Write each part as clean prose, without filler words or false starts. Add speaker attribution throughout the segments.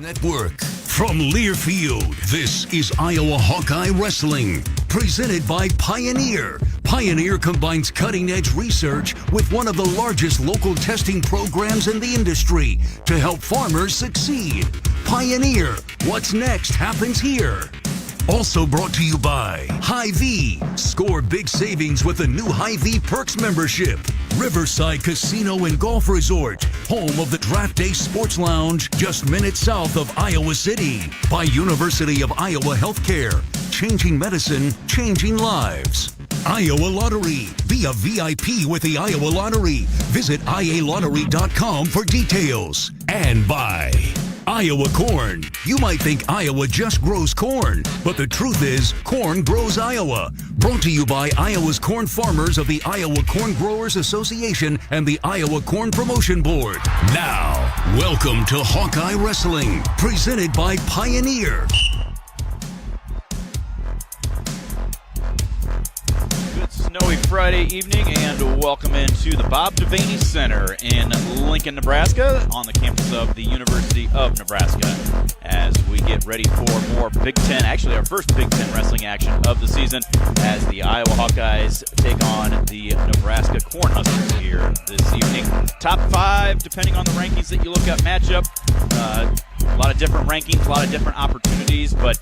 Speaker 1: Network. From Learfield, this is Iowa Hawkeye Wrestling, presented by Pioneer. Pioneer combines cutting-edge research with one of the largest local testing programs in the industry to help farmers succeed. Pioneer, what's next happens here. Also brought to you by Hy-Vee. Score big savings with a new Hy-Vee Perks membership. Riverside Casino and Golf Resort, home of the Draft Day Sports Lounge, just minutes south of Iowa City. By University of Iowa Healthcare, changing medicine, changing lives. Iowa Lottery. Be a VIP with the Iowa Lottery. Visit ialottery.com for details. And by Iowa Corn. You might think Iowa just grows corn, but the truth is, corn grows Iowa. Brought to you by Iowa's corn farmers of the Iowa Corn Growers Association and the Iowa Corn Promotion Board. Now, welcome to Hawkeye Wrestling, presented by Pioneer.
Speaker 2: Snowy Friday evening, and welcome into the Bob Devaney Center in Lincoln, Nebraska, on the campus of the University of Nebraska, as we get ready for more Big Ten, actually our first Big Ten wrestling action of the season, as the Iowa Hawkeyes take on the Nebraska Cornhuskers here this evening. Top 5, depending on the rankings that you look at, matchup. A lot of different rankings, a lot of different opportunities, but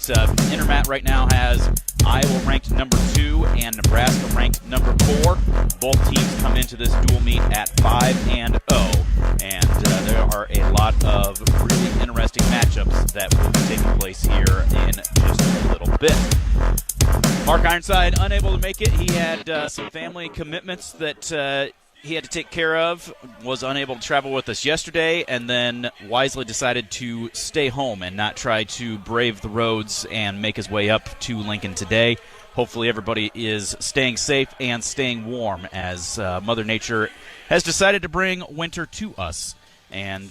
Speaker 2: Intermat right now has Iowa ranked number 2 and Nebraska ranked number 4. Both teams come into this dual meet at 5-0, and there are a lot of really interesting matchups that will be taking place here in just a little bit. Mark Ironside unable to make it. He had some family commitments that he had to take care of, was unable to travel with us yesterday, and then wisely decided to stay home and not try to brave the roads and make his way up to Lincoln today. Hopefully everybody is staying safe and staying warm, as Mother Nature has decided to bring winter to us. And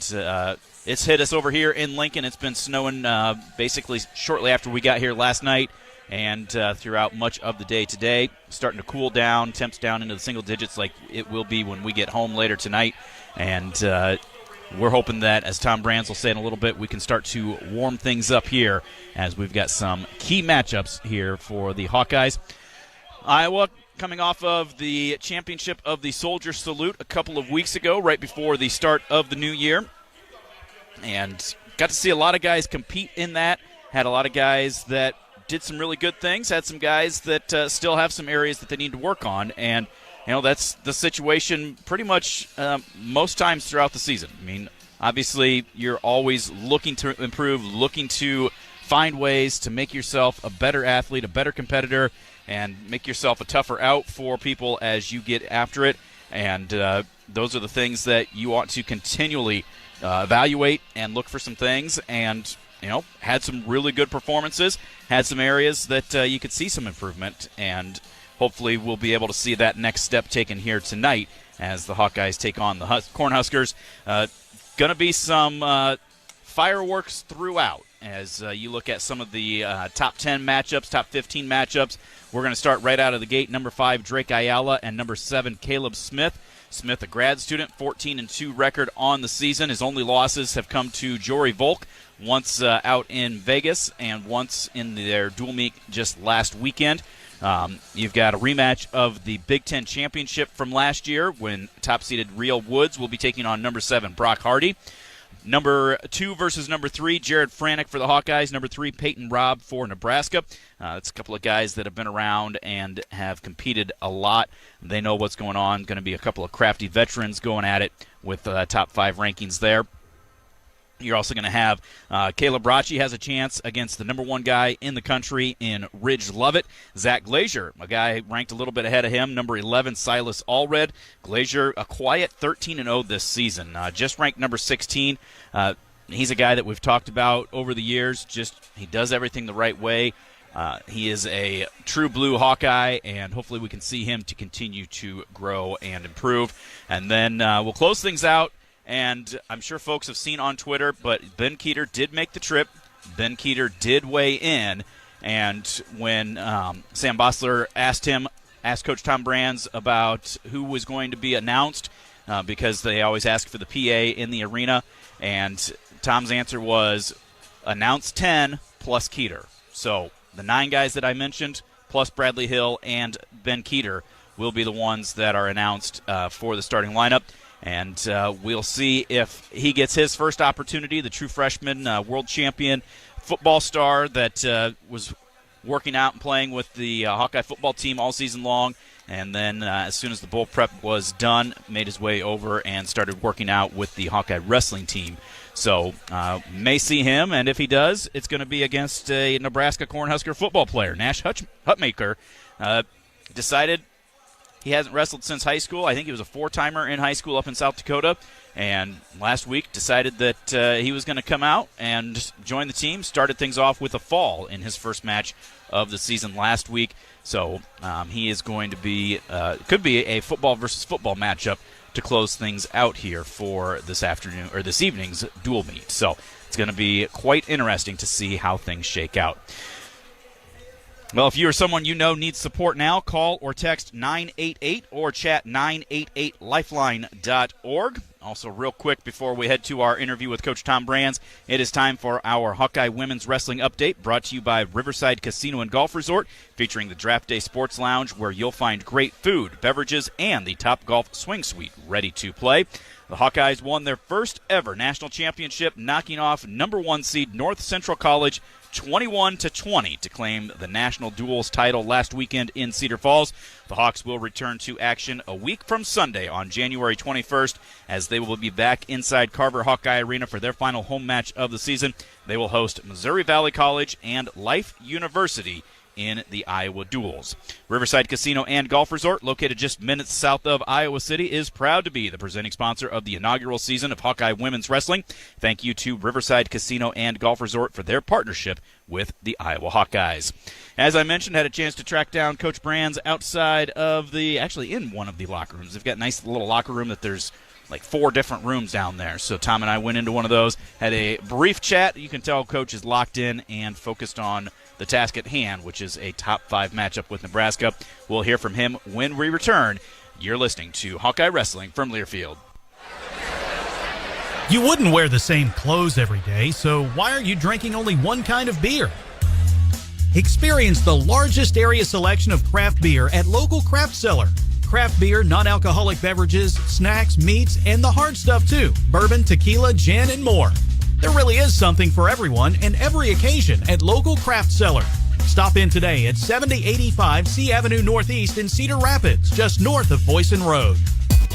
Speaker 2: it's hit us over here in Lincoln. It's been snowing basically shortly after we got here last night, and throughout much of the day today. Starting to cool down, temps down into the single digits like it will be when we get home later tonight. And we're hoping that, as Tom Brands will say in a little bit, we can start to warm things up here, as we've got some key matchups here for the Hawkeyes. Iowa coming off of the championship of the Soldier Salute a couple of weeks ago, right before the start of the new year. And got to see a lot of guys compete in that. Had a lot of guys that did some really good things, had some guys that still have some areas that they need to work on, and that's the situation pretty much most times throughout the season. I mean, obviously you're always looking to improve, looking to find ways to make yourself a better athlete, a better competitor, and make yourself a tougher out for people as you get after it, and those are the things that you want to continually evaluate and look for some things, and had some really good performances, had some areas that you could see some improvement, and hopefully we'll be able to see that next step taken here tonight as the Hawkeyes take on the Cornhuskers. Going to be some fireworks throughout as you look at some of the top 10 matchups, top 15 matchups. We're going to start right out of the gate. Number 5, Drake Ayala, and number 7, Caleb Smith. Smith, a grad student, 14-2 record on the season. His only losses have come to Jory Volk, once out in Vegas and once in their dual meet just last weekend. You've got a rematch of the Big Ten championship from last year, when top-seeded Real Woods will be taking on number 7, Brock Hardy. Number 2 versus number 3, Jared Franek for the Hawkeyes. Number 3, Peyton Robb for Nebraska. It's a couple of guys that have been around and have competed a lot. They know what's going on. Going to be a couple of crafty veterans going at it with top 5 rankings there. You're also going to have Caleb Bracci has a chance against the number 1 guy in the country in Ridge Lovett. Zach Glazier, a guy ranked a little bit ahead of him, number 11, Silas Allred. Glazier, a quiet 13-0 this season, just ranked number 16. He's a guy that we've talked about over the years. He does everything the right way. He is a true blue Hawkeye, and hopefully we can see him to continue to grow and improve. And then we'll close things out. And I'm sure folks have seen on Twitter, but Ben Keeter did make the trip. Ben Keeter did weigh in. And when Sam Bossler asked Coach Tom Brands about who was going to be announced, because they always ask for the PA in the arena, and Tom's answer was announced 10 plus Keeter. So the 9 guys that I mentioned, plus Bradley Hill and Ben Keeter, will be the ones that are announced for the starting lineup. And we'll see if he gets his first opportunity, the true freshman world champion football star that was working out and playing with the Hawkeye football team all season long. And then as soon as the bowl prep was done, made his way over and started working out with the Hawkeye wrestling team. So may see him, and if he does, it's going to be against a Nebraska Cornhusker football player. Nash Hutmaker decided he hasn't wrestled since high school. I think he was a 4-timer in high school up in South Dakota, and last week decided that he was going to come out and join the team. Started things off with a fall in his first match of the season last week. So he is going to be, could be a football versus football matchup to close things out here for this afternoon or this evening's dual meet. So it's going to be quite interesting to see how things shake out. Well, if you or someone you know needs support now, call or text 988 or chat 988lifeline.org. Also, real quick, before we head to our interview with Coach Tom Brands, it is time for our Hawkeye Women's Wrestling Update, brought to you by Riverside Casino and Golf Resort, featuring the Draft Day Sports Lounge, where you'll find great food, beverages, and the Top Golf Swing Suite ready to play. The Hawkeyes won their first ever national championship, knocking off number 1 seed North Central College 21-20 to claim the national duels title last weekend in Cedar Falls. The Hawks will return to action a week from Sunday on January 21st, as they will be back inside Carver Hawkeye Arena for their final home match of the season. They will host Missouri Valley College and Life University in the Iowa Duels. Riverside Casino and Golf Resort, located just minutes south of Iowa City, is proud to be the presenting sponsor of the inaugural season of Hawkeye Women's Wrestling. Thank you to Riverside Casino and Golf Resort for their partnership with the Iowa Hawkeyes. As I mentioned, had a chance to track down Coach Brands outside of actually in one of the locker rooms. They've got a nice little locker room that there's like 4 different rooms down there. So Tom and I went into one of those, had a brief chat. You can tell Coach is locked in and focused on the task at hand, which is a top 5 matchup with Nebraska. We'll hear from him when we return. You're listening to Hawkeye Wrestling from Learfield.
Speaker 3: You wouldn't wear the same clothes every day, so why are you drinking only one kind of beer? Experience the largest area selection of craft beer at local craft cellar. Craft beer, non-alcoholic beverages, snacks, meats, and the hard stuff too. Bourbon, tequila, gin, and more. There really is something for everyone and every occasion at local craft cellar. Stop in today at 7085 C Avenue Northeast in Cedar Rapids, just north of Boyson Road.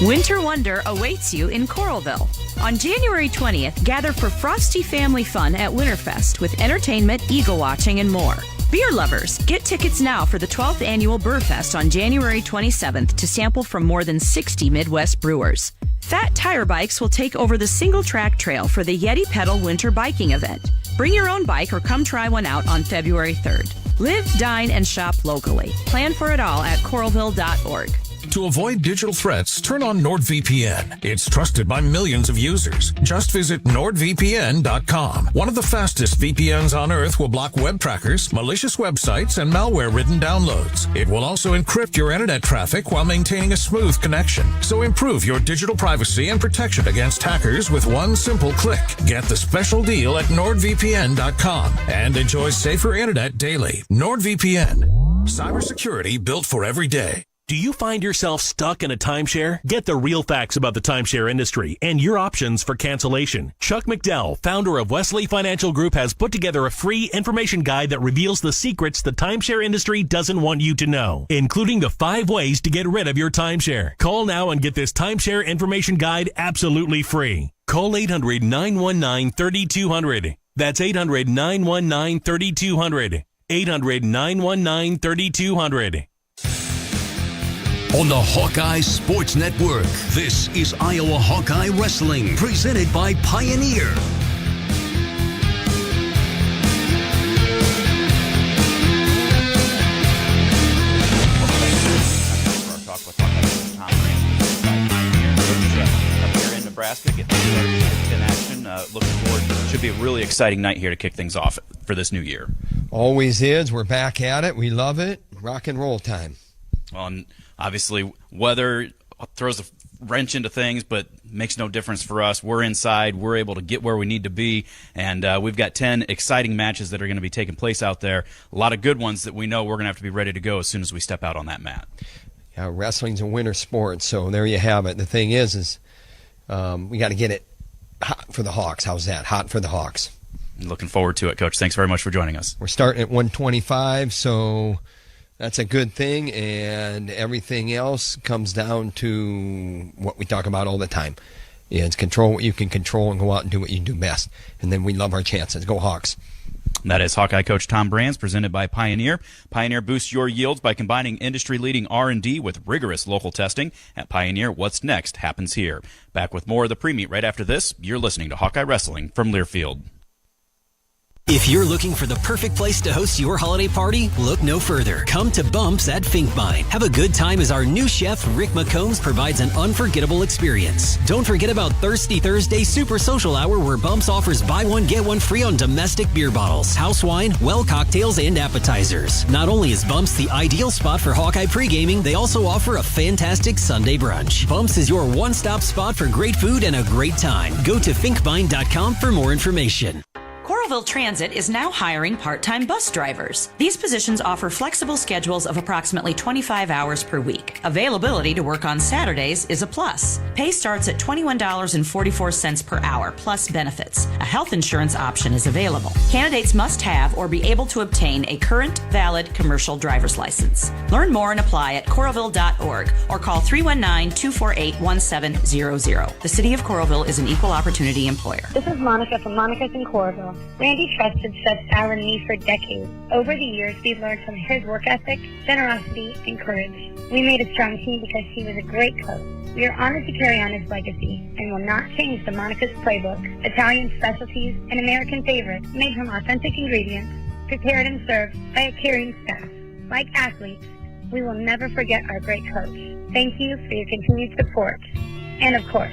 Speaker 4: Winter Wonder awaits you in Coralville. On January 20th, gather for frosty family fun at Winterfest with entertainment, eagle watching, and more. Beer lovers, get tickets now for the 12th annual Brewfest on January 27th to sample from more than 60 Midwest brewers. Fat Tire Bikes will take over the single-track trail for the Yeti Pedal Winter Biking event. Bring your own bike or come try one out on February 3rd. Live, dine, and shop locally. Plan for it all at coralville.org.
Speaker 5: To avoid digital threats, turn on NordVPN. It's trusted by millions of users. Just visit NordVPN.com. One of the fastest VPNs on Earth will block web trackers, malicious websites, and malware-ridden downloads. It will also encrypt your internet traffic while maintaining a smooth connection. So improve your digital privacy and protection against hackers with one simple click. Get the special deal at NordVPN.com and enjoy safer internet daily. NordVPN. Cybersecurity built for every day.
Speaker 6: Do you find yourself stuck in a timeshare? Get the real facts about the timeshare industry and your options for cancellation. Chuck McDowell, founder of Wesley Financial Group, has put together a free information guide that reveals the secrets the timeshare industry doesn't want you to know, including the 5 ways to get rid of your timeshare. Call now and get this timeshare information guide absolutely free. Call 800-919-3200. That's 800-919-3200. 800-919-3200.
Speaker 1: On the Hawkeye Sports Network, this is Iowa Hawkeye Wrestling, presented by Pioneer.
Speaker 2: For our talk with Hawkeye Coach Tom Brands by Pioneer. Coach, up here in Nebraska, getting started in action. Looking forward. Should be a really exciting night here to kick things off for this new year.
Speaker 7: Always is. We're back at it. We love it. Rock and roll time.
Speaker 2: Well, and obviously, weather throws a wrench into things, but makes no difference for us. We're inside. We're able to get where we need to be, and we've got 10 exciting matches that are going to be taking place out there. A lot of good ones that we know we're going to have to be ready to go as soon as we step out on that mat.
Speaker 7: Yeah, wrestling's a winter sport, so there you have it. The thing is we got to get it hot for the Hawks. How's that? Hot for the Hawks.
Speaker 2: Looking forward to it, Coach. Thanks very much for joining us.
Speaker 7: We're starting at 125, so that's a good thing, and everything else comes down to what we talk about all the time. It's control what you can control and go out and do what you do best. And then we love our chances. Go Hawks.
Speaker 2: That is Hawkeye coach Tom Brands, presented by Pioneer. Pioneer boosts your yields by combining industry-leading R&D with rigorous local testing. At Pioneer, what's next happens here. Back with more of the pre-meet right after this. You're listening to Hawkeye Wrestling from Learfield.
Speaker 8: If you're looking for the perfect place to host your holiday party, look no further. Come to Bumps at Finkbine. Have a good time as our new chef, Rick McCombs, provides an unforgettable experience. Don't forget about Thirsty Thursday Super Social Hour, where Bumps offers buy one, get one free on domestic beer bottles, house wine, well cocktails, and appetizers. Not only is Bumps the ideal spot for Hawkeye pre-gaming, they also offer a fantastic Sunday brunch. Bumps is your one-stop spot for great food and a great time. Go to finkbine.com for more information.
Speaker 4: Coralville Transit is now hiring part-time bus drivers. These positions offer flexible schedules of approximately 25 hours per week. Availability to work on Saturdays is a plus. Pay starts at $21.44 per hour, plus benefits. A health insurance option is available. Candidates must have or be able to obtain a current, valid commercial driver's license. Learn more and apply at coralville.org or call 319-248-1700. The City of Coralville is an equal opportunity employer.
Speaker 9: This is Monica from Monica's in Coralville. Randy trusted Seth Sauer and me for decades. Over the years, we've learned from his work ethic, generosity, and courage. We made a strong team because he was a great coach. We are honored to carry on his legacy and will not change the Monica's playbook, Italian specialties, and American favorites made from authentic ingredients, prepared and served by a caring staff. Like athletes, we will never forget our great coach. Thank you for your continued support. And of course,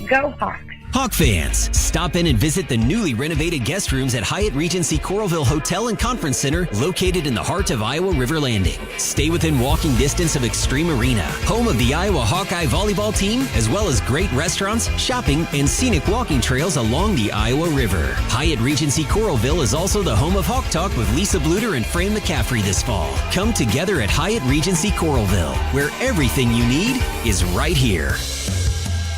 Speaker 9: go Hawks!
Speaker 8: Hawk fans, stop in and visit the newly renovated guest rooms at Hyatt Regency Coralville Hotel and Conference Center, located in the heart of Iowa River Landing. Stay within walking distance of Extreme Arena, home of the Iowa Hawkeye volleyball team, as well as great restaurants, shopping, and scenic walking trails along the Iowa River. Hyatt Regency Coralville is also the home of Hawk Talk with Lisa Bluter and Fran McCaffrey this fall. Come together at Hyatt Regency Coralville, where everything you need is right here.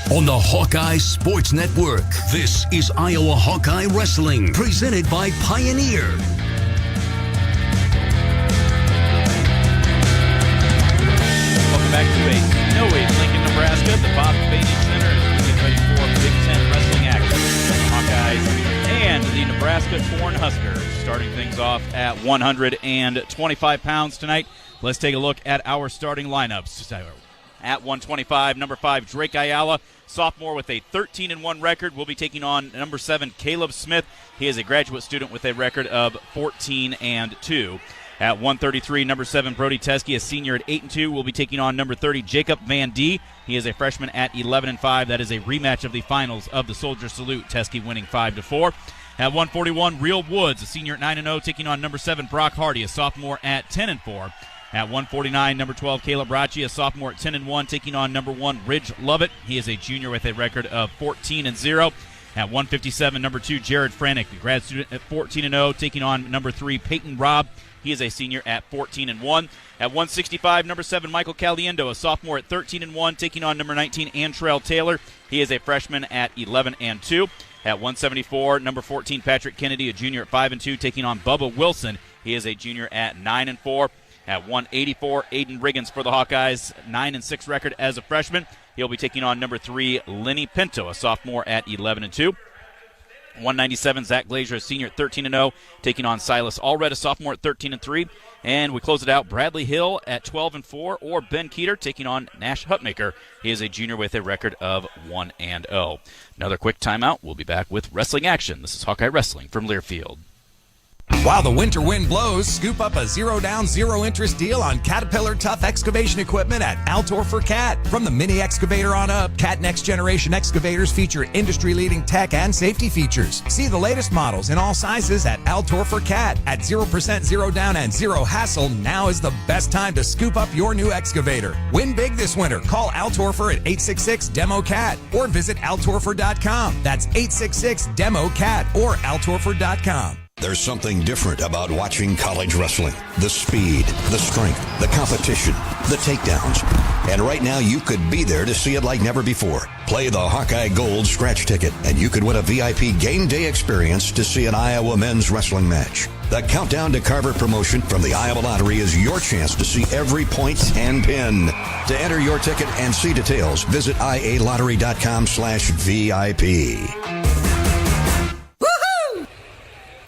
Speaker 1: On the Hawkeye Sports Network, this is Iowa Hawkeye Wrestling, presented by Pioneer.
Speaker 2: Welcome back to a snowy Lincoln, Nebraska, the Bob Devaney Center, as we get ready for Big Ten wrestling action. The Hawkeyes and the Nebraska Cornhuskers starting things off at 125 pounds tonight. Let's take a look at our starting lineups. At 125, number 5, Drake Ayala, sophomore with a 13-1 record, will be taking on number 7, Caleb Smith. He is a graduate student with a record of 14-2. At 133, number 7, Brody Teske, a senior at 8-2, will be taking on number 30, Jacob Van D. He is a freshman at 11-5. That is a rematch of the finals of the Soldier Salute, Teske winning 5-4. At 141, Real Woods, a senior at 9-0, taking on number 7, Brock Hardy, a sophomore at 10-4. At 149, number 12, Caleb Bracci, a sophomore at 10-1, taking on number 1, Ridge Lovett. He is a junior with a record of 14-0. At 157, number 2, Jared Franek, a grad student at 14-0, taking on number 3, Peyton Robb. He is a senior at 14-1. At 165, number 7, Michael Caliendo, a sophomore at 13-1, taking on number 19, Antrell Taylor. He is a freshman at 11-2. At 174, number 14, Patrick Kennedy, a junior at 5-2, taking on Bubba Wilson. He is a junior at 9-4. At 184, Aiden Riggins for the Hawkeyes, 9-6 record as a freshman. He'll be taking on number 3, Lenny Pinto, a sophomore at 11-2. 197, Zach Glazier, a senior at 13-0, taking on Silas Allred, a sophomore at 13-3. And we close it out, Bradley Hill at 12-4, or Ben Keeter taking on Nash Hutmaker. He is a junior with a record of 1-0. Another quick timeout. We'll be back with wrestling action. This is Hawkeye Wrestling from Learfield.
Speaker 10: While the winter wind blows, scoop up a 0-down, 0-interest deal on Caterpillar Tough excavation equipment at Altor for Cat. From the mini excavator on up, Cat Next Generation excavators feature industry-leading tech and safety features. See the latest models in all sizes at Altor for Cat. At 0%, 0 down, and 0 hassle, now is the best time to scoop up your new excavator. Win big this winter. Call Altorfer at 866-DEMO-CAT or visit altorfer.com. That's 866-DEMO-CAT or altorfer.com.
Speaker 1: There's something different about watching college wrestling. The speed, the strength, the competition, the takedowns. And right now, you could be there to see it like never before. Play the Hawkeye Gold scratch ticket, and you could win a VIP game day experience to see an Iowa men's wrestling match. The Countdown to Carver promotion from the Iowa Lottery is your chance to see every point and pin. To enter your ticket and see details, visit ialottery.com/VIP.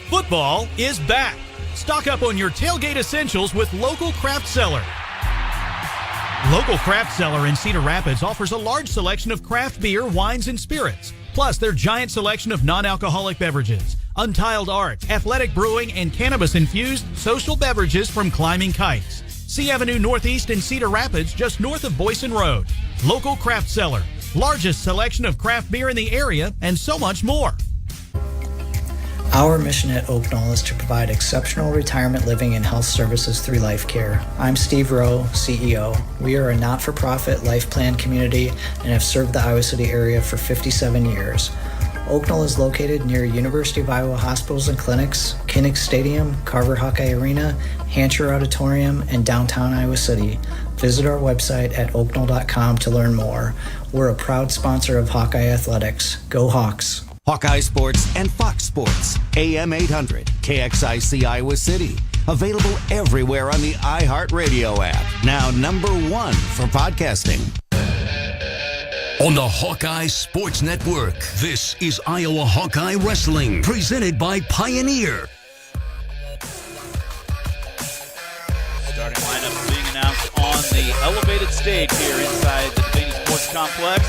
Speaker 3: Football is back. Stock up on your tailgate essentials with Local Craft Cellar. Local Craft Cellar in Cedar Rapids offers a large selection of craft beer, wines, and spirits, plus their giant selection of non-alcoholic beverages, untiled art, athletic brewing, and cannabis-infused social beverages from Climbing Kites. C Avenue Northeast in Cedar Rapids, just north of Boyson Road. Local Craft Cellar, largest selection of craft beer in the area, and so much more.
Speaker 11: Our mission at Oak Knoll is to provide exceptional retirement living and health services through life care. I'm Steve Rowe, CEO. We are a not-for-profit life plan community and have served the Iowa City area for 57 years. Oak Knoll is located near University of Iowa hospitals and clinics, Kinnick Stadium, Carver Hawkeye Arena, Hancher Auditorium, and downtown Iowa City. Visit our website at oakknoll.com to learn more. We're a proud sponsor of Hawkeye Athletics. Go Hawks!
Speaker 12: Hawkeye Sports and Fox Sports, AM 800, KXIC Iowa City. Available everywhere on the iHeartRadio app. Now #1 for podcasting.
Speaker 1: On the Hawkeye Sports Network, this is Iowa Hawkeye Wrestling, presented by Pioneer.
Speaker 2: Starting lineup being announced on the elevated stage here inside the Devaney Sports Complex.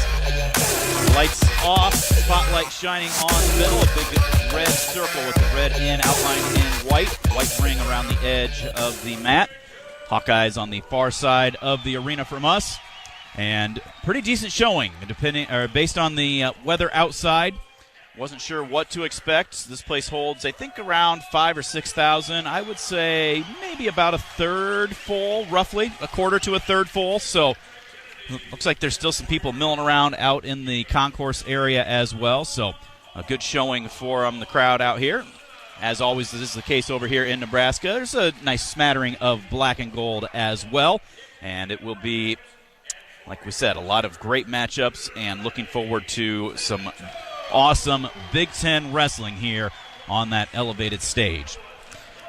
Speaker 2: Lights off, spotlight shining on the middle, a big red circle with the red in outlined in white ring around the edge of the mat. Hawkeyes on the far side of the arena from us, and pretty decent showing based on the weather outside. Wasn't sure what to expect. This place holds, I think, around 5,000 or 6,000. I would say maybe about a third full, roughly a quarter to a third full. So looks like there's still some people milling around out in the concourse area as well. So a good showing for the crowd out here. As always, this is the case over here in Nebraska. There's a nice smattering of black and gold as well. And it will be, like we said, a lot of great matchups, and looking forward to some awesome Big Ten wrestling here on that elevated stage.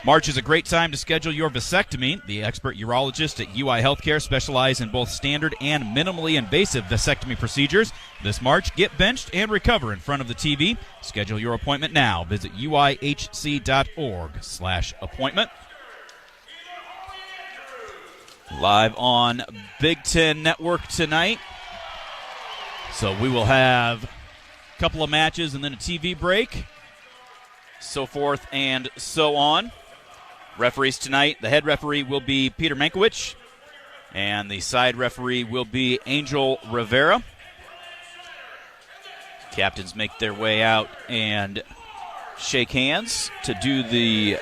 Speaker 2: March is a great time to schedule your vasectomy. The expert urologists at UI Healthcare specialize in both standard and minimally invasive vasectomy procedures. This March, get benched and recover in front of the TV. Schedule your appointment now. Visit uihc.org/appointment. Live on Big Ten Network tonight. So we will have a couple of matches and then a TV break, so forth and so on. Referees tonight, the head referee will be Peter Mankiewicz, and the side referee will be Angel Rivera. Captains make their way out and shake hands to do the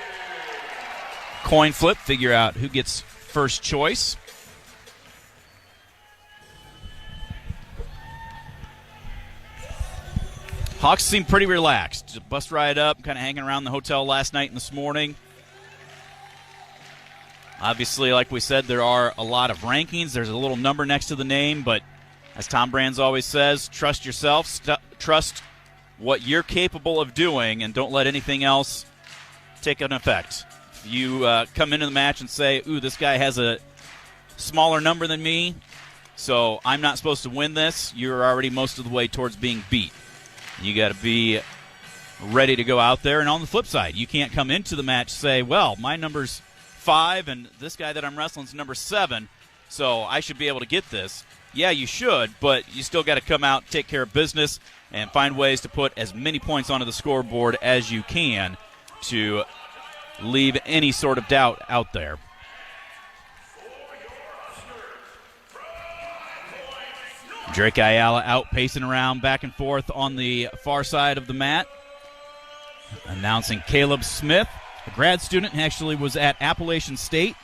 Speaker 2: coin flip, figure out who gets first choice. Hawks seem pretty relaxed. Bus ride up, kind of hanging around the hotel last night and this morning. Obviously, like we said, there are a lot of rankings. There's a little number next to the name, but as Tom Brands always says, trust yourself, trust what you're capable of doing, and don't let anything else take an effect. If you come into the match and say, ooh, this guy has a smaller number than me, so I'm not supposed to win this, you're already most of the way towards being beat. You got to be ready to go out there. And on the flip side, you can't come into the match say, well, my number's 5 and this guy that I'm wrestling's number 7, so I should be able to get this. Yeah, you should, but you still got to come out, take care of business, and find ways to put as many points onto the scoreboard as you can to leave any sort of doubt out there. Drake Ayala out pacing around back and forth on the far side of the mat. Announcing Caleb Smith, a grad student, actually was at Appalachian State.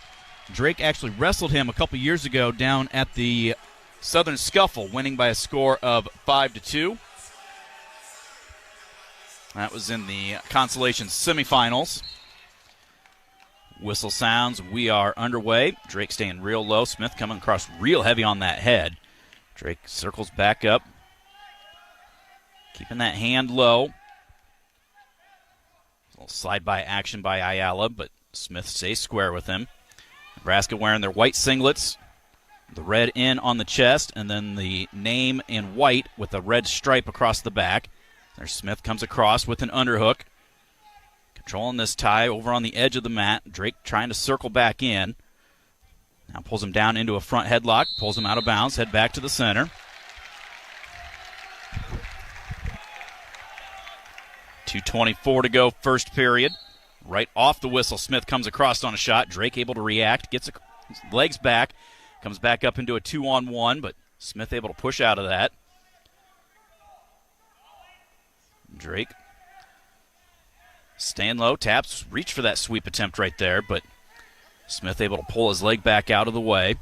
Speaker 2: Drake actually wrestled him a couple years ago down at the Southern Scuffle, winning by a score of 5-2. That was in the consolation semifinals. Whistle sounds. We are underway. Drake staying real low. Smith coming across real heavy on that head. Drake circles back up, keeping that hand low. A little slide-by action by Ayala, but Smith stays square with him. Nebraska wearing their white singlets, the red in on the chest, and then the name in white with a red stripe across the back. There's Smith comes across with an underhook. Controlling this tie over on the edge of the mat. Drake trying to circle back in. Now pulls him down into a front headlock, pulls him out of bounds, head back to the center. .224 to go, first period. Right off the whistle, Smith comes across on a shot. Drake able to react, gets his legs back, comes back up into a 2-on-1, but Smith able to push out of that. Drake staying low, taps, reach for that sweep attempt right there, but Smith able to pull his leg back out of the way.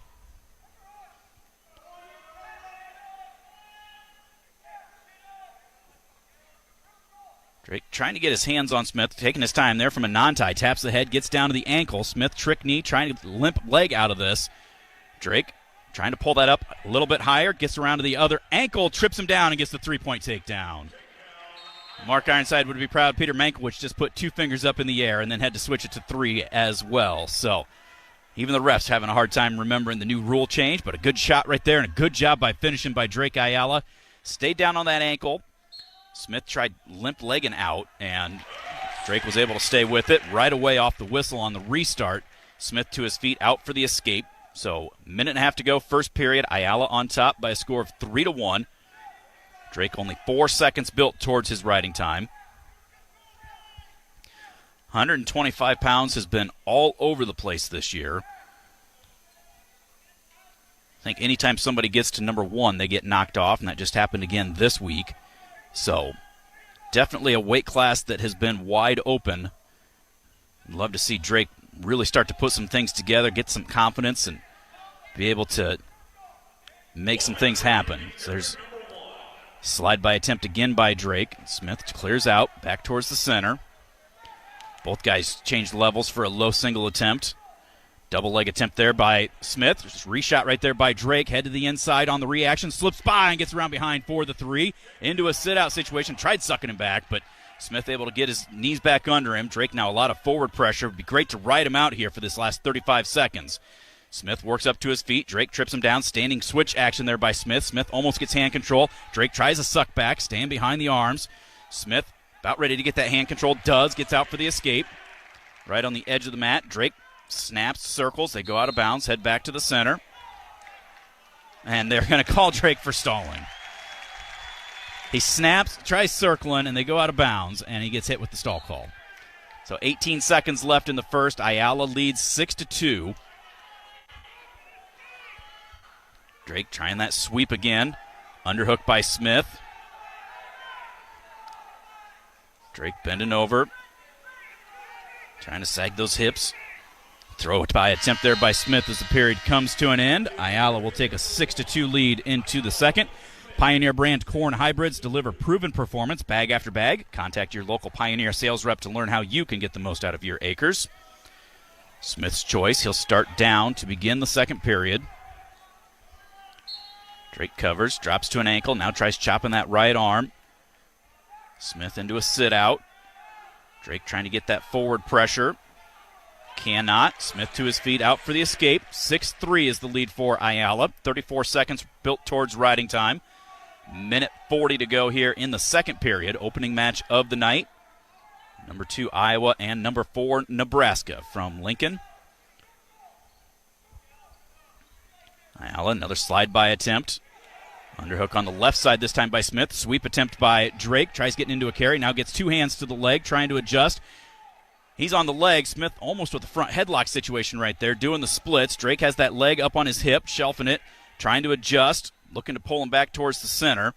Speaker 2: Drake trying to get his hands on Smith, taking his time there from a non-tie. Taps the head, gets down to the ankle. Smith trick knee, trying to limp leg out of this. Drake trying to pull that up a little bit higher, gets around to the other ankle, trips him down, and gets the three-point takedown. Mark Ironside would be proud. Peter Mankiewicz just put two fingers up in the air and then had to switch it to three as well. So even the refs having a hard time remembering the new rule change, but a good shot right there and a good job by finishing by Drake Ayala. Stayed down on that ankle. Smith tried limp legging out, and Drake was able to stay with it right away off the whistle on the restart. Smith to his feet, out for the escape. So minute and a half to go, first period. Ayala on top by a score of 3-1. Drake only 4 seconds built towards his riding time. 125 pounds has been all over the place this year. I think anytime somebody gets to number one, they get knocked off, and that just happened again this week. So definitely a weight class that has been wide open. I'd love to see Drake really start to put some things together, get some confidence, and be able to make some things happen. So there's slide by attempt again by Drake. Smith clears out, back towards the center. Both guys changed levels for a low single attempt. Double leg attempt there by Smith. Just reshot right there by Drake. Head to the inside on the reaction. Slips by and gets around behind for the three. Into a sit-out situation. Tried sucking him back, but Smith able to get his knees back under him. Drake now a lot of forward pressure. It would be great to ride him out here for this last 35 seconds. Smith works up to his feet. Drake trips him down. Standing switch action there by Smith. Smith almost gets hand control. Drake tries a suck back. Staying behind the arms. Smith about ready to get that hand control. Does. Gets out for the escape. Right on the edge of the mat. Drake snaps, circles. They go out of bounds. Head back to the center. And they're going to call Drake for stalling. He snaps, tries circling, and they go out of bounds, and he gets hit with the stall call. So 18 seconds left in the first. Ayala leads 6-2. Drake trying that sweep again. Underhook by Smith. Drake bending over. Trying to sag those hips. Throw it by attempt there by Smith as the period comes to an end. Ayala will take a 6-2 lead into the second. Pioneer brand corn hybrids deliver proven performance bag after bag. Contact your local Pioneer sales rep to learn how you can get the most out of your acres. Smith's choice. He'll start down to begin the second period. Drake covers, drops to an ankle, now tries chopping that right arm. Smith into a sit-out. Drake trying to get that forward pressure. Cannot. Smith to his feet, out for the escape. 6-3 is the lead for Ayala. 34 seconds built towards riding time. Minute 40 to go here in the second period. Opening match of the night. Number 2, Iowa, and number 4, Nebraska from Lincoln. Ayala, another slide-by attempt. Underhook on the left side this time by Smith. Sweep attempt by Drake. Tries getting into a carry. Now gets two hands to the leg, trying to adjust. He's on the leg. Smith almost with the front headlock situation right there, doing the splits. Drake has that leg up on his hip, shelving it, trying to adjust, looking to pull him back towards the center.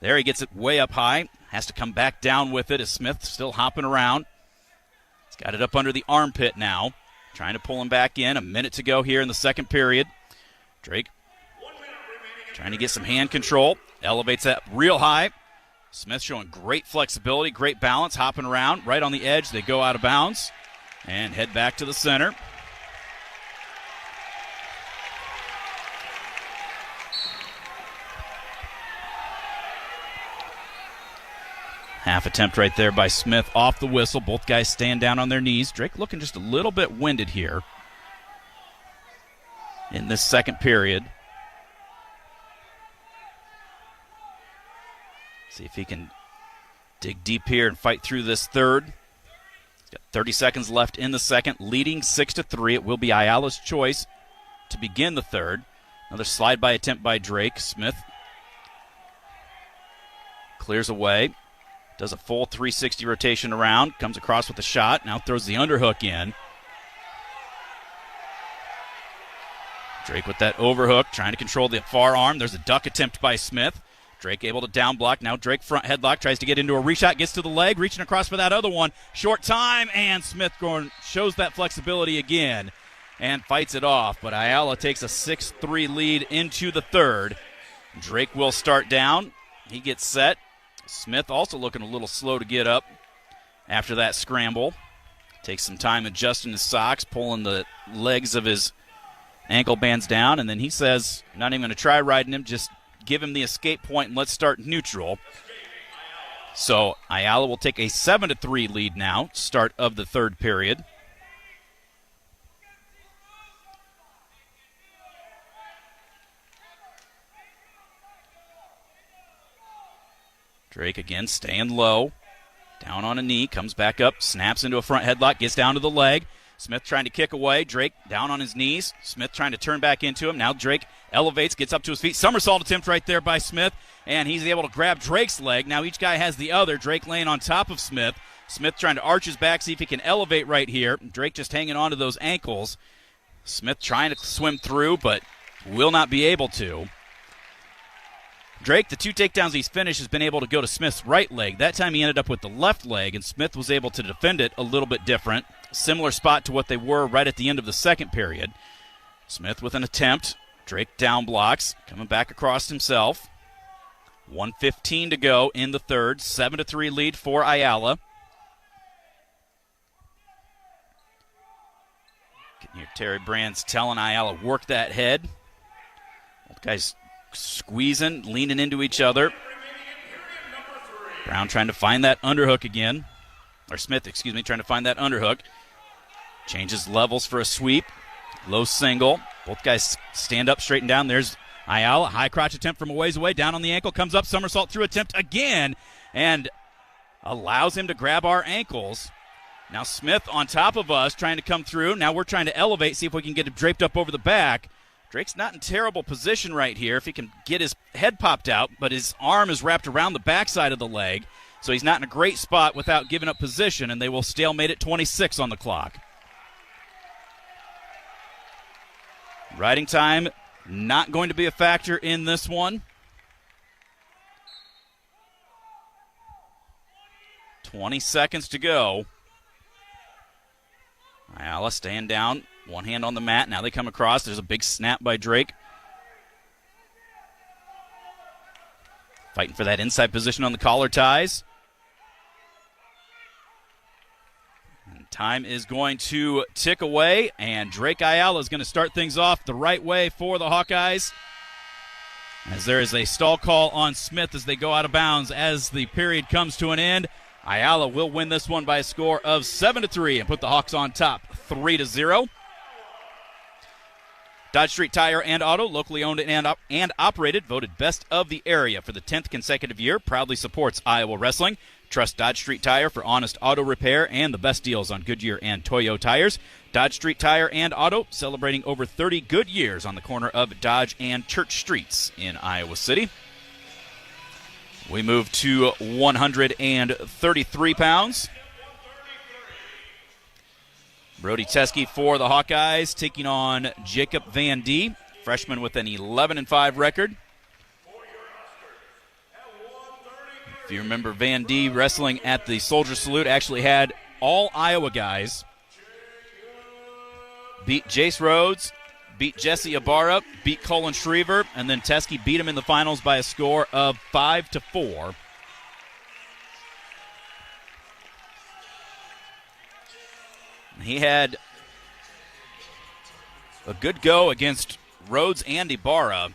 Speaker 2: There he gets it way up high. Has to come back down with it as Smith still hopping around. He's got it up under the armpit now. Trying to pull him back in. A minute to go here in the second period. Drake trying to get some hand control. Elevates that real high. Smith showing great flexibility, great balance, hopping around. Right on the edge, they go out of bounds and head back to the center. Half attempt right there by Smith off the whistle. Both guys stand down on their knees. Drake looking just a little bit winded here in this second period. See if he can dig deep here and fight through this third. He's got 30 seconds left in the second, leading 6-3. It will be Ayala's choice to begin the third. Another slide-by attempt by Drake. Smith clears away. Does a full 360 rotation around. Comes across with a shot. Now throws the underhook in. Drake with that overhook. Trying to control the far arm. There's a duck attempt by Smith. Drake able to down block. Now Drake front headlock. Tries to get into a reshot. Gets to the leg. Reaching across for that other one. Short time. And Smith shows that flexibility again. And fights it off. But Ayala takes a 6-3 lead into the third. Drake will start down. He gets set. Smith also looking a little slow to get up after that scramble. Takes some time adjusting his socks, pulling the legs of his ankle bands down, and then he says, not even going to try riding him, just give him the escape point and let's start neutral. So Ayala will take a 7-3 lead now, start of the third period. Drake again staying low, down on a knee, comes back up, snaps into a front headlock, gets down to the leg. Smith trying to kick away. Drake down on his knees. Smith trying to turn back into him. Now Drake elevates, gets up to his feet. Somersault attempt right there by Smith, and he's able to grab Drake's leg. Now each guy has the other. Drake laying on top of Smith. Smith trying to arch his back, see if he can elevate right here. Drake just hanging on to those ankles. Smith trying to swim through, but will not be able to. Drake, the 2 takedowns he's finished, has been able to go to Smith's right leg. That time he ended up with the left leg, and Smith was able to defend it a little bit different. Similar spot to what they were right at the end of the second period. Smith with an attempt. Drake down blocks, coming back across himself. 1:15 to go in the third. 7-3 lead for Ayala. Getting here, Terry Brands telling Ayala, work that head. Both guys squeezing, leaning into each other. Brown trying to find that underhook again. Or Smith, trying to find that underhook. Changes levels for a sweep. Low single. Both guys stand up, straighten down. There's Ayala. High crotch attempt from a ways away. Down on the ankle. Comes up. Somersault through attempt again. And allows him to grab our ankles. Now Smith on top of us trying to come through. Now we're trying to elevate, see if we can get him draped up over the back. Drake's not in terrible position right here if he can get his head popped out, but his arm is wrapped around the backside of the leg, so he's not in a great spot without giving up position, and they will stalemate at 26 on the clock. Riding time not going to be a factor in this one. 20 seconds to go. Ayala staying down. One hand on the mat. Now they come across. There's a big snap by Drake. Fighting for that inside position on the collar ties. And time is going to tick away, and Drake Ayala is going to start things off the right way for the Hawkeyes, as there is a stall call on Smith as they go out of bounds as the period comes to an end. Ayala will win this one by a score of 7-3 and put the Hawks on top 3-0. Dodge Street Tire and Auto, locally owned and operated, voted best of the area for the 10th consecutive year, proudly supports Iowa wrestling. Trust Dodge Street Tire for honest auto repair and the best deals on Goodyear and Toyo tires. Dodge Street Tire and Auto, celebrating over 30 good years on the corner of Dodge and Church Streets in Iowa City. We move to 133 pounds. Brody Teske for the Hawkeyes, taking on Jacob Van D, freshman with an 11-5 record. If you remember, Van D wrestling at the Soldier Salute actually had all Iowa guys. Beat Jace Rhodes, beat Jesse Ibarra, beat Colin Schriever, and then Teske beat him in the finals by a score of 5-4. He had a good go against Rhodes and Ibarra,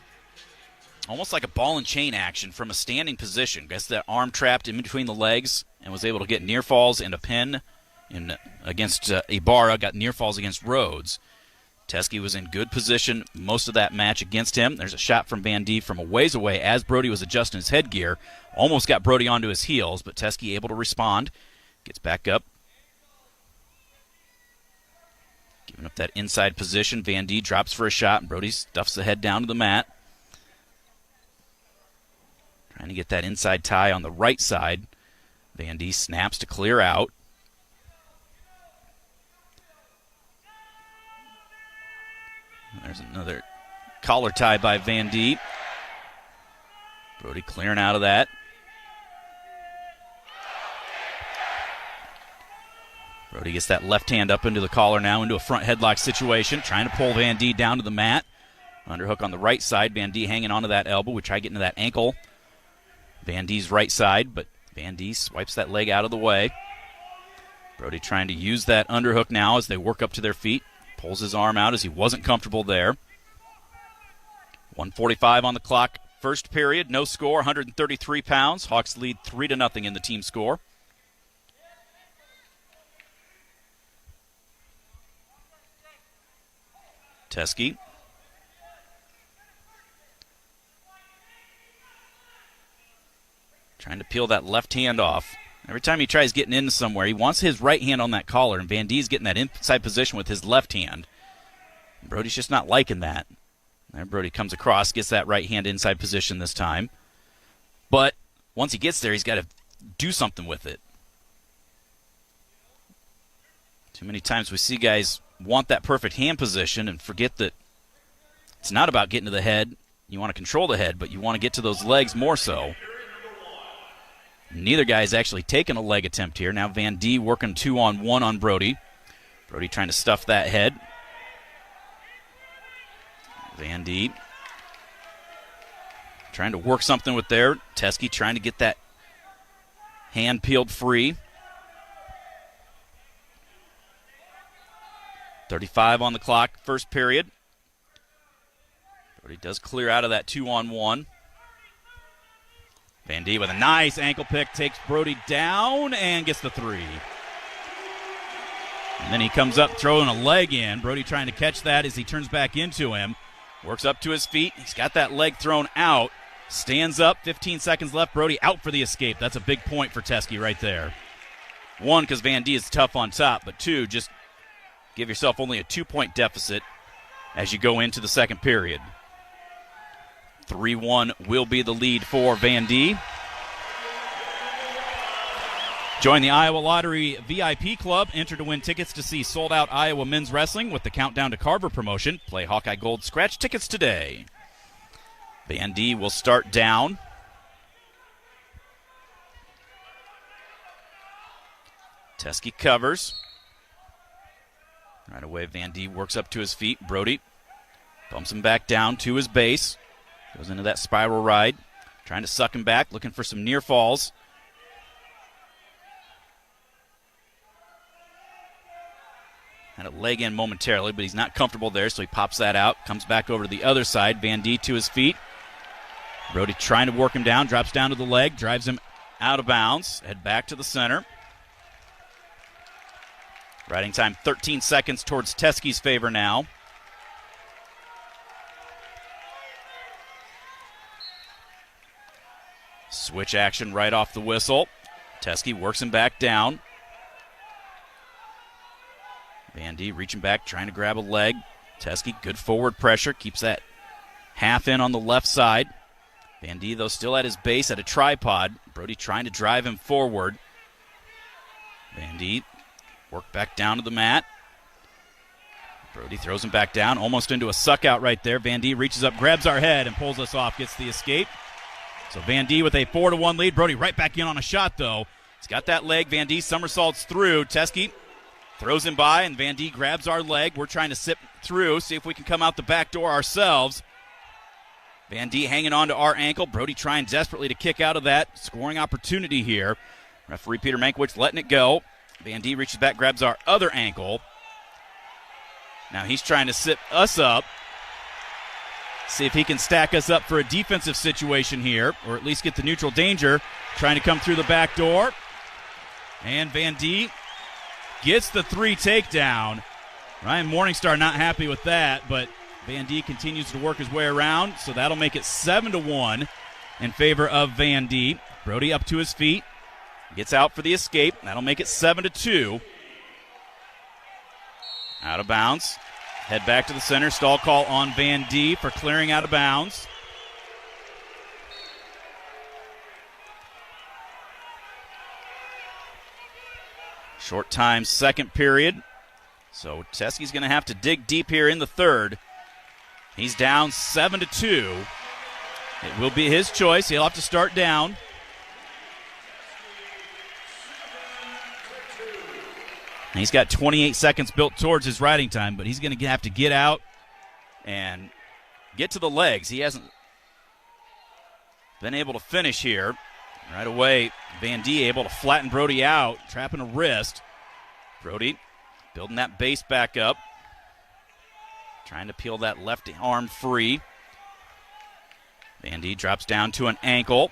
Speaker 2: almost like a ball and chain action from a standing position. Gets that arm trapped in between the legs and was able to get near falls and a pin against Ibarra, got near falls against Rhodes. Teske was in good position most of that match against him. There's a shot from Van D from a ways away as Brody was adjusting his headgear. Almost got Brody onto his heels, but Teske able to respond. Gets back up. Giving up that inside position. Van D drops for a shot, and Brody stuffs the head down to the mat. Trying to get that inside tie on the right side. Van D snaps to clear out. There's another collar tie by Van D. Brody clearing out of that. Brody gets that left hand up into the collar now, into a front headlock situation, trying to pull Van D down to the mat. Underhook on the right side. Van D hanging onto that elbow. We try getting to that ankle. Van D's right side, but Van D swipes that leg out of the way. Brody trying to use that underhook now as they work up to their feet. Pulls his arm out as he wasn't comfortable there. 1:45 on the clock. First period, no score, 133 pounds. Hawks lead 3-0 in the team score. Teske. Trying to peel that left hand off. Every time he tries getting into somewhere, he wants his right hand on that collar, and Van D's getting that inside position with his left hand. Brody's just not liking that. There, Brody comes across, gets that right hand inside position this time. But once he gets there, he's got to do something with it. Too many times we see guys want that perfect hand position and forget that it's not about getting to the head. You want to control the head, but you want to get to those legs more so. Neither guy's actually taken a leg attempt here. Now Van D working 2-on-1 on Brody. Brody trying to stuff that head. Van D trying to work something with there. Teske trying to get that hand peeled free. 35 on the clock, first period. Brody does clear out of that 2-on-1. Van D with a nice ankle pick, takes Brody down and gets the 3. And then he comes up throwing a leg in. Brody trying to catch that as he turns back into him. Works up to his feet. He's got that leg thrown out. Stands up, 15 seconds left. Brody out for the escape. That's a big point for Teske right there. 1, because Van D is tough on top, but 2, just give yourself only a 2-point deficit as you go into the second period. 3-1 will be the lead for Van D. Join the Iowa Lottery VIP Club. Enter to win tickets to see sold-out Iowa men's wrestling with the Countdown to Carver promotion. Play Hawkeye Gold scratch tickets today. Van D will start down. Teske covers. Right away, Van D works up to his feet. Brody bumps him back down to his base. Goes into that spiral ride. Trying to suck him back, looking for some near falls. Had a leg in momentarily, but he's not comfortable there, so he pops that out. Comes back over to the other side. Van D to his feet. Brody trying to work him down. Drops down to the leg. Drives him out of bounds. Head back to the center. Riding time 13 seconds towards Teske's favor now. Switch action right off the whistle. Teske works him back down. Van D reaching back, trying to grab a leg. Teske, good forward pressure, keeps that half in on the left side. Van D, though, still at his base at a tripod. Brody trying to drive him forward. Van D work back down to the mat. Brody throws him back down, almost into a suck out right there. Van D reaches up, grabs our head, and pulls us off, gets the escape. So Van D with a 4-1 lead. Brody right back in on a shot, though. He's got that leg. Van D somersaults through. Teske throws him by, and Van D grabs our leg. We're trying to sip through, see if we can come out the back door ourselves. Van D hanging on to our ankle. Brody trying desperately to kick out of that. Scoring opportunity here. Referee Peter Mankiewicz letting it go. Van D reaches back, grabs our other ankle. Now he's trying to sit us up. See if he can stack us up for a defensive situation here, or at least get the neutral danger. Trying to come through the back door. And Van D gets the 3 takedown. Ryan Morningstar not happy with that, but Van D continues to work his way around, so that'll make it 7-1 in favor of Van D. Brody up to his feet. Gets out for the escape. That'll make it 7-2. Out of bounds. Head back to the center. Stall call on Van D for clearing out of bounds. Short time, second period. So Teske's going to have to dig deep here in the third. He's down 7-2. It will be his choice. He'll have to start down. He's got 28 seconds built towards his riding time, but he's going to have to get out and get to the legs. He hasn't been able to finish here. Right away, Van D able to flatten Brody out, trapping a wrist. Brody building that base back up, trying to peel that left arm free. Van D drops down to an ankle.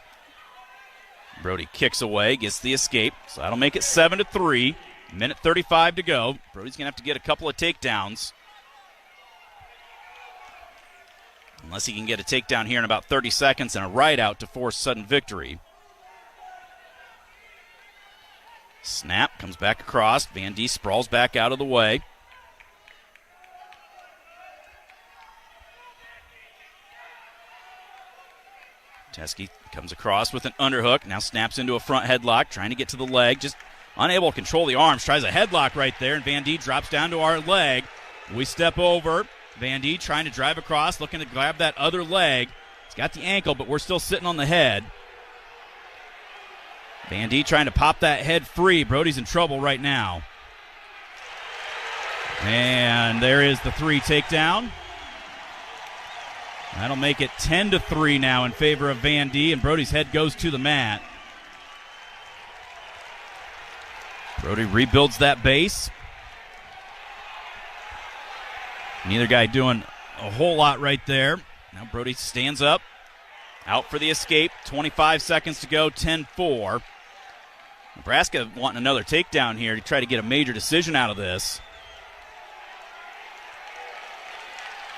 Speaker 2: Brody kicks away, gets the escape, so that'll make it 7-3. Minute 35 to go. Brody's going to have to get a couple of takedowns. Unless he can get a takedown here in about 30 seconds and a ride out to force sudden victory. Snap, comes back across. Van D sprawls back out of the way. Teske comes across with an underhook. Now snaps into a front headlock, trying to get to the leg. Just unable to control the arms. Tries a headlock right there, and Van D drops down to our leg. We step over. Van D trying to drive across, looking to grab that other leg. He's got the ankle, but we're still sitting on the head. Van D trying to pop that head free. Brody's in trouble right now. And there is the 3 takedown. That'll make it 10-3 now in favor of Van D, and Brody's head goes to the mat. Brody rebuilds that base. Neither guy doing a whole lot right there. Now Brody stands up. Out for the escape. 25 seconds to go, 10-4. Nebraska wanting another takedown here to try to get a major decision out of this.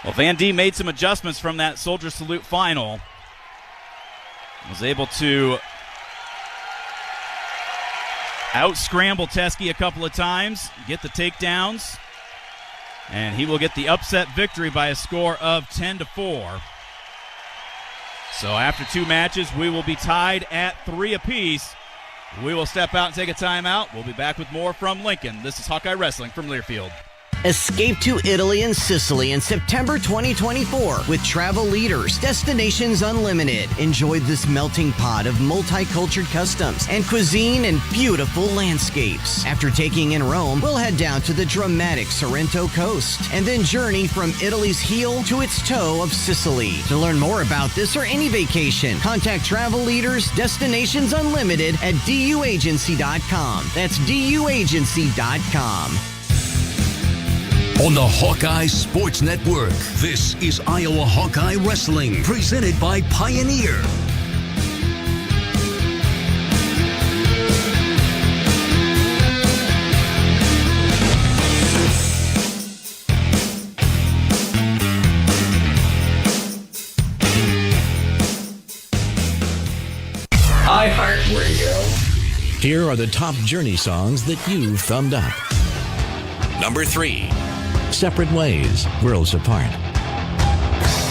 Speaker 2: Well, Van D made some adjustments from that Soldier Salute final. Was able to out-scramble Teske a couple of times, get the takedowns, and he will get the upset victory by a score of 10-4. So after 2 matches, we will be tied at 3 apiece. We will step out and take a timeout. We'll be back with more from Lincoln. This is Hawkeye Wrestling from Learfield.
Speaker 13: Escape to Italy and Sicily in September 2024 with Travel Leaders, Destinations Unlimited. Enjoy this melting pot of multicultural customs and cuisine and beautiful landscapes. After taking in Rome, we'll head down to the dramatic Sorrento coast and then journey from Italy's heel to its toe of Sicily. To learn more about this or any vacation, contact Travel Leaders, Destinations Unlimited at duagency.com. That's duagency.com.
Speaker 1: On the Hawkeye Sports Network, this is Iowa Hawkeye Wrestling, presented by Pioneer.
Speaker 14: iHeartRadio. Here are the top Journey songs that you've thumbed up. Number 3. Separate Ways, Worlds Apart.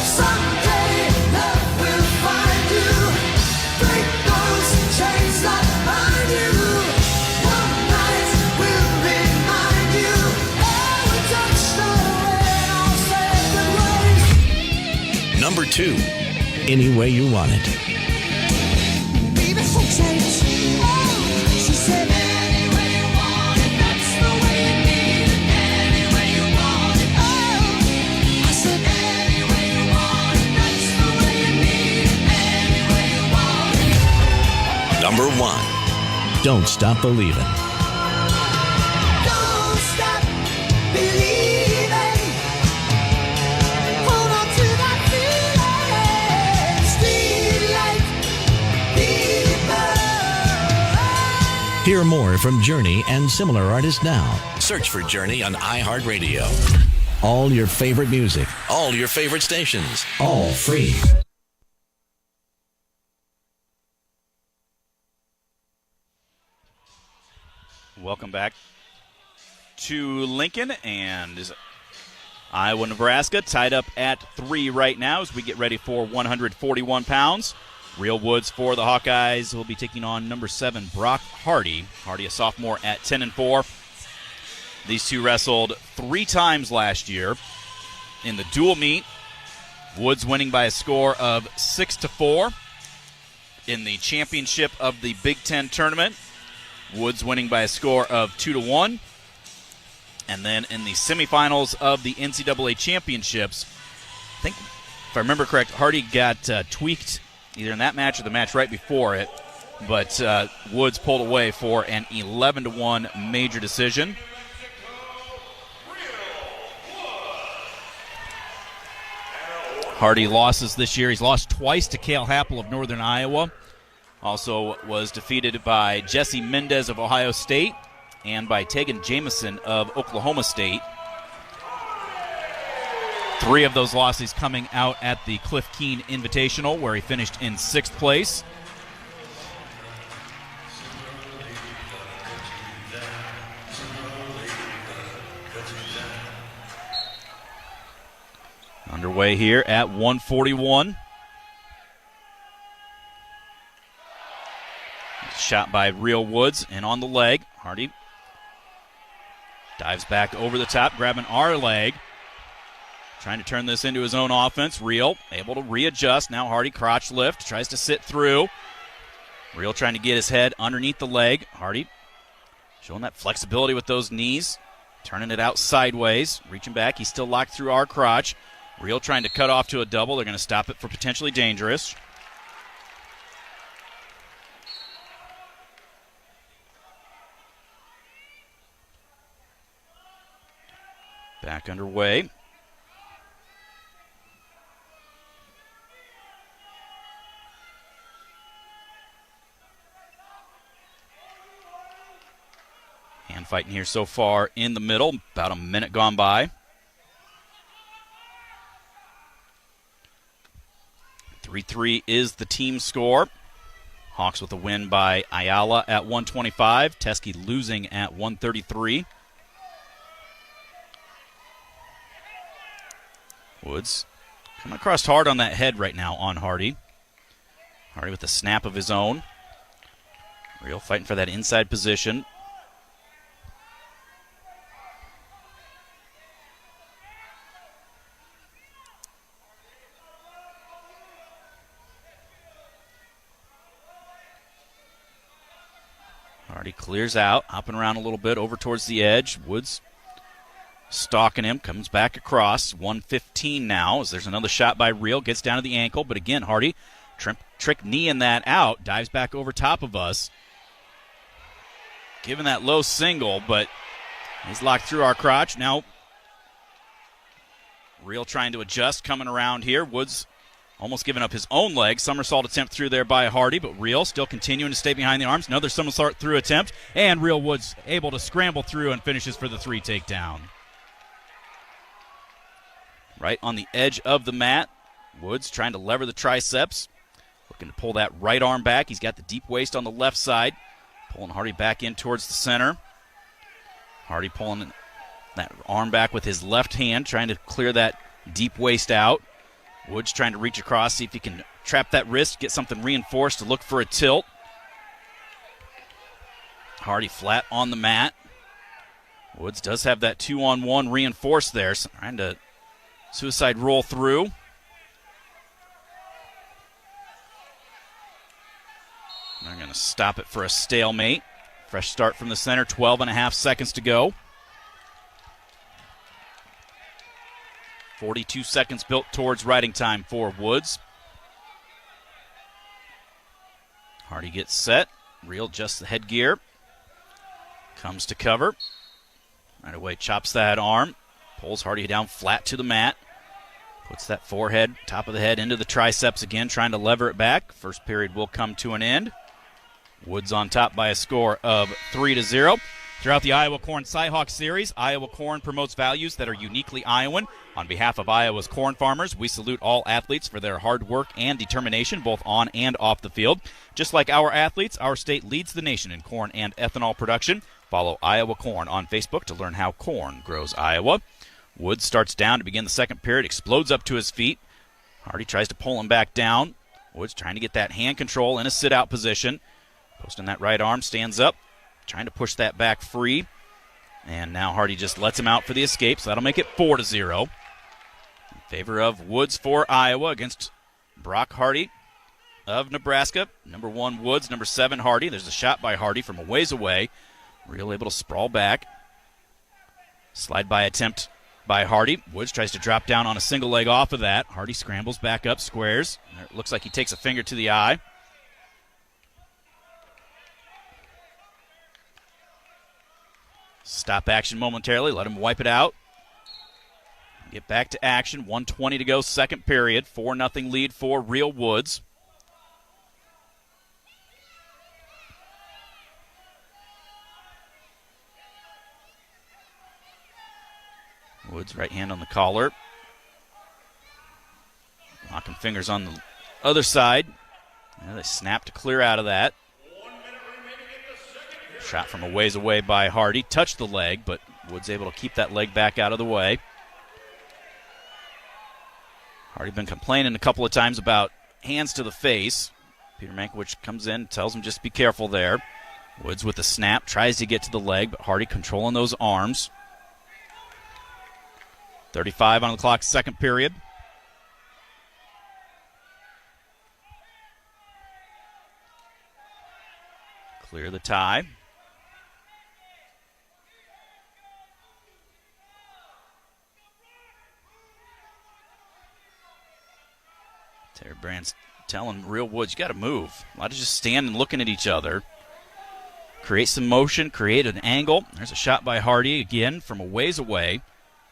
Speaker 15: Someday love will find you. Break those chains that bind you. One night will remind you. Oh, touch the way
Speaker 14: any way you want it.
Speaker 15: Baby, so change. Oh, she said, any way you want it, that's the way you need it. Any way you want it. Oh, I said, any way you want it, that's the way you need it. Any way you want it.
Speaker 14: Number 1. Don't Stop Believin'.
Speaker 15: Don't stop believing. Hold on to that feeling. Street life, people.
Speaker 14: Hear more from Journey and similar artists now. Search for Journey on iHeartRadio. All your favorite music, all your favorite stations, all free.
Speaker 2: Welcome back to Lincoln, and Iowa, Nebraska tied up at 3 right now as we get ready for 141 pounds. Real Woods for the Hawkeyes will be taking on number 7, Brock Hardy. Hardy, a sophomore, at 10-4. These two wrestled 3 times last year in the dual meet. Woods winning by a score of 6-4. In the championship of the Big Ten tournament, Woods winning by a score of 2-1. And then in the semifinals of the NCAA championships, I think, if I remember correct, Hardy got tweaked either in that match or the match right before it. But Woods pulled away for an 11-1 major decision. Hardy losses this year. He's lost twice to Cale Happel of Northern Iowa. Also was defeated by Jesse Mendez of Ohio State and by Tegan Jamison of Oklahoma State. 3 of those losses coming out at the Cliff Keen Invitational, where he finished in 6th place. Underway here at 141. Shot by Real Woods and on the leg. Hardy dives back over the top, grabbing our leg. Trying to turn this into his own offense. Real able to readjust. Now Hardy crotch lift. Tries to sit through. Real trying to get his head underneath the leg. Hardy showing that flexibility with those knees. Turning it out sideways. Reaching back. He's still locked through our crotch. Real trying to cut off to a double. They're going to stop it for potentially dangerous. Back underway. Hand fighting here so far in the middle. About a minute gone by. 3-3 is the team score. Hawks with a win by Ayala at 125. Teske losing at 133. Woods coming across hard on that head right now on Hardy. Hardy with a snap of his own. Real fighting for that inside position. Hardy clears out, hopping around a little bit over towards the edge. Woods stalking him, comes back across. 115 now as there's another shot by Real. Gets down to the ankle, but again, Hardy trick kneeing that out. Dives back over top of us. Giving that low single, but he's locked through our crotch. Now, Real trying to adjust, coming around here. Woods almost giving up his own leg. Somersault attempt through there by Hardy, but Real still continuing to stay behind the arms. Another somersault through attempt, and Real Woods able to scramble through and finishes for the 3 takedown. Right on the edge of the mat. Woods trying to lever the triceps. Looking to pull that right arm back. He's got the deep waist on the left side. Pulling Hardy back in towards the center. Hardy pulling that arm back with his left hand, trying to clear that deep waist out. Woods trying to reach across, see if he can trap that wrist, get something reinforced to look for a tilt. Hardy flat on the mat. Woods does have that 2-on-1 reinforced there, so trying to suicide roll through. to stop it for a stalemate. Fresh start from the center, 12.5 seconds to go. 42 seconds built towards riding time for Woods. Hardy gets set, readjusts the headgear. Comes to cover. Right away chops that arm. Pulls Hardy down flat to the mat. Puts that forehead, top of the head, into the triceps again, trying to lever it back. First period will come to an end. Woods on top by a score of 3-0. Throughout the Iowa Corn Cyhawk Series, Iowa Corn promotes values that are uniquely Iowan. On behalf of Iowa's corn farmers, we salute all athletes for their hard work and determination, both on and off the field. Just like our athletes, our state leads the nation in corn and ethanol production. Follow Iowa Corn on Facebook to learn how corn grows Iowa. Woods starts down to begin the second period, explodes up to his feet. Hardy tries to pull him back down. Woods trying to get that hand control in a sit-out position. Posting that right arm, stands up, trying to push that back free. And now Hardy just lets him out for the escape, so that'll make it 4-0. In favor of Woods for Iowa against Brock Hardy of Nebraska. Number 1 Woods, number 7 Hardy. There's a shot by Hardy from a ways away. Real able to sprawl back. Slide by attempt by Hardy. Woods tries to drop down on a single leg off of that. Hardy scrambles back up, squares. It looks like he takes a finger to the eye. Stop action momentarily. Let him wipe it out. Get back to action. 1:20 to go, second period. 4-0 lead for Real Woods. Woods right hand on the collar. Locking fingers on the other side. They snap to clear out of that. Shot from a ways away by Hardy. Touched the leg, but Woods able to keep that leg back out of the way. Hardy been complaining a couple of times about hands to the face. Peter Mankiewicz comes in, tells him just be careful there. Woods with the snap, tries to get to the leg, but Hardy controlling those arms. 35 on the clock, second period. Clear the tie. Terry Brand's telling Real Woods, you got to move. A lot of just standing and looking at each other. Create some motion, create an angle. There's a shot by Hardy again from a ways away.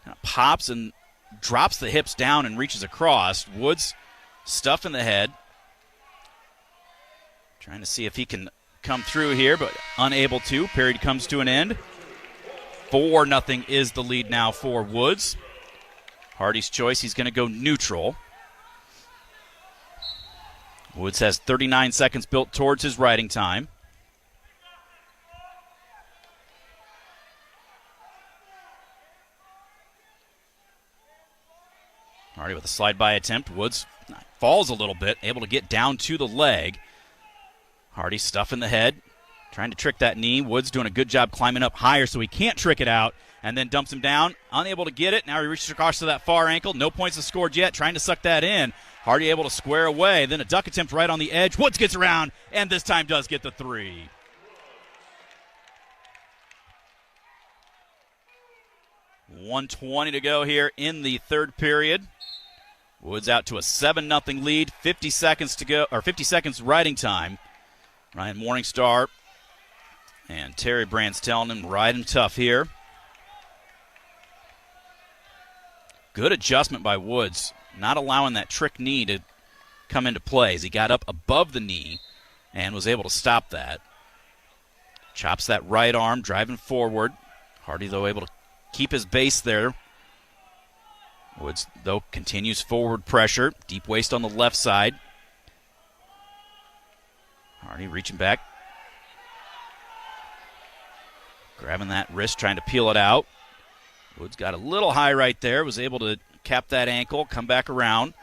Speaker 2: Kind of pops and drops the hips down and reaches across. Woods stuff in the head. Trying to see if he can come through here, but unable to. Period comes to an end. 4-0 is the lead now for Woods. Hardy's choice, he's going to go neutral. Woods has 39 seconds built towards his riding time. Hardy with a slide-by attempt. Woods falls a little bit, able to get down to the leg. Hardy stuffing the head, trying to trick that knee. Woods doing a good job climbing up higher so he can't trick it out, and then dumps him down. Unable to get it. Now he reaches across to that far ankle. No points are scored yet, trying to suck that in. Hardy able to square away. Then a duck attempt right on the edge. Woods gets around, and this time does get the 3. $1:20 to go here in the third period. Woods out to a 7-0 lead. 50 seconds to go, or 50 seconds riding time. Ryan Morningstar and Terry Brand's telling him ride him tough here. Good adjustment by Woods, not allowing that trick knee to come into play as he got up above the knee and was able to stop that. Chops that right arm, driving forward. Hardy, though, able to keep his base there. Woods, though, continues forward pressure. Deep waist on the left side. Hardy reaching back. Grabbing that wrist, trying to peel it out. Woods got a little high right there. Was able to cap that ankle, come back around.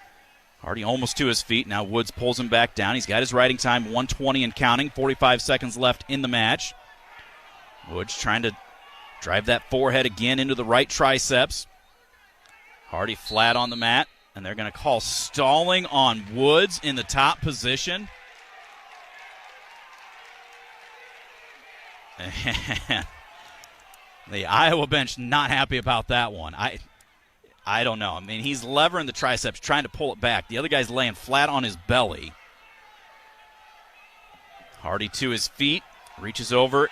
Speaker 2: Hardy almost to his feet. Now Woods pulls him back down. He's got his riding time, 1:20 and counting. 45 seconds left in the match. Woods trying to drive that forehead again into the right triceps. Hardy flat on the mat, and they're going to call stalling on Woods in the top position. The Iowa bench not happy about that one. I don't know. I mean, he's levering the triceps, trying to pull it back. The other guy's laying flat on his belly. Hardy to his feet, reaches over.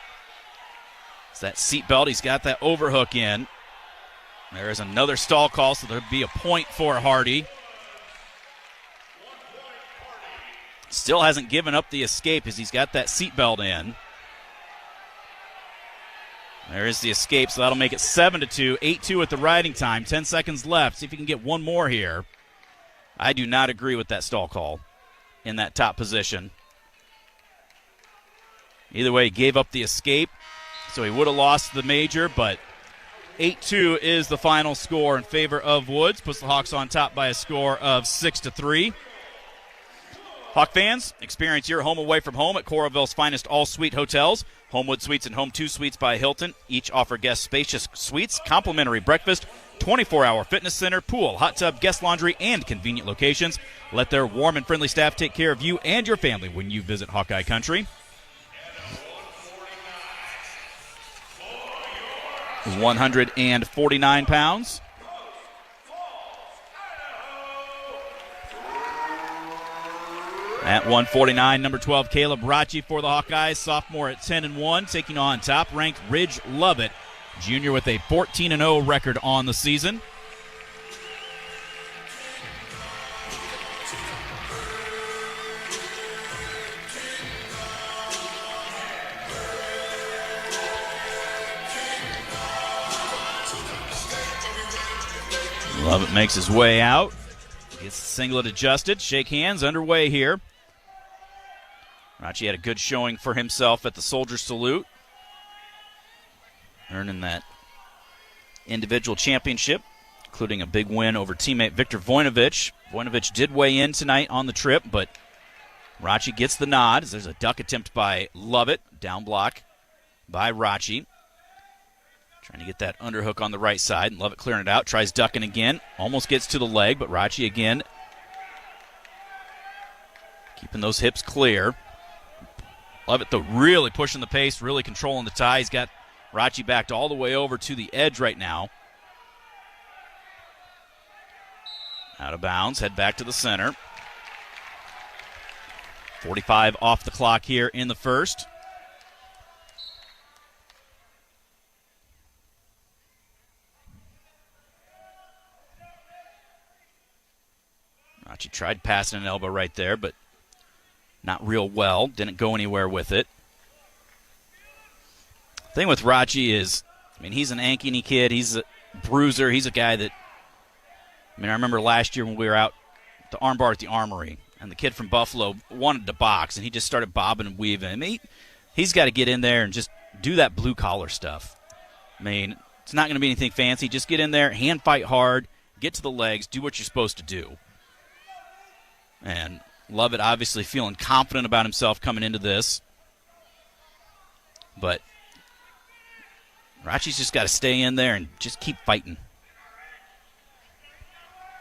Speaker 2: It's that seat belt. He's got that overhook in. There is another stall call, so there'll be a point for Hardy. Still hasn't given up the escape as he's got that seat belt in. There is the escape, so that'll make it 7-2. 8-2 at the riding time. 10 seconds left. See if he can get one more here. I do not agree with that stall call in that top position. Either way, he gave up the escape, so he would have lost the major, but 8-2 is the final score in favor of Woods. Puts the Hawks on top by a score of 6-3. Hawk fans, experience your home away from home at Coralville's finest all-suite hotels. Homewood Suites and Home 2 Suites by Hilton. Each offer guests spacious suites, complimentary breakfast, 24-hour fitness center, pool, hot tub, guest laundry, and convenient locations. Let their warm and friendly staff take care of you and your family when you visit Hawkeye Country. 149 pounds. At 149, number 12, Caleb Rachi for the Hawkeyes, sophomore at 10-1, taking on top-ranked Ridge Lovett, junior with a 14-0 record on the season. Lovett makes his way out. Gets the singlet adjusted. Shake hands. Underway here. Rachi had a good showing for himself at the Soldier Salute, earning that individual championship, including a big win over teammate Victor Voinovich. Voinovich did weigh in tonight on the trip, but Rachi gets the nod. There's a duck attempt by Lovett. Down block by Rachi. Trying to get that underhook on the right side. And Lovett clearing it out. Tries ducking again. Almost gets to the leg, but Rachi again keeping those hips clear. Lovett, though, really pushing the pace, really controlling the tie. He's got Rachi backed all the way over to the edge right now. Out of bounds. Head back to the center. 45 off the clock here in the first. Rachi tried passing an elbow right there, but not real well. Didn't go anywhere with it. The thing with Rachi is, I mean, he's an Ankeny kid. He's a bruiser. He's a guy that, I mean, I remember last year when we were out at the armbar at the Armory, and the kid from Buffalo wanted to box, and he just started bobbing and weaving. I mean, he's got to get in there and just do that blue-collar stuff. I mean, it's not going to be anything fancy. Just get in there, hand fight hard, get to the legs, do what you're supposed to do. And Lovett obviously feeling confident about himself coming into this. But Rachi's just got to stay in there and just keep fighting.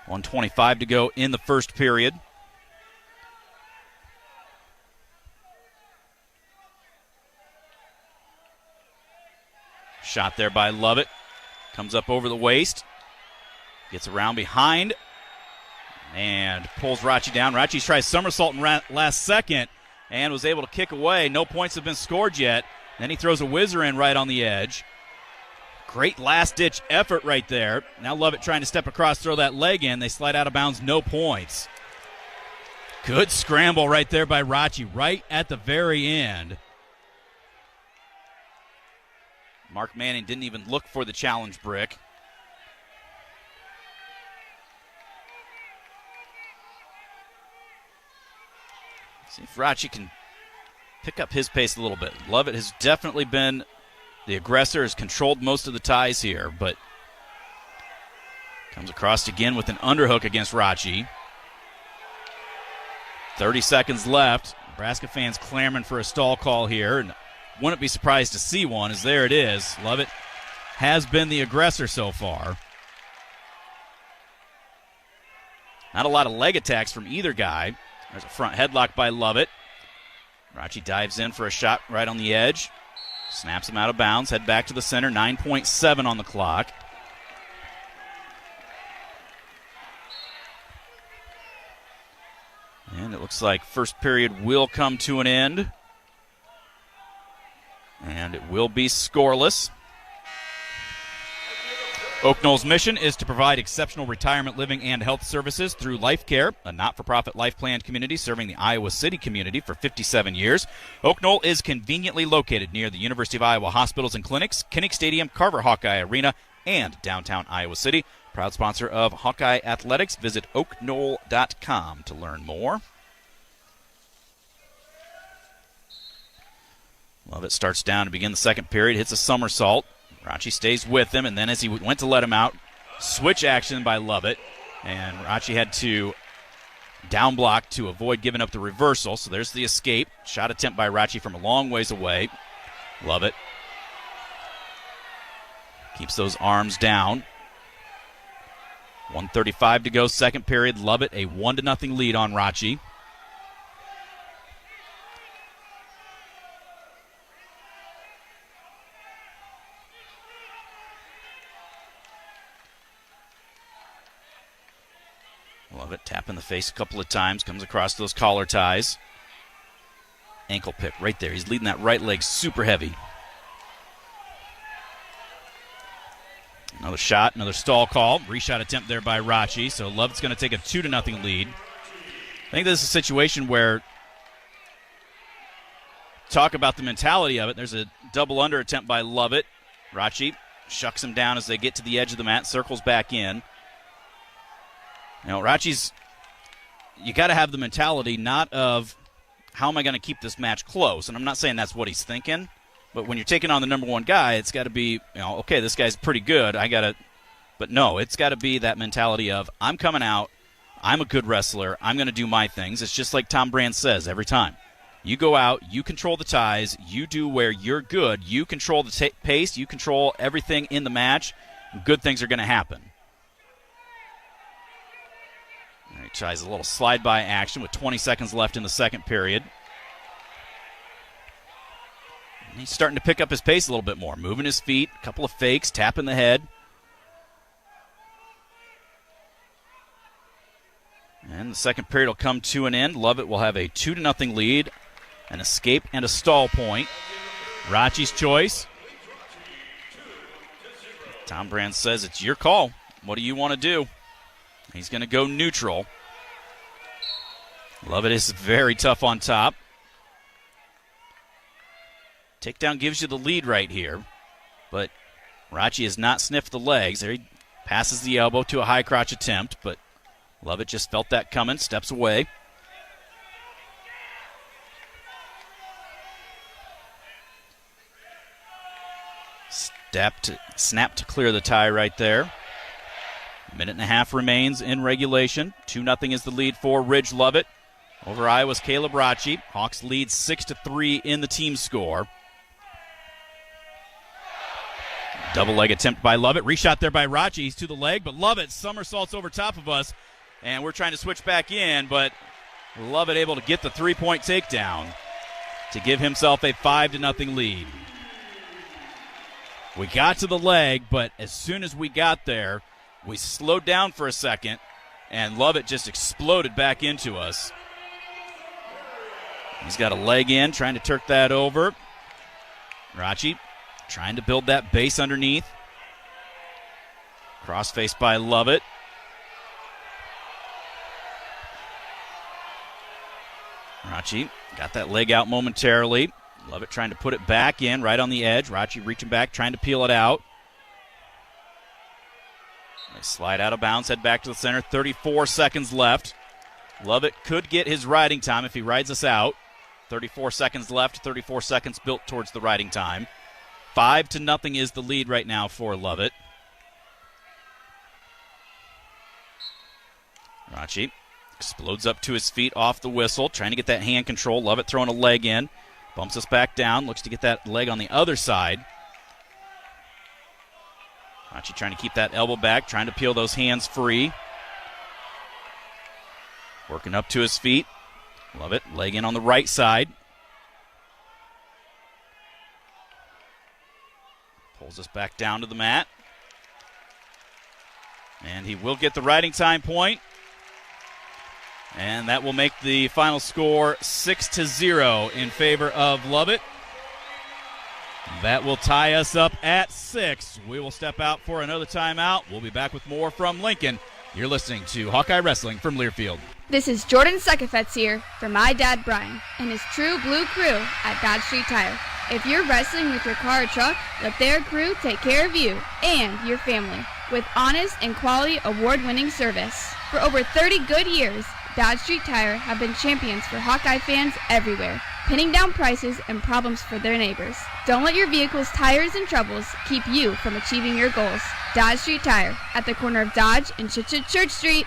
Speaker 2: 1:25 to go in the first period. Shot there by Lovett. Comes up over the waist. Gets around behind. And pulls Rachi down. Rachi tries somersault in last second and was able to kick away. No points have been scored yet. Then he throws a whizzer in right on the edge. Great last-ditch effort right there. Now Lovett trying to step across, throw that leg in. They slide out of bounds, no points. Good scramble right there by Rachi, right at the very end. Mark Manning didn't even look for the challenge brick. See if Rachi can pick up his pace a little bit. Lovett has definitely been the aggressor, has controlled most of the ties here, but comes across again with an underhook against Rachi. 30 seconds left. Nebraska fans clamoring for a stall call here, and wouldn't be surprised to see one, as there it is. Lovett has been the aggressor so far. Not a lot of leg attacks from either guy. There's a front headlock by Lovett. Rachi dives in for a shot right on the edge. Snaps him out of bounds. Head back to the center. 9.7 on the clock. And it looks like first period will come to an end. And it will be scoreless. Oak Knoll's mission is to provide exceptional retirement living and health services through Life Care, a not-for-profit life plan community serving the Iowa City community for 57 years. Oak Knoll is conveniently located near the University of Iowa hospitals and clinics, Kinnick Stadium, Carver Hawkeye Arena, and downtown Iowa City. Proud sponsor of Hawkeye Athletics. Visit oakknoll.com to learn more. Lovett starts down to begin the second period, hits a somersault. Rachi stays with him, and then as he went to let him out, switch action by Lovett. And Rachi had to down block to avoid giving up the reversal. So there's the escape. Shot attempt by Rachi from a long ways away. Lovett keeps those arms down. 1:35 to go, second period. Lovett a 1-0 lead on Rachi. Lovett tapping the face a couple of times, comes across those collar ties. Ankle pick right there. He's leading that right leg super heavy. Another shot, another stall call. Reshot attempt there by Rachi, so Lovett's going to take a 2-0 lead. I think this is a situation where, talk about the mentality of it. There's a double under attempt by Lovett. Rachi shucks him down as they get to the edge of the mat, circles back in. You know, Rachi's, you got to have the mentality not of how am I going to keep this match close, and I'm not saying that's what he's thinking, but when you're taking on the number one guy, it's got to be, you know, okay, this guy's pretty good. But no, it's got to be that mentality of I'm coming out, I'm a good wrestler, I'm going to do my things. It's just like Tom Brand says every time. You go out, you control the ties, you do where you're good, you control the pace, you control everything in the match, and good things are going to happen. He tries a little slide-by action with 20 seconds left in the second period. And he's starting to pick up his pace a little bit more, moving his feet, a couple of fakes, tapping the head. And the second period will come to an end. Lovett will have a 2-0 lead, an escape and a stall point. Rachi's choice. Tom Brand says it's your call. What do you want to do? He's going to go neutral. Lovett is very tough on top. Takedown gives you the lead right here, but Rachi has not sniffed the legs. There he passes the elbow to a high crotch attempt, but Lovett just felt that coming, steps away. Snap to clear the tie right there. Minute and a half remains in regulation. 2-0 is the lead for Ridge Lovett over Iowa's Caleb Rachi. Hawks lead 6-3 in the team score. Double leg attempt by Lovett. Reshot there by Rachi. He's to the leg, but Lovett somersaults over top of us, and we're trying to switch back in, but Lovett able to get the three-point takedown to give himself a 5-0 lead. We got to the leg, but as soon as we got there, we slowed down for a second, and Lovett just exploded back into us. He's got a leg in, trying to turk that over. Rachi trying to build that base underneath. Crossface by Lovett. Rachi got that leg out momentarily. Lovett trying to put it back in, right on the edge. Rachi reaching back, trying to peel it out. They slide out of bounds, head back to the center. 34 seconds left. Lovett could get his riding time if he rides us out. 34 seconds left, 34 seconds built towards the riding time. 5-0 is the lead right now for Lovett. Rachi explodes up to his feet off the whistle, trying to get that hand control. Lovett throwing a leg in. Bumps us back down, looks to get that leg on the other side. Rachi trying to keep that elbow back, trying to peel those hands free. Working up to his feet. Lovett, leg in on the right side. Pulls us back down to the mat. And he will get the riding time point. And that will make the final score 6-0 in favor of Lovett. That will tie us up at 6. We will step out for another timeout. We'll be back with more from Lincoln. You're listening to Hawkeye Wrestling from Learfield.
Speaker 16: This is Jordan Sekefetz here for my dad Brian and his True Blue crew at Dodge Street Tire. If you're wrestling with your car or truck, let their crew take care of you and your family with honest and quality award-winning service. For over 30 good years, Dodge Street Tire have been champions for Hawkeye fans everywhere, pinning down prices and problems for their neighbors. Don't let your vehicle's tires and troubles keep you from achieving your goals. Dodge Street Tire at the corner of Dodge and Church Street.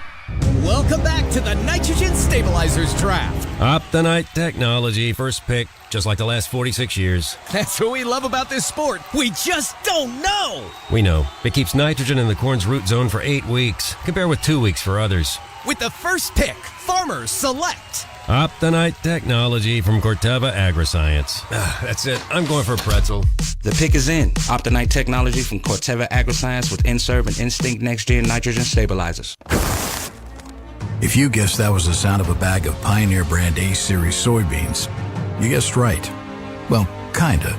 Speaker 17: Welcome back to the Nitrogen Stabilizers Draft.
Speaker 18: Optonite technology, first pick, just like the last 46 years.
Speaker 17: That's what we love about this sport. We just don't know.
Speaker 18: We know. It keeps nitrogen in the corn's root zone for 8 weeks. Compare with 2 weeks for others.
Speaker 17: With the first pick, farmers select
Speaker 18: Optonite technology from Corteva Agriscience. That's it. I'm going for pretzel.
Speaker 19: The pick is in. Optonite technology from Corteva Agriscience with Inserve and Instinct Next-Gen Nitrogen Stabilizers.
Speaker 20: If you guessed that was the sound of a bag of Pioneer brand A-Series soybeans, you guessed right. Well, kinda.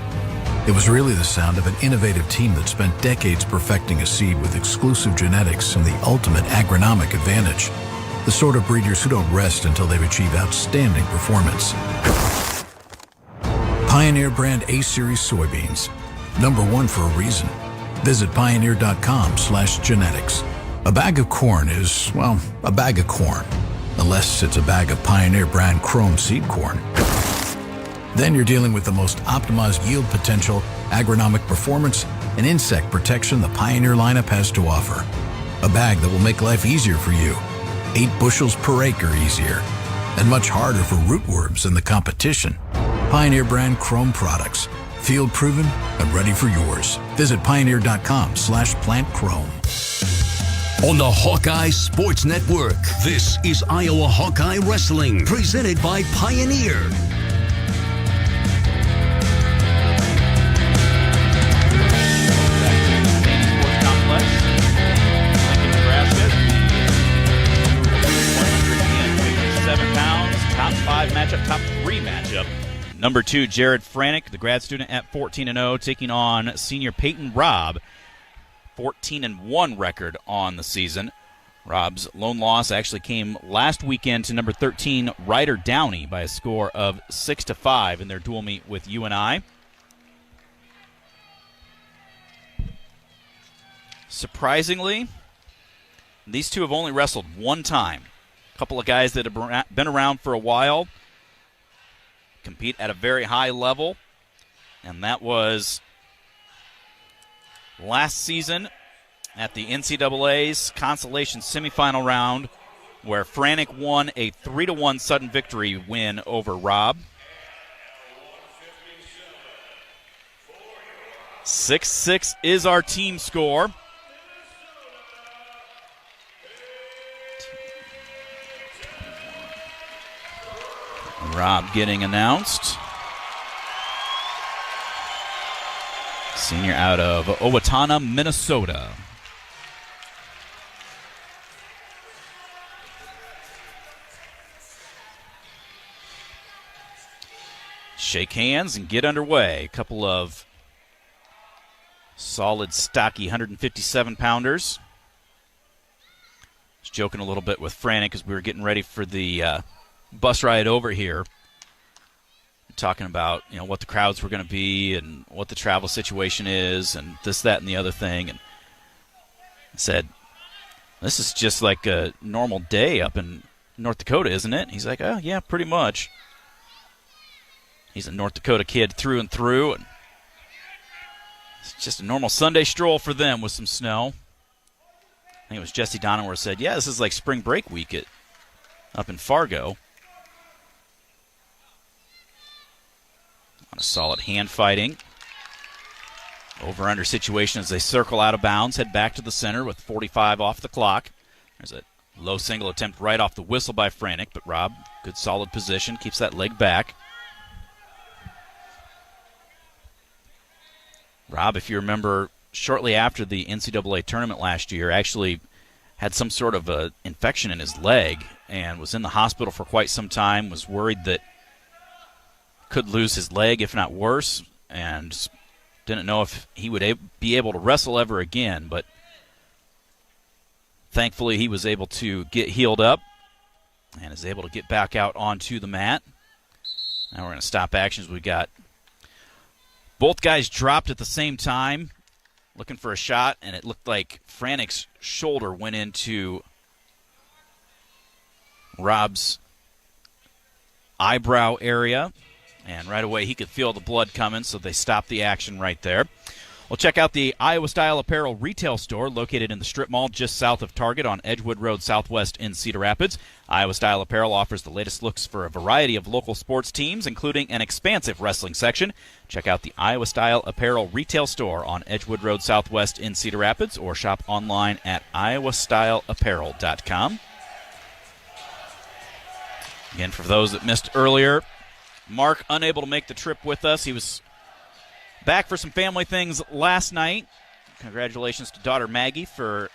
Speaker 20: It was really the sound of an innovative team that spent decades perfecting a seed with exclusive genetics and the ultimate agronomic advantage. The sort of breeders who don't rest until they've achieved outstanding performance. Pioneer brand A-Series soybeans. #1 for a reason. Visit pioneer.com/genetics. A bag of corn is, well, a bag of corn. Unless it's a bag of Pioneer brand Chrome seed corn. Then you're dealing with the most optimized yield potential, agronomic performance, and insect protection the Pioneer lineup has to offer. A bag that will make life easier for you. 8 bushels per acre easier. And much harder for rootworms than the competition. Pioneer brand Chrome products. Field proven and ready for yours. Visit pioneer.com/plantchrome.
Speaker 1: On the Hawkeye Sports Network, this is Iowa Hawkeye Wrestling, presented by Pioneer.
Speaker 2: Matchup, top 3 matchup. Number 2, Jared Franek, the grad student at 14-0, taking on senior Peyton Robb, 14-1 record on the season. Robb's lone loss actually came last weekend to number 13, Ryder Downey, by a score of 6-5 in their dual meet with UNI. Surprisingly, these two have only wrestled one time. A couple of guys that have been around for a while compete at a very high level, and that was last season at the NCAA's consolation semifinal round, where Franek won a 3-1 sudden victory win over Robb. 6-6 is our team score. Robb getting announced. Senior out of Owatonna, Minnesota. Shake hands and get underway. A couple of solid, stocky 157-pounders. Was joking a little bit with Franek as we were getting ready for the bus ride over here, talking about what the crowds were going to be and what the travel situation is and this, that, and the other thing. And I said, this is just like a normal day up in North Dakota, isn't it? He's like, oh, yeah, pretty much. He's a North Dakota kid through and through, and it's just a normal Sunday stroll for them with some snow. I think it was Jesse Donowar said, yeah, this is like spring break week up in Fargo. On a solid hand fighting. Over-under situation as they circle out of bounds, head back to the center with 45 off the clock. There's a low single attempt right off the whistle by Franek, but Robb, good solid position, keeps that leg back. Robb, if you remember shortly after the NCAA tournament last year, actually had some sort of a infection in his leg and was in the hospital for quite some time, was worried that could lose his leg, if not worse, and didn't know if he would be able to wrestle ever again. But thankfully, he was able to get healed up and is able to get back out onto the mat. Now we're going to stop actions. We got both guys dropped at the same time, looking for a shot, and it looked like Franek's shoulder went into Robb's eyebrow area, and right away he could feel the blood coming, so they stopped the action right there. We'll check out the Iowa Style Apparel retail store located in the strip mall just south of Target on Edgewood Road Southwest in Cedar Rapids. Iowa Style Apparel offers the latest looks for a variety of local sports teams, including an expansive wrestling section. Check out the Iowa Style Apparel retail store on Edgewood Road Southwest in Cedar Rapids or shop online at iowastyleapparel.com. Again, for those that missed earlier, Mark unable to make the trip with us. He was back for some family things last night. Congratulations to daughter Maggie for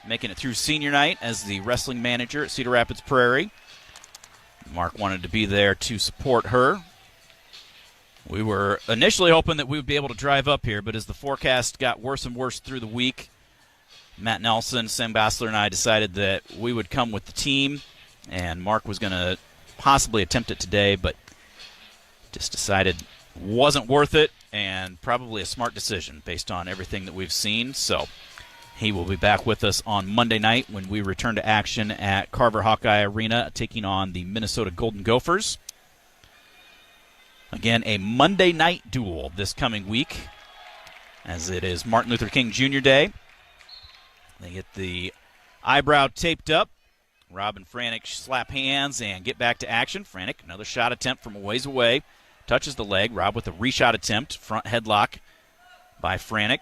Speaker 2: making it through senior night as the wrestling manager at Cedar Rapids Prairie. Mark wanted to be there to support her. We were initially hoping that we would be able to drive up here, but as the forecast got worse and worse through the week, Matt Nelson, Sam Gossler, and I decided that we would come with the team, and Mark was going to possibly attempt it today, but just decided wasn't worth it, and probably a smart decision based on everything that we've seen. So he will be back with us on Monday night when we return to action at Carver Hawkeye Arena, taking on the Minnesota Golden Gophers. Again, a Monday night duel this coming week, as it is Martin Luther King Jr. Day. They get the eyebrow taped up. Robb and Franek slap hands and get back to action. Franek, another shot attempt from a ways away. Touches the leg. Robb with a reshot attempt. Front headlock by Franek.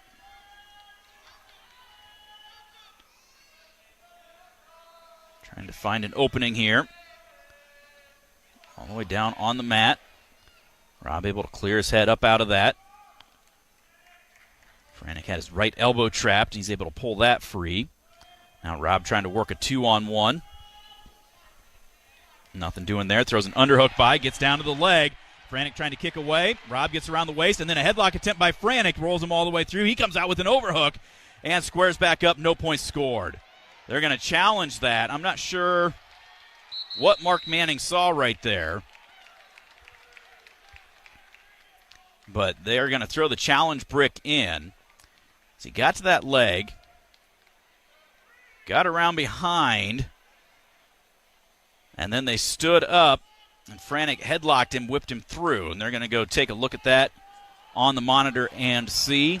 Speaker 2: Trying to find an opening here. All the way down on the mat. Robb able to clear his head up out of that. Franek had his right elbow trapped. He's able to pull that free. Now Robb trying to work a 2-on-1. Nothing doing there. Throws an underhook by. Gets down to the leg. Franek trying to kick away. Robb gets around the waist, and then a headlock attempt by Franek rolls him all the way through. He comes out with an overhook and squares back up. No points scored. They're going to challenge that. I'm not sure what Mark Manning saw right there, but they're going to throw the challenge brick in. So he got to that leg, got around behind, and then they stood up, and Franek headlocked him, whipped him through, and they're going to go take a look at that on the monitor and see.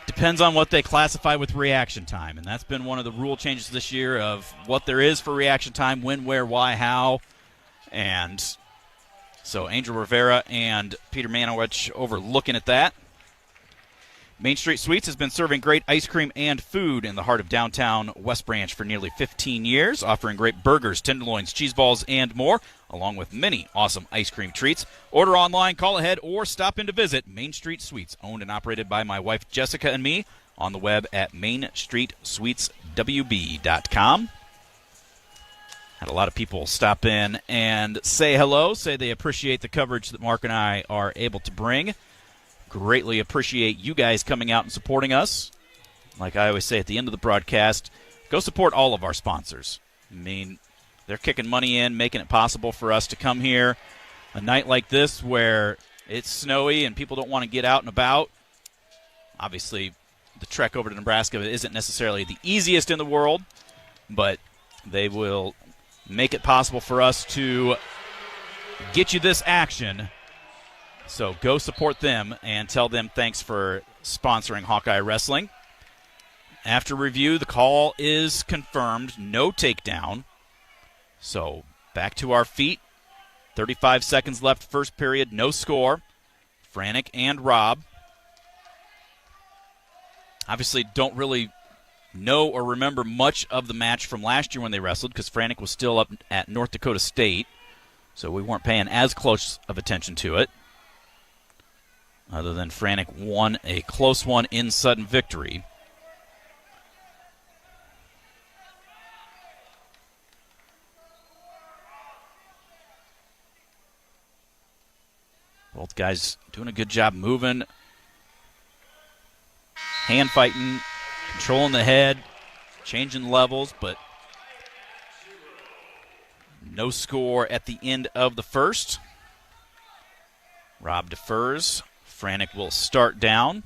Speaker 2: Depends on what they classify with reaction time, and that's been one of the rule changes this year of what there is for reaction time, when, where, why, how. And so Angel Rivera and Peter Manowich over looking at that. Main Street Sweets has been serving great ice cream and food in the heart of downtown West Branch for nearly 15 years, offering great burgers, tenderloins, cheese balls, and more, along with many awesome ice cream treats. Order online, call ahead, or stop in to visit Main Street Sweets, owned and operated by my wife Jessica and me, on the web at mainstreetsweetswb.com. Had a lot of people stop in and say hello, say they appreciate the coverage that Mark and I are able to bring. Greatly appreciate you guys coming out and supporting us. Like I always say at the end of the broadcast, go support all of our sponsors. I mean, they're kicking money in, making it possible for us to come here a night like this where it's snowy and people don't want to get out and about. Obviously, the trek over to Nebraska isn't necessarily the easiest in the world, but they will make it possible for us to get you this action. So go support them and tell them thanks for sponsoring Hawkeye Wrestling. After review, the call is confirmed. No takedown. So back to our feet. 35 seconds left, first period, no score. Franek and Robb. Obviously don't really know or remember much of the match from last year when they wrestled because Franek was still up at North Dakota State. So we weren't paying as close of attention to it. other than Franek won a close one in sudden victory. Both guys doing a good job moving, hand fighting, controlling the head, changing levels, but no score at the end of the first. Robb defers. Franek will start down.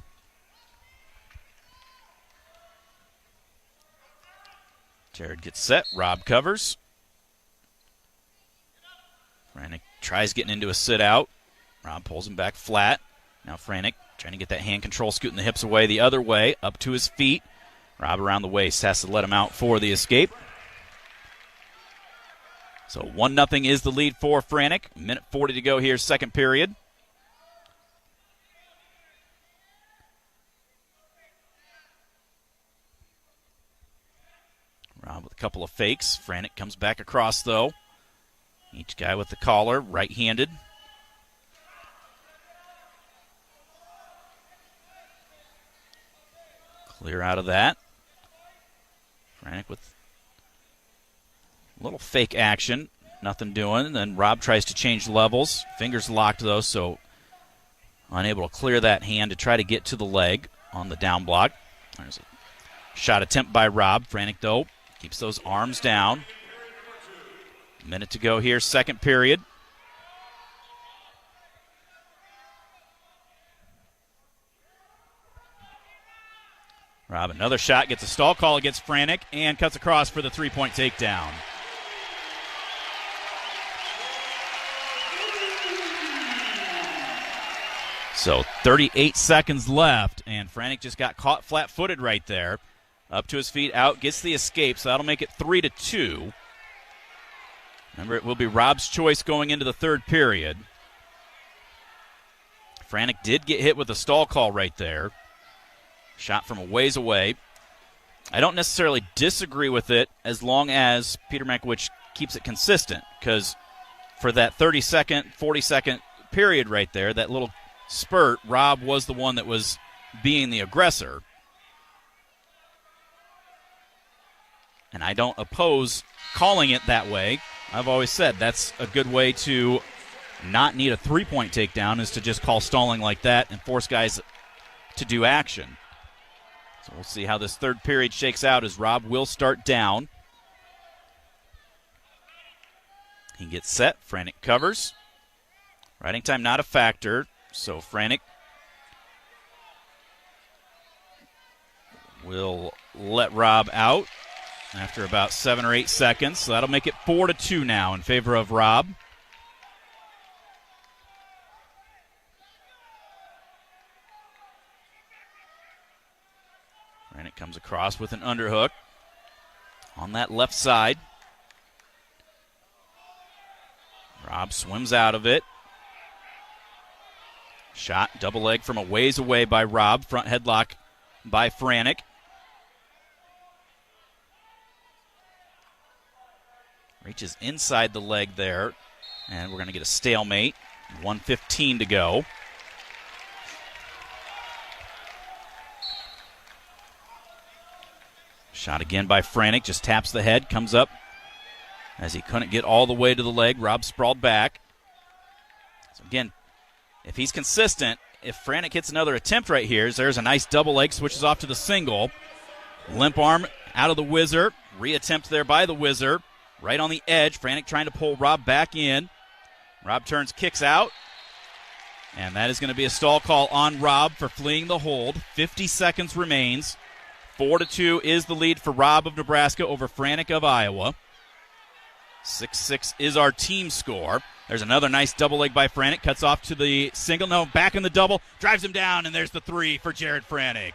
Speaker 2: Jared gets set. Robb covers. Franek tries getting into a sit-out. Robb pulls him back flat. Now Franek trying to get that hand control, scooting the hips away the other way, up to his feet. Robb around the waist, has to let him out for the escape. So 1-0 is the lead for Franek. Minute 40 to go here, second period. Robb with a couple of fakes. Franek comes back across, though. Each guy with the collar, right-handed. Clear out of that. Franek with a little fake action. Nothing doing. And then Robb tries to change levels. Fingers locked, though, so unable to clear that hand to try to get to the leg on the down block. There's a shot attempt by Robb. Franek, though, keeps those arms down. Minute to go here, second period. Robb, another shot, gets a stall call against Franek and cuts across for the three-point takedown. So 38 seconds left, and Franek just got caught flat-footed right there. Up to his feet, out, gets the escape, so that'll make it 3-2. Remember, it will be Robb's choice going into the third period. Franek did get hit with a stall call right there. Shot from a ways away. I don't necessarily disagree with it as long as Peter Mankiewicz keeps it consistent, because for that 30-second, 40-second period right there, that little spurt, Robb was the one that was being the aggressor. And I don't oppose calling it that way. I've always said that's a good way to not need a three-point takedown, is to just call stalling like that and force guys to do action. So we'll see how this third period shakes out as Robb will start down. He gets set. Franek covers. Riding time not a factor, so Franek will let Robb out after about 7 or 8 seconds. So that'll make it 4-2 now in favor of Robb. Franek comes across with an underhook on that left side. Robb swims out of it. Shot, double leg from a ways away by Robb. Front headlock by Franek. Reaches inside the leg there. And we're going to get a stalemate. 1:15 to go. Shot again by Franek. Just taps the head. Comes up as he couldn't get all the way to the leg. Robb sprawled back. So again, if he's consistent, if Franek hits another attempt right here, there's a nice double leg, switches off to the single. Limp arm out of the whizzer. Reattempt there by the whizzer. Right on the edge. Franek trying to pull Robb back in. Robb turns, kicks out. And that is going to be a stall call on Robb for fleeing the hold. 50 seconds remains. 4-2 is the lead for Robb of Nebraska over Franek of Iowa. 6-6 is our team score. There's another nice double leg by Franek. Cuts off to the single. No, back in the double. Drives him down, and there's the three for Jared Franek.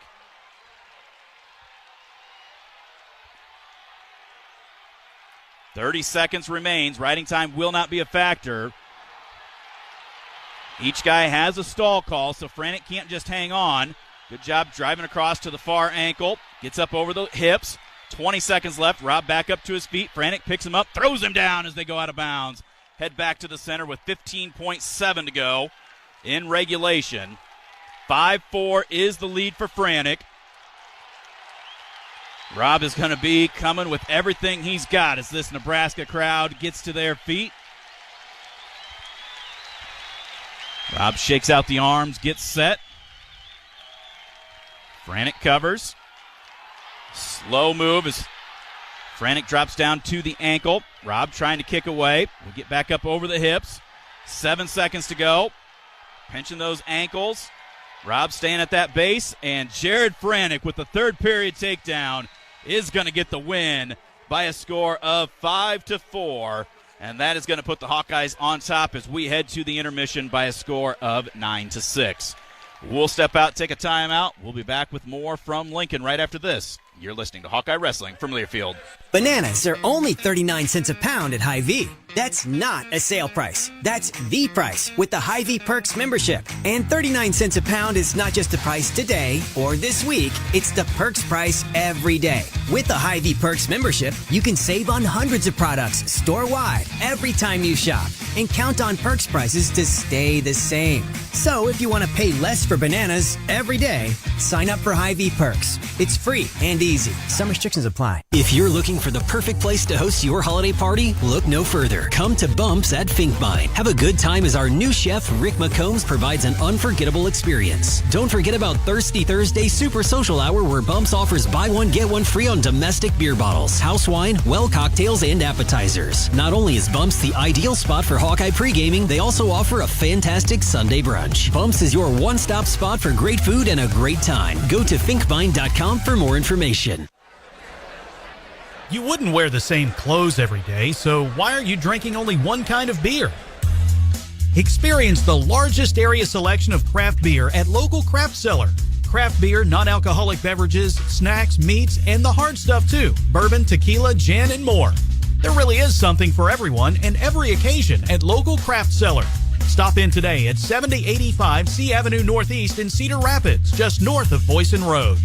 Speaker 2: $30 seconds remains. Riding time will not be a factor. Each guy has a stall call, so Franek can't just hang on. Good job driving across to the far ankle. Gets up over the hips. 20 seconds left. Robb back up to his feet. Franek picks him up, throws him down as they go out of bounds. Head back to the center with 15.7 to go in regulation. 5-4 is the lead for Franek. Robb is going to be coming with everything he's got as this Nebraska crowd gets to their feet. Robb shakes out the arms, gets set. Franek covers. Slow move as Franek drops down to the ankle. Robb trying to kick away. We get back up over the hips. 7 seconds to go. Pinching those ankles. Robb staying at that base, and Jared Franek with the third period takedown is going to get the win by a score of 5-4, and that is going to put the Hawkeyes on top as we head to the intermission by a score of 9-6. We'll step out, take a timeout. We'll be back with more from Lincoln right after this. You're listening to Hawkeye Wrestling from Learfield.
Speaker 21: Bananas are only 39 cents a pound at Hy-Vee. That's not a sale price. That's the price with the Hy-Vee Perks membership. And 39 cents a pound is not just the price today or this week. It's the Perks price every day. With the Hy-Vee Perks membership, you can save on hundreds of products store-wide every time you shop. And count on Perks prices to stay the same. So if you want to pay less for bananas every day, sign up for Hy-Vee Perks. It's free and easy. Some restrictions apply.
Speaker 8: If you're looking for the perfect place to host your holiday party, look no further. Come to Bumps at Finkbine. Have a good time as our new chef, Rick McCombs, provides an unforgettable experience. Don't forget about Thirsty Thursday Super Social Hour, where Bumps offers buy one, get one free on domestic beer bottles, house wine, well cocktails, and appetizers. Not only is Bumps the ideal spot for Hawkeye pre-gaming, they also offer a fantastic Sunday brunch. Bumps is your one-stop spot for great food and a great time. Go to finkbine.com for more information.
Speaker 3: You wouldn't wear the same clothes every day, so why are you drinking only one kind of beer? Experience the largest area selection of craft beer at local craft cellar. Craft beer, non-alcoholic beverages, snacks, meats, and the hard stuff too. Bourbon, tequila, gin, and more. There really is something for everyone and every occasion at local craft cellar. Stop in today at 7085 C Avenue Northeast in Cedar Rapids, just north of Boyson Road.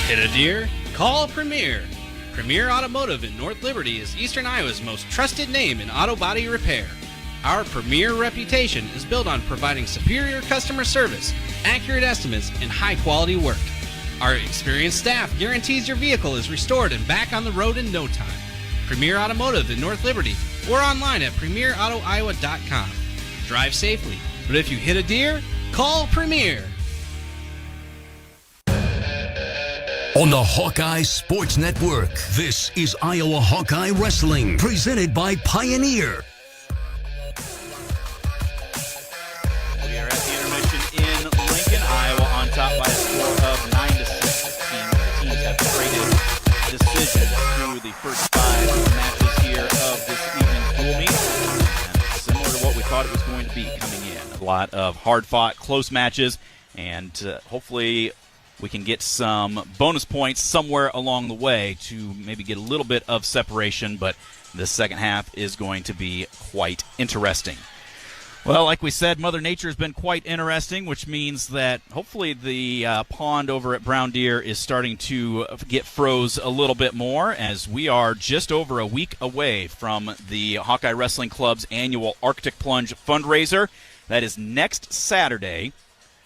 Speaker 22: Hit a deer? Call Premier. Premier Automotive in North Liberty is Eastern Iowa's most trusted name in auto body repair. Our premier reputation is built on providing superior customer service, accurate estimates, and high-quality work. Our experienced staff guarantees your vehicle is restored and back on the road in no time. Premier Automotive in North Liberty or online at premierautoiowa.com. Drive safely, but if you hit a deer, call Premier.
Speaker 1: On the Hawkeye Sports Network, this is Iowa Hawkeye Wrestling, presented by Pioneer.
Speaker 2: We are at the intermission in Lincoln, Iowa, on top by a score of 9-6. The teams have traded decisions through the first 5 matches here of this evening's dual meet. And similar to what we thought it was going to be coming in. A lot of hard-fought, close matches, and hopefully we can get some bonus points somewhere along the way to maybe get a little bit of separation, but this second half is going to be quite interesting. Well, like we said, Mother Nature has been quite interesting, which means that hopefully the pond over at Brown Deer is starting to get froze a little bit more, as we are just over a week away from the Hawkeye Wrestling Club's annual Arctic Plunge fundraiser. That is next Saturday,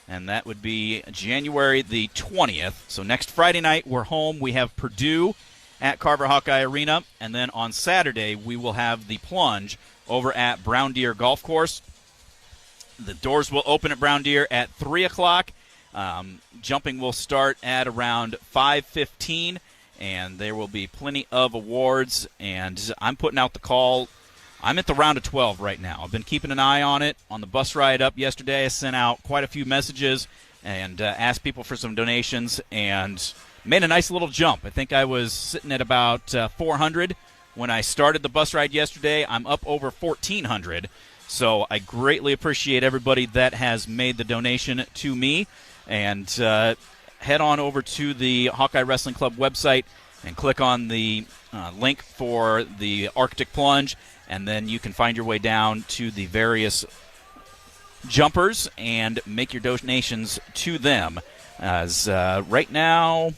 Speaker 2: and that would be January the 20th. So next Friday night, we're home. We have Purdue at Carver Hawkeye Arena, and then on Saturday, we will have the plunge over at Brown Deer Golf Course. The doors will open at Brown Deer at 3 o'clock. Jumping will start at around 5:15, and there will be plenty of awards, and I'm putting out the call. I'm at the round of 12 right now. I've been keeping an eye on it. On the bus ride up yesterday, I sent out quite a few messages and asked people for some donations and made a nice little jump. I think I was sitting at about 400 when I started the bus ride yesterday. I'm up over 1,400. So I greatly appreciate everybody that has made the donation to me. And head on over to the Hawkeye Wrestling Club website and click on the link for the Arctic Plunge, and then you can find your way down to the various jumpers and make your donations to them. As right now,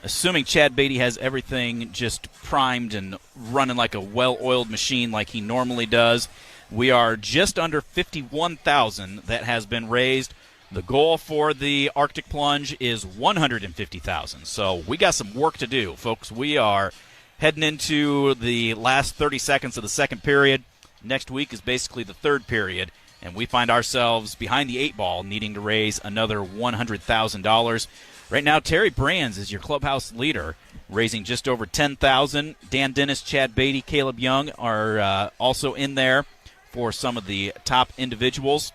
Speaker 2: assuming Chad Beatty has everything just primed and running like a well-oiled machine like he normally does, we are just under $51,000 that has been raised. The goal for the Arctic Plunge is $150,000. So we got some work to do, folks. We are heading into the last 30 seconds of the second period. Next week is basically the third period, and we find ourselves behind the 8 ball needing to raise another $100,000. Right now, Terry Brands is your clubhouse leader, raising just over $10,000. Dan Dennis, Chad Beatty, Caleb Young are also in there for some of the top individuals.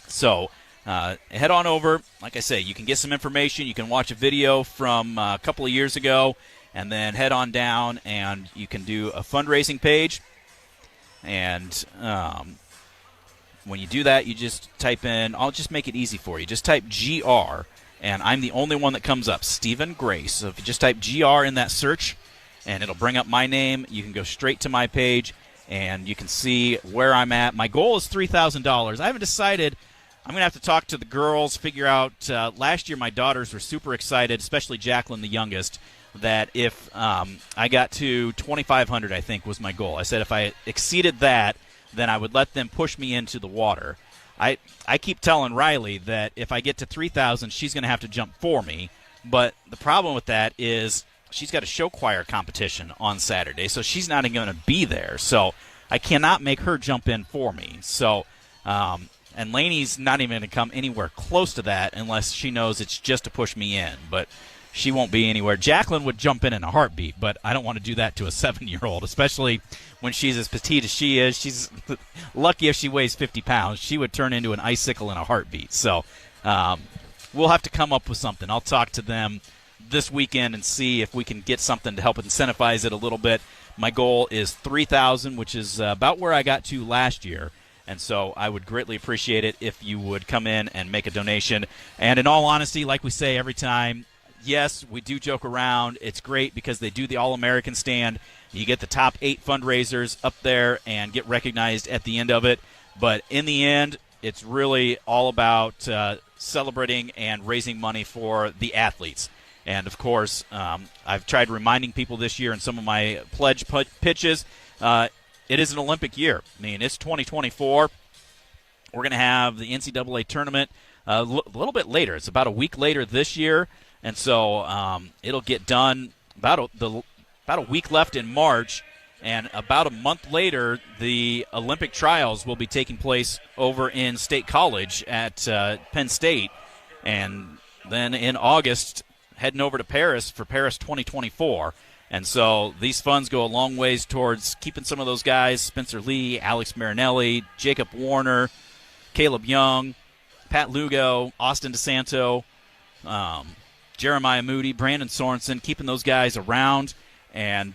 Speaker 2: So head on over. Like I say, you can get some information. You can watch a video from a couple of years ago, and then head on down, and you can do a fundraising page. And when you do that, you just type in, I'll just make it easy for you. Just type GR, and I'm the only one that comes up, Stephen Grace. So if you just type GR in that search, and it'll bring up my name, you can go straight to my page, and you can see where I'm at. My goal is $3,000. I haven't decided. I'm going to have to talk to the girls, figure out. Last year my daughters were super excited, especially Jacqueline, the youngest, that if I got to $2,500, I think, was my goal. I said if I exceeded that, then I would let them push me into the water. I keep telling Riley that if I get to $3,000, she's going to have to jump for me. But the problem with that is she's got a show choir competition on Saturday, so she's not even going to be there. So I cannot make her jump in for me. So, and Laney's not even going to come anywhere close to that unless she knows it's just to push me in. But she won't be anywhere. Jacqueline would jump in a heartbeat, but I don't want to do that to a 7-year-old, especially when she's as petite as she is. She's lucky if she weighs 50 pounds. She would turn into an icicle in a heartbeat. So we'll have to come up with something. I'll talk to them this weekend and see if we can get something to help incentivize it a little bit. My goal is $3,000, which is about where I got to last year. And so I would greatly appreciate it if you would come in and make a donation. And in all honesty, like we say every time, yes, we do joke around. It's great because they do the All-American stand. You get the top 8 fundraisers up there and get recognized at the end of it. But in the end, it's really all about celebrating and raising money for the athletes. And, of course, I've tried reminding people this year in some of my pledge pitches, it is an Olympic year. I mean, it's 2024. We're going to have the NCAA tournament a little bit later. It's about a week later this year. And so it'll get done about a week left in March, and about a month later, the Olympic trials will be taking place over in State College at Penn State, and then in August, heading over to Paris for Paris 2024. And so these funds go a long ways towards keeping some of those guys, Spencer Lee, Alex Marinelli, Jacob Warner, Caleb Young, Pat Lugo, Austin DeSanto, Jeremiah Moody, Brandon Sorensen, keeping those guys around and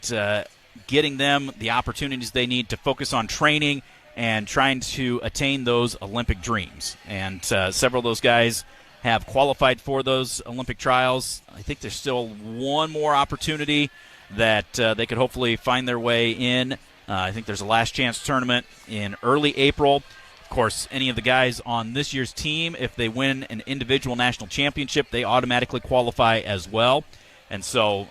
Speaker 2: getting them the opportunities they need to focus on training and trying to attain those Olympic dreams. And several of those guys have qualified for those Olympic trials. I think there's still one more opportunity that they could hopefully find their way in. I think there's a last chance tournament in early April. Of course, any of the guys on this year's team, if they win an individual national championship, they automatically qualify as well. And so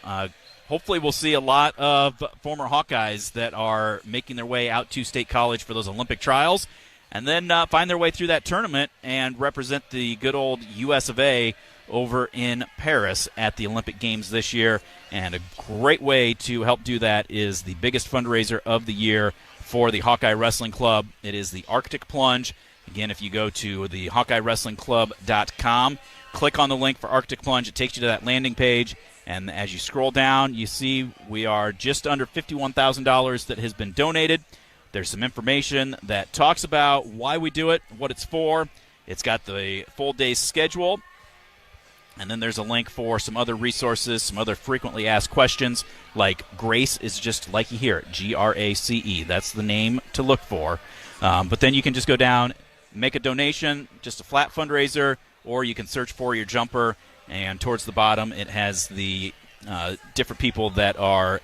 Speaker 2: hopefully we'll see a lot of former Hawkeyes that are making their way out to State College for those Olympic trials, and then find their way through that tournament and represent the good old US of A over in Paris at the Olympic Games this year. And a great way to help do that is the biggest fundraiser of the year for the Hawkeye Wrestling Club. It is the Arctic Plunge. Again, if you go to the HawkeyeWrestlingClub.com, click on the link for Arctic Plunge, it takes you to that landing page. And as you scroll down, you see we are just under $51,000 that has been donated. There's some information that talks about why we do it, what it's for. It's got the full day's schedule. And then there's a link for some other resources, some other frequently asked questions, like Grace is just like you hear it, Grace. That's the name to look for. But then you can just go down, make a donation, just a flat fundraiser, or you can search for your jumper. And towards the bottom, it has the different people that are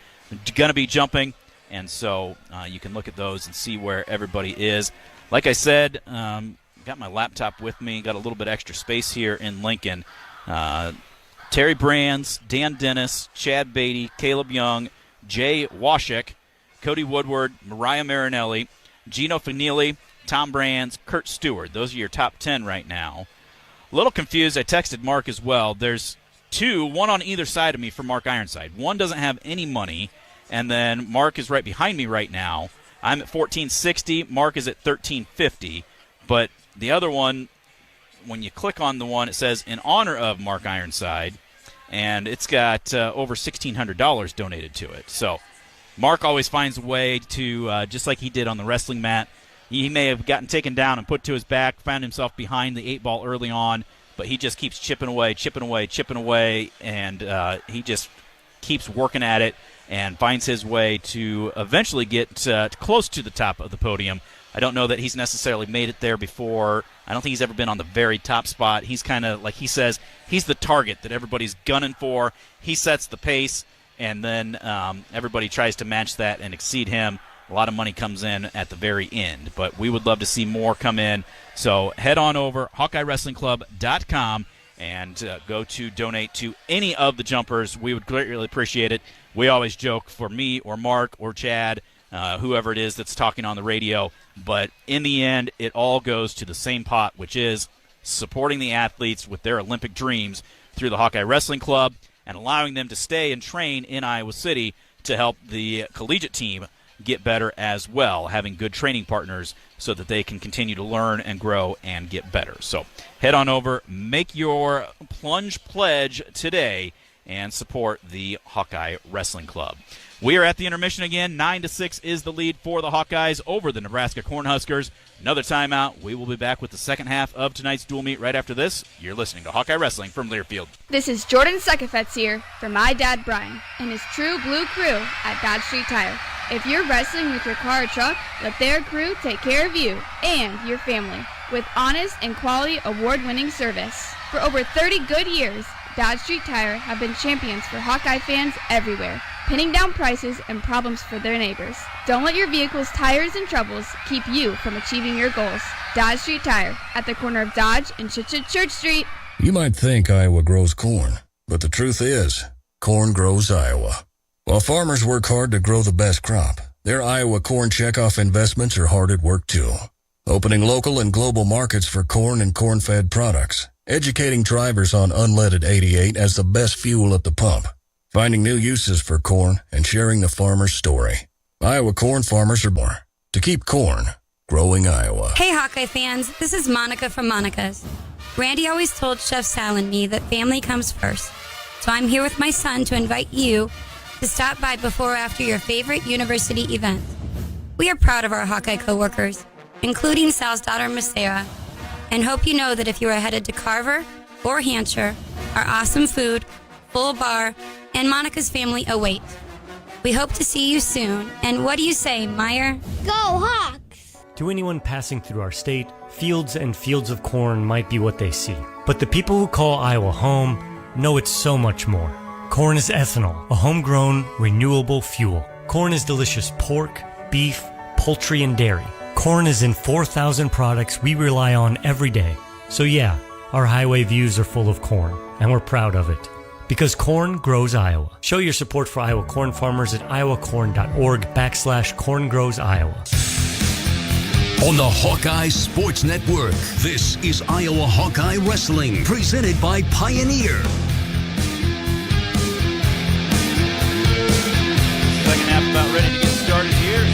Speaker 2: going to be jumping. And so you can look at those and see where everybody is. Like I said, got my laptop with me, got a little bit extra space here in Lincoln. Terry Brands, Dan Dennis, Chad Beatty, Caleb Young, Jay Washik, Cody Woodward, Mariah Marinelli, Gino Fanili, Tom Brands, Kurt Stewart. Those are your top 10 right now. A little confused. I texted Mark as well. There's two, one on either side of me for Mark Ironside. One doesn't have any money, and then Mark is right behind me right now. I'm at $14.60. Mark is at $13.50. But the other one, when you click on the one, it says in honor of Mark Ironside, and it's got over $1,600 donated to it. So Mark always finds a way to, just like he did on the wrestling mat, he may have gotten taken down and put to his back, found himself behind the 8-ball early on, but he just keeps chipping away, and he just keeps working at it and finds his way to eventually get close to the top of the podium. I don't know that he's necessarily made it there before. I don't think he's ever been on the very top spot. He's kind of, like he says, he's the target that everybody's gunning for. He sets the pace, and then everybody tries to match that and exceed him. A lot of money comes in at the very end, but we would love to see more come in. So head on over, HawkeyeWrestlingClub.com, and go to donate to any of the jumpers. We would greatly appreciate it. We always joke for me or Mark or Chad, whoever it is that's talking on the radio, but in the end, it all goes to the same pot, which is supporting the athletes with their Olympic dreams through the Hawkeye Wrestling Club and allowing them to stay and train in Iowa City to help the collegiate team get better as well, having good training partners so that they can continue to learn and grow and get better. So head on over, make your plunge pledge today, and support the Hawkeye Wrestling Club. We are at the intermission again. 9-6 is the lead for the Hawkeyes over the Nebraska Cornhuskers. Another timeout. We will be back with the second half of tonight's dual meet right after this. You're listening to Hawkeye Wrestling from Learfield.
Speaker 16: This is Jordan Sekefetz here for my dad Brian and his true blue crew at Dodge Street Tire. If you're wrestling with your car or truck, let their crew take care of you and your family with honest and quality award-winning service. For over 30 good years, Dodge Street Tire have been champions for Hawkeye fans everywhere, pinning down prices and problems for their neighbors. Don't let your vehicle's tires and troubles keep you from achieving your goals. Dodge Street Tire, at the corner of Dodge and Church Street.
Speaker 5: You might think Iowa grows corn, but the truth is, corn grows Iowa. While farmers work hard to grow the best crop, their Iowa corn checkoff investments are hard at work too. Opening local and global markets for corn and corn-fed products, educating drivers on unleaded 88 as the best fuel at the pump, finding new uses for corn, and sharing the farmer's story. Iowa corn farmers are born to keep corn growing Iowa.
Speaker 6: Hey Hawkeye fans, this is Monica from Monica's. Randy always told Chef Sal and me that family comes first. So I'm here with my son to invite you to stop by before or after your favorite university event. We are proud of our Hawkeye coworkers, including Sal's daughter, Miss Sarah, and hope you know that if you are headed to Carver or Hampshire, our awesome food, full bar, and Monica's family await. We hope to see you soon. And what do you say, Meyer?
Speaker 23: Go Hawks!
Speaker 24: To anyone passing through our state, fields and fields of corn might be what they see. But the people who call Iowa home know it's so much more. Corn is ethanol, a homegrown, renewable fuel. Corn is delicious pork, beef, poultry, and dairy. Corn is in 4,000 products we rely on every day. So yeah, our highway views are full of corn, and we're proud of it. Because corn grows Iowa. Show your support for Iowa corn farmers at iowacorn.org/corngrowsiowa.
Speaker 1: On the Hawkeye Sports Network, this is Iowa Hawkeye Wrestling, presented by Pioneer.
Speaker 2: Second half about ready to get started here.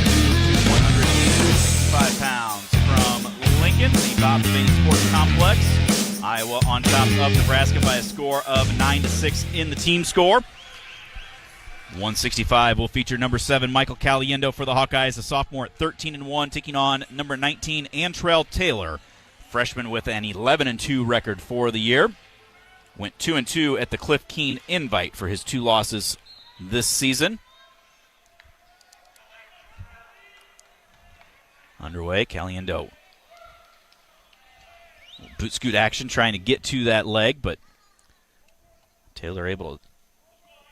Speaker 2: 165 pounds from Lincoln, the Bob Devaney Sports Complex. Iowa on top of Nebraska by a score of 9-6 in the team score. 165 will feature number 7, Michael Caliendo for the Hawkeyes, a sophomore at 13-1, taking on number 19, Antrell Taylor, freshman with an 11-2 record for the year. Went 2-2 at the Cliff Keen Invite for his 2 losses this season. Underway, Caliendo. Boot scoot action trying to get to that leg, but Taylor able to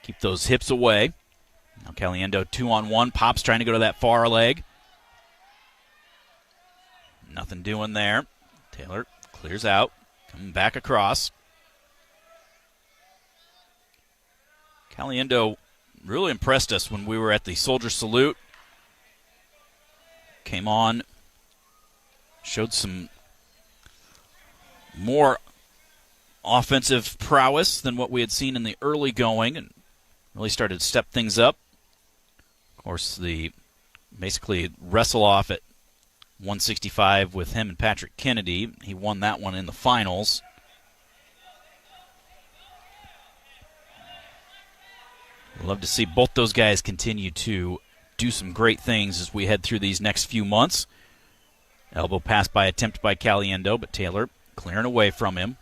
Speaker 2: keep those hips away. Now Caliendo 2-on-1. Pop's trying to go to that far leg. Nothing doing there. Taylor clears out. Coming back across. Caliendo really impressed us when we were at the Soldier Salute. Came on. Showed some more offensive prowess than what we had seen in the early going and really started to step things up. Of course, the basically wrestle off at 165 with him and Patrick Kennedy. He won that one in the finals. Love to see both those guys continue to do some great things as we head through these next few months. Elbow pass by attempt by Caliendo, but Taylor clearing away from him.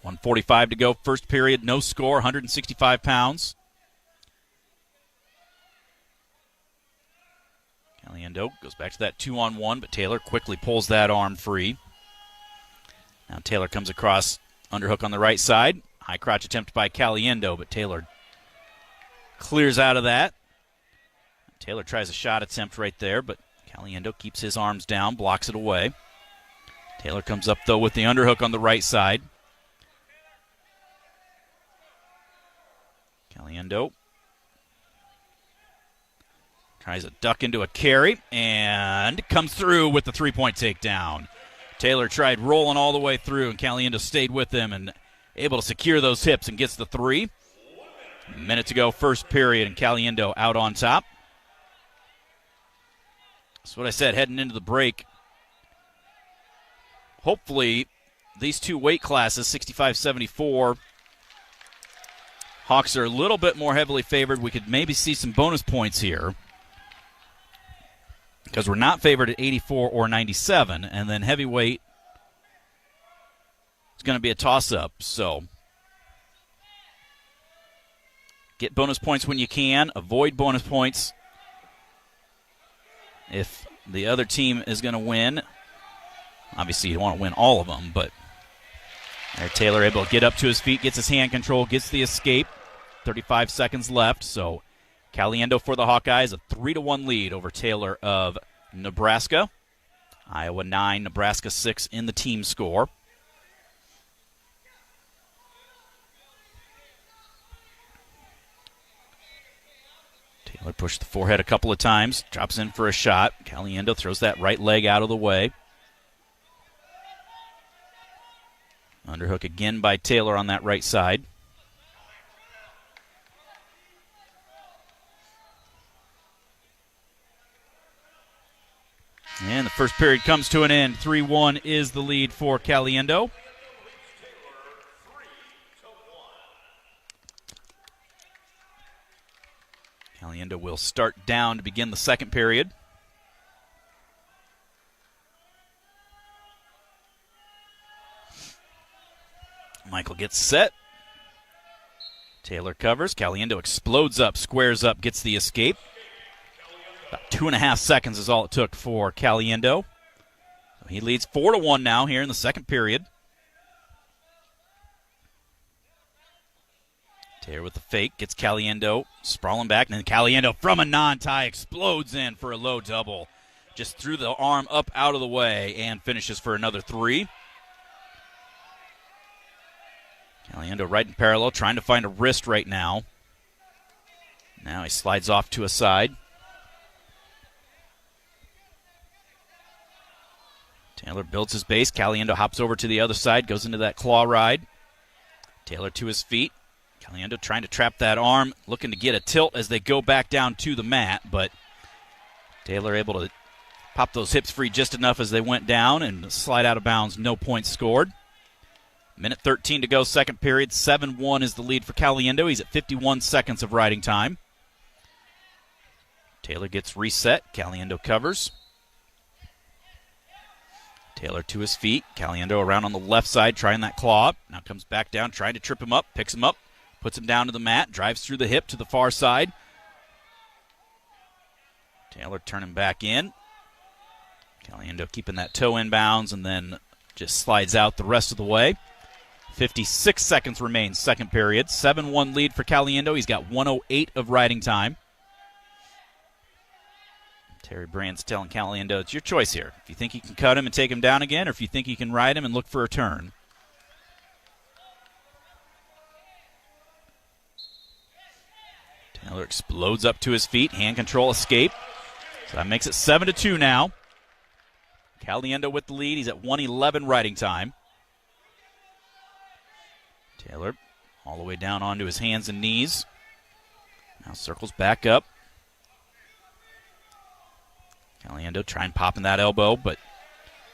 Speaker 2: 1:45 to go, first period, no score, 165 pounds. Caliendo goes back to that 2-on-1, but Taylor quickly pulls that arm free. Now Taylor comes across, underhook on the right side. High crotch attempt by Caliendo, but Taylor clears out of that. Taylor tries a shot attempt right there, but Caliendo keeps his arms down, blocks it away. Taylor comes up, though, with the underhook on the right side. Caliendo tries a duck into a carry and comes through with the three-point takedown. Taylor tried rolling all the way through, and Caliendo stayed with him and able to secure those hips and gets the three. A minute to go, first period, and Caliendo out on top. That's what I said heading into the break. Hopefully, these two weight classes, 65-74, Hawks are a little bit more heavily favored. We could maybe see some bonus points here because we're not favored at 84 or 97, and then heavyweight is going to be a toss-up. So get bonus points when you can. Avoid bonus points if the other team is going to win. Obviously, you don't want to win all of them, but there Taylor able to get up to his feet, gets his hand control, gets the escape. 35 seconds left, so Caliendo for the Hawkeyes, a 3-1 lead over Taylor of Nebraska. Iowa 9, Nebraska 6 in the team score. Taylor pushed the forehead a couple of times, drops in for a shot. Caliendo throws that right leg out of the way. Underhook again by Taylor on that right side. And the first period comes to an end. 3-1 is the lead for Caliendo. Caliendo will start down to begin the second period. Michael gets set. Taylor covers. Caliendo explodes up, squares up, gets the escape. About 2.5 seconds is all it took for Caliendo. So he leads 4-1 now here in the second period. Taylor with the fake, gets Caliendo sprawling back, and then Caliendo from a non-tie explodes in for a low double. Just threw the arm up out of the way and finishes for another three. Caliendo right in parallel, trying to find a wrist right now. Now he slides off to a side. Taylor builds his base. Caliendo hops over to the other side, goes into that claw ride. Taylor to his feet. Caliendo trying to trap that arm, looking to get a tilt as they go back down to the mat, but Taylor able to pop those hips free just enough as they went down and slide out of bounds. No points scored. Minute 13 to go, second period. 7-1 is the lead for Caliendo. He's at 51 seconds of riding time. Taylor gets reset. Caliendo covers. Taylor to his feet. Caliendo around on the left side, trying that claw up. Now comes back down, trying to trip him up. Picks him up, puts him down to the mat, drives through the hip to the far side. Taylor turning back in. Caliendo keeping that toe in bounds and then just slides out the rest of the way. 56 seconds remain, second period. 7-1 lead for Caliendo. He's got 1:08 of riding time. Terry Brand's telling Caliendo, it's your choice here. If you think you can cut him and take him down again, or if you think you can ride him and look for a turn. Taylor explodes up to his feet. Hand control escape. So that makes it 7-2 now. Caliendo with the lead. He's at 1:11 riding time. Taylor all the way down onto his hands and knees. Now circles back up. Caliendo trying popping that elbow, but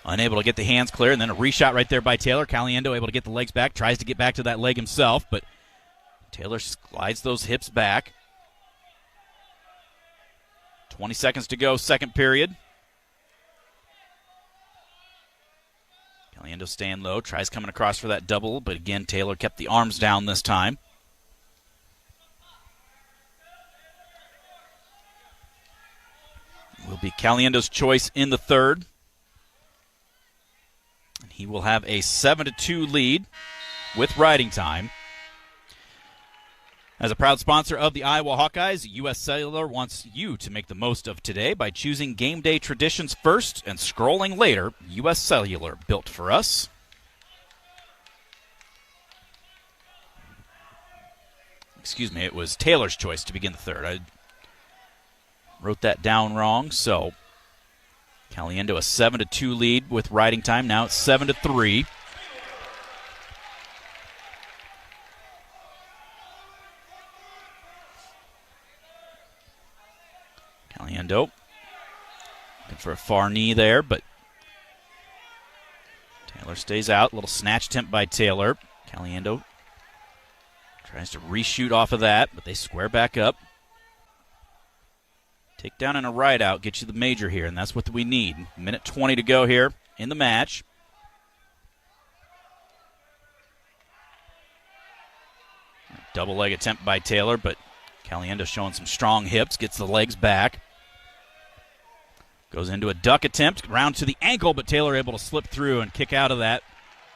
Speaker 2: unable to get the hands clear. And then a reshot right there by Taylor. Caliendo able to get the legs back. Tries to get back to that leg himself, but Taylor slides those hips back. 20 seconds to go, second period. Caliendo staying low. Tries coming across for that double, but again, Taylor kept the arms down this time. Will be Caliendo's choice in the third. And he will have a 7-2 lead with riding time. As a proud sponsor of the Iowa Hawkeyes, U.S. Cellular wants you to make the most of today by choosing game day traditions first and scrolling later. U.S. Cellular, built for us. Excuse me, it was Taylor's choice to begin the third. I wrote that down wrong, so Caliendo a 7-2 lead with riding time. Now it's 7-3. Caliendo looking for a far knee there, but Taylor stays out. A little snatch attempt by Taylor. Caliendo tries to reshoot off of that, but they square back up. Takedown and a ride out gets you the major here, and that's what we need. Minute 20 to go here in the match. Double leg attempt by Taylor, but Caliendo showing some strong hips, gets the legs back. Goes into a duck attempt, round to the ankle, but Taylor able to slip through and kick out of that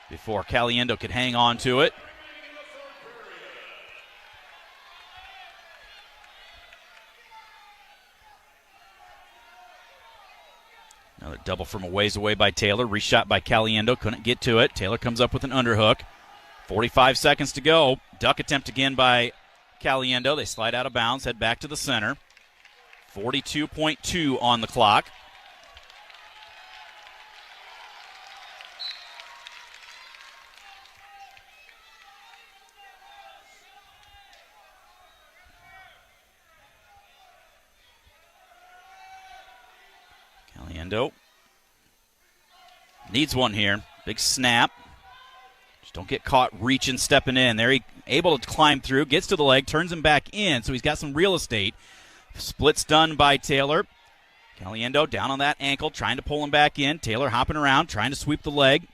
Speaker 2: before Caliendo could hang on to it. Another double from a ways away by Taylor. Reshot by Caliendo. Couldn't get to it. Taylor comes up with an underhook. 45 seconds to go. Duck attempt again by Caliendo. They slide out of bounds, head back to the center. 42.2 on the clock. Caliendo needs one here. Big snap. Just don't get caught reaching, stepping in. There he able to climb through, gets to the leg, turns him back in, so he's got some real estate. Splits done by Taylor. Caliendo down on that ankle, trying to pull him back in. Taylor hopping around, trying to sweep the leg.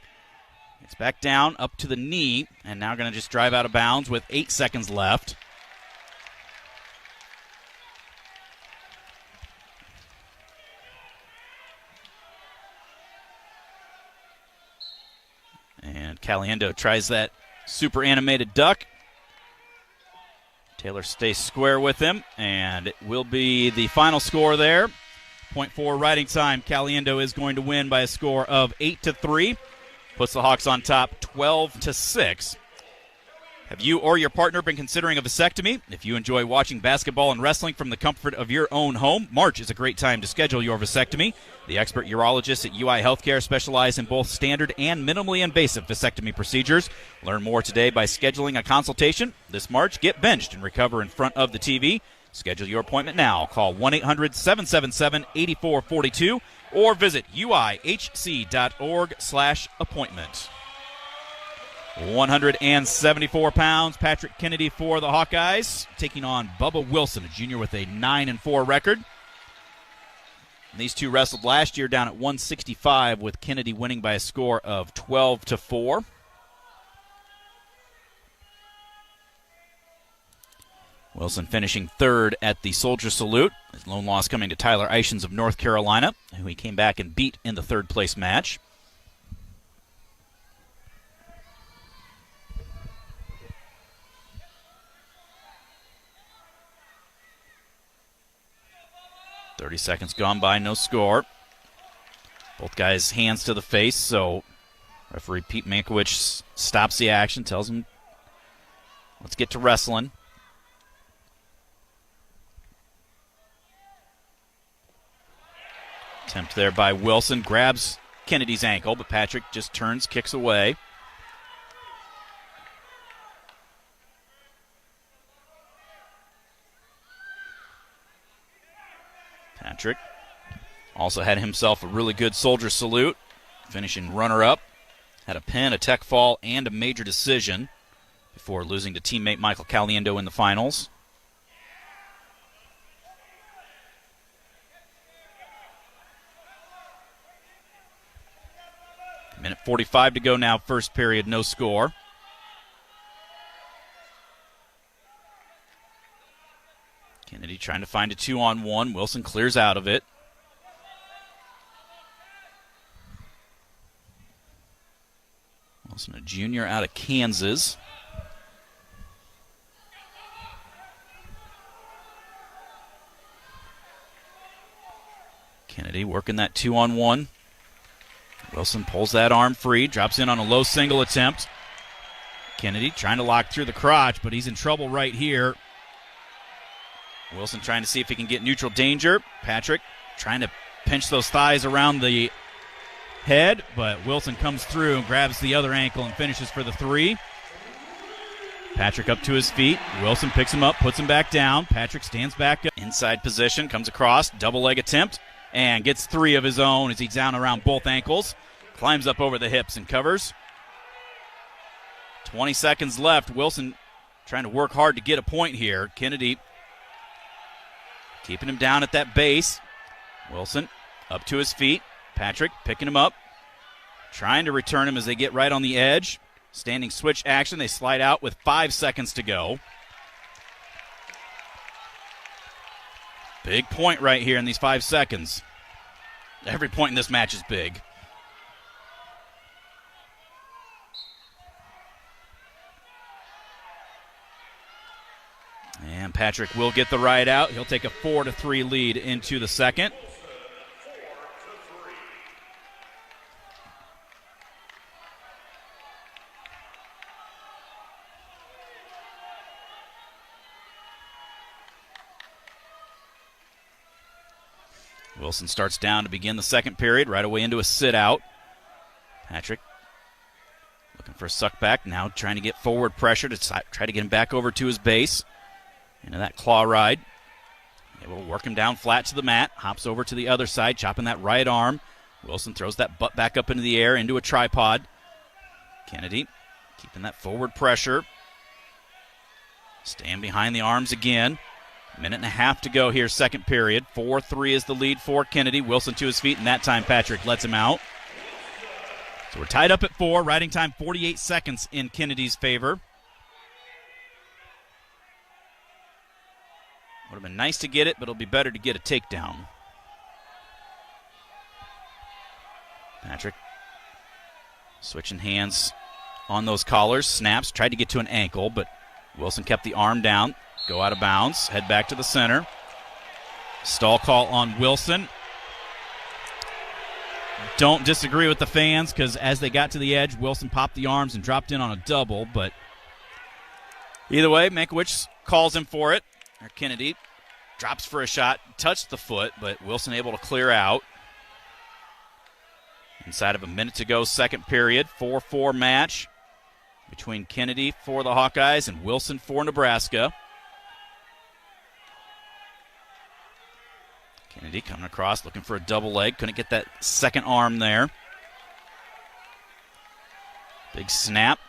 Speaker 2: It's back down, up to the knee, and now going to just drive out of bounds with 8 seconds left. And Caliendo tries that super animated duck. Taylor stays square with him, and it will be the final score there. 0.4 riding time. Caliendo is going to win by a score of 8-3. Puts the Hawks on top 12-6. Have you or your partner been considering a vasectomy? If you enjoy watching basketball and wrestling from the comfort of your own home, March is a great time to schedule your vasectomy. The expert urologists at UI Healthcare specialize in both standard and minimally invasive vasectomy procedures. Learn more today by scheduling a consultation. This March, get benched and recover in front of the TV. Schedule your appointment now. Call 1-800-777-8442 or visit uihc.org/appointment. 174 pounds, Patrick Kennedy for the Hawkeyes, taking on Bubba Wilson, a junior with a 9-4 record. And these two wrestled last year down at 165, with Kennedy winning by a score of 12-4. Wilson finishing third at the Soldier Salute. His lone loss coming to Tyler Eichens of North Carolina, who he came back and beat in the third place match. .30 seconds gone by, no score. Both guys hands to the face, so referee Pete Mankiewicz stops the action, tells him, let's get to wrestling. Attempt there by Wilson, grabs Kennedy's ankle, but Patrick just turns, kicks away. Patrick also had himself a really good soldier salute, finishing runner-up. Had a pin, a tech fall, and a major decision before losing to teammate Michael Caliendo in the finals. Minute 45 to go now, first period, no score. Kennedy trying to find a 2-on-1. Wilson clears out of it. Wilson, a junior out of Kansas. Kennedy working that 2-on-1. Wilson pulls that arm free, drops in on a low single attempt. Kennedy trying to lock through the crotch, but he's in trouble right here. Wilson trying to see if he can get neutral danger. Patrick trying to pinch those thighs around the head, but Wilson comes through and grabs the other ankle and finishes for the 3. Patrick up to his feet. Wilson picks him up, puts him back down. Patrick stands back up. Inside position, comes across, double leg attempt, and gets 3 of his own as he's down around both ankles. Climbs up over the hips and covers. 20 seconds left. Wilson trying to work hard to get a point here. Kennedy keeping him down at that base. Wilson up to his feet. Patrick picking him up, trying to return him as they get right on the edge. Standing switch action. They slide out with 5 seconds to go. Big point right here in these 5 seconds. Every point in this match is big. And Patrick will get the ride out. He'll take a 4-3 lead into the second. Wilson starts down to begin the second period, right away into a sit-out. Patrick looking for a suck back, now trying to get forward pressure to try to get him back over to his base. Into that claw ride. Able to work him down flat to the mat. Hops over to the other side, chopping that right arm. Wilson throws that butt back up into the air, into a tripod. Kennedy keeping that forward pressure. Staying behind the arms again. Minute and a half to go here, second period. 4-3 is the lead for Kennedy. Wilson to his feet, and that time Patrick lets him out. So we're tied up at 4. Riding time 48 seconds in Kennedy's favor. Would have been nice to get it, but it'll be better to get a takedown. Patrick switching hands on those collars. Snaps, tried to get to an ankle, but Wilson kept the arm down. Go out of bounds, head back to the center. Stall call on Wilson. Don't disagree with the fans because as they got to the edge, Wilson popped the arms and dropped in on a double, but either way, Mankiewicz calls him for it. Kennedy drops for a shot, touched the foot, but Wilson able to clear out. Inside of a minute to go, second period, 4-4 match between Kennedy for the Hawkeyes and Wilson for Nebraska. Kennedy coming across, looking for a double leg. Couldn't get that second arm there. Big snap.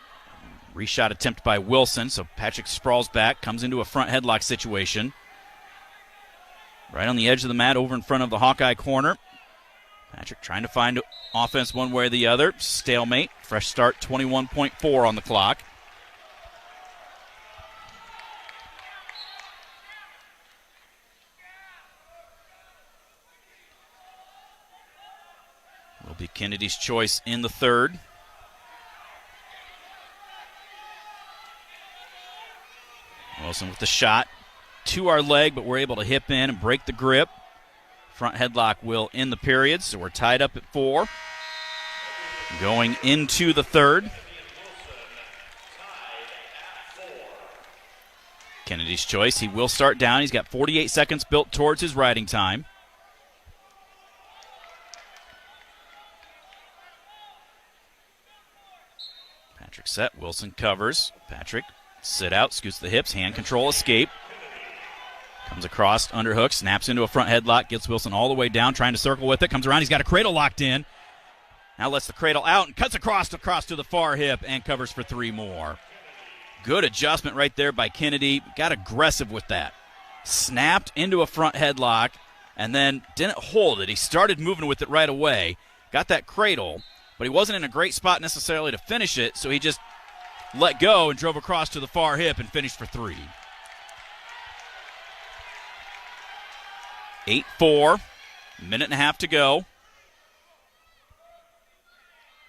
Speaker 2: Reshot attempt by Wilson, so Patrick sprawls back, comes into a front headlock situation. Right on the edge of the mat, over in front of the Hawkeye corner. Patrick trying to find offense one way or the other. Stalemate. Fresh start, 21.4 on the clock. Will be Kennedy's choice in the third. Wilson with the shot to our leg, but we're able to hip in and break the grip. Front headlock will end the period, so we're tied up at 4. Going into the third. Kennedy's choice. He will start down. He's got 48 seconds built towards his riding time. Patrick set. Wilson covers. Patrick sit out, scoots the hips, hand control, escape. Comes across, underhook, snaps into a front headlock, gets Wilson all the way down, trying to circle with it, comes around, he's got a cradle locked in. Now lets the cradle out and cuts across to the far hip and covers for 3 more. Good adjustment right there by Kennedy. Got aggressive with that. Snapped into a front headlock and then didn't hold it. He started moving with it right away. Got that cradle, but he wasn't in a great spot necessarily to finish it, so he just let go and drove across to the far hip and finished for 3. 8-4, minute and a half to go.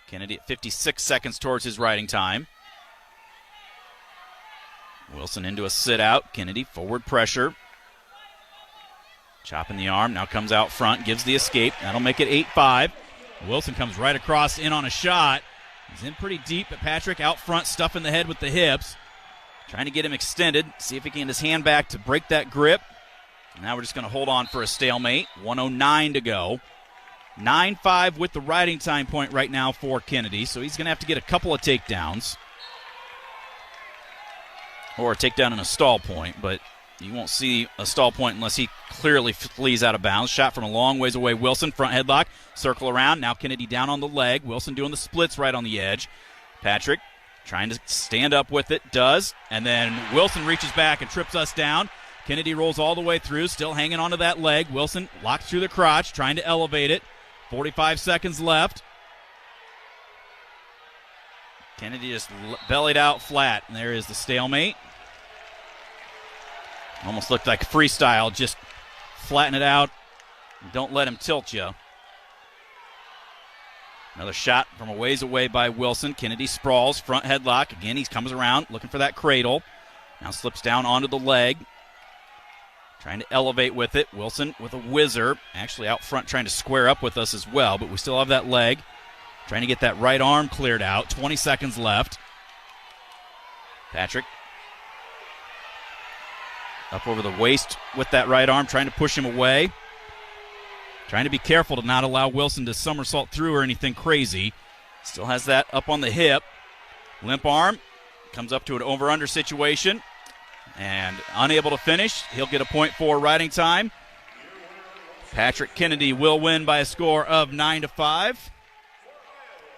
Speaker 2: Kennedy at 56 seconds towards his riding time. Wilson into a sit-out. Kennedy forward pressure. Chopping the arm, now comes out front, gives the escape. That'll make it 8-5. Wilson comes right across in on a shot. He's in pretty deep, but Patrick out front, stuffing the head with the hips. Trying to get him extended, see if he can get his hand back to break that grip. Now we're just going to hold on for a stalemate. 1:09 to go. 9-5 with the riding time point right now for Kennedy, so he's going to have to get a couple of takedowns. Or a takedown and a stall point, but you won't see a stall point unless he clearly flees out of bounds. Shot from a long ways away. Wilson, front headlock, circle around. Now Kennedy down on the leg. Wilson doing the splits right on the edge. Patrick trying to stand up with it, does, and then Wilson reaches back and trips us down. Kennedy rolls all the way through, still hanging onto that leg. Wilson locked through the crotch, trying to elevate it. 45 seconds left. Kennedy just bellied out flat, and there is the stalemate. Almost looked like freestyle, just flatten it out. Don't let him tilt you. Another shot from a ways away by Wilson. Kennedy sprawls, front headlock. Again, he comes around, looking for that cradle. Now slips down onto the leg. Trying to elevate with it. Wilson with a whizzer. Actually out front trying to square up with us as well, but we still have that leg. Trying to get that right arm cleared out. 20 seconds left. Patrick up over the waist with that right arm, trying to push him away. Trying to be careful to not allow Wilson to somersault through or anything crazy. Still has that up on the hip. Limp arm. Comes up to an over-under situation. And unable to finish. He'll get a point for riding time. Patrick Kennedy will win by a score of 9-5.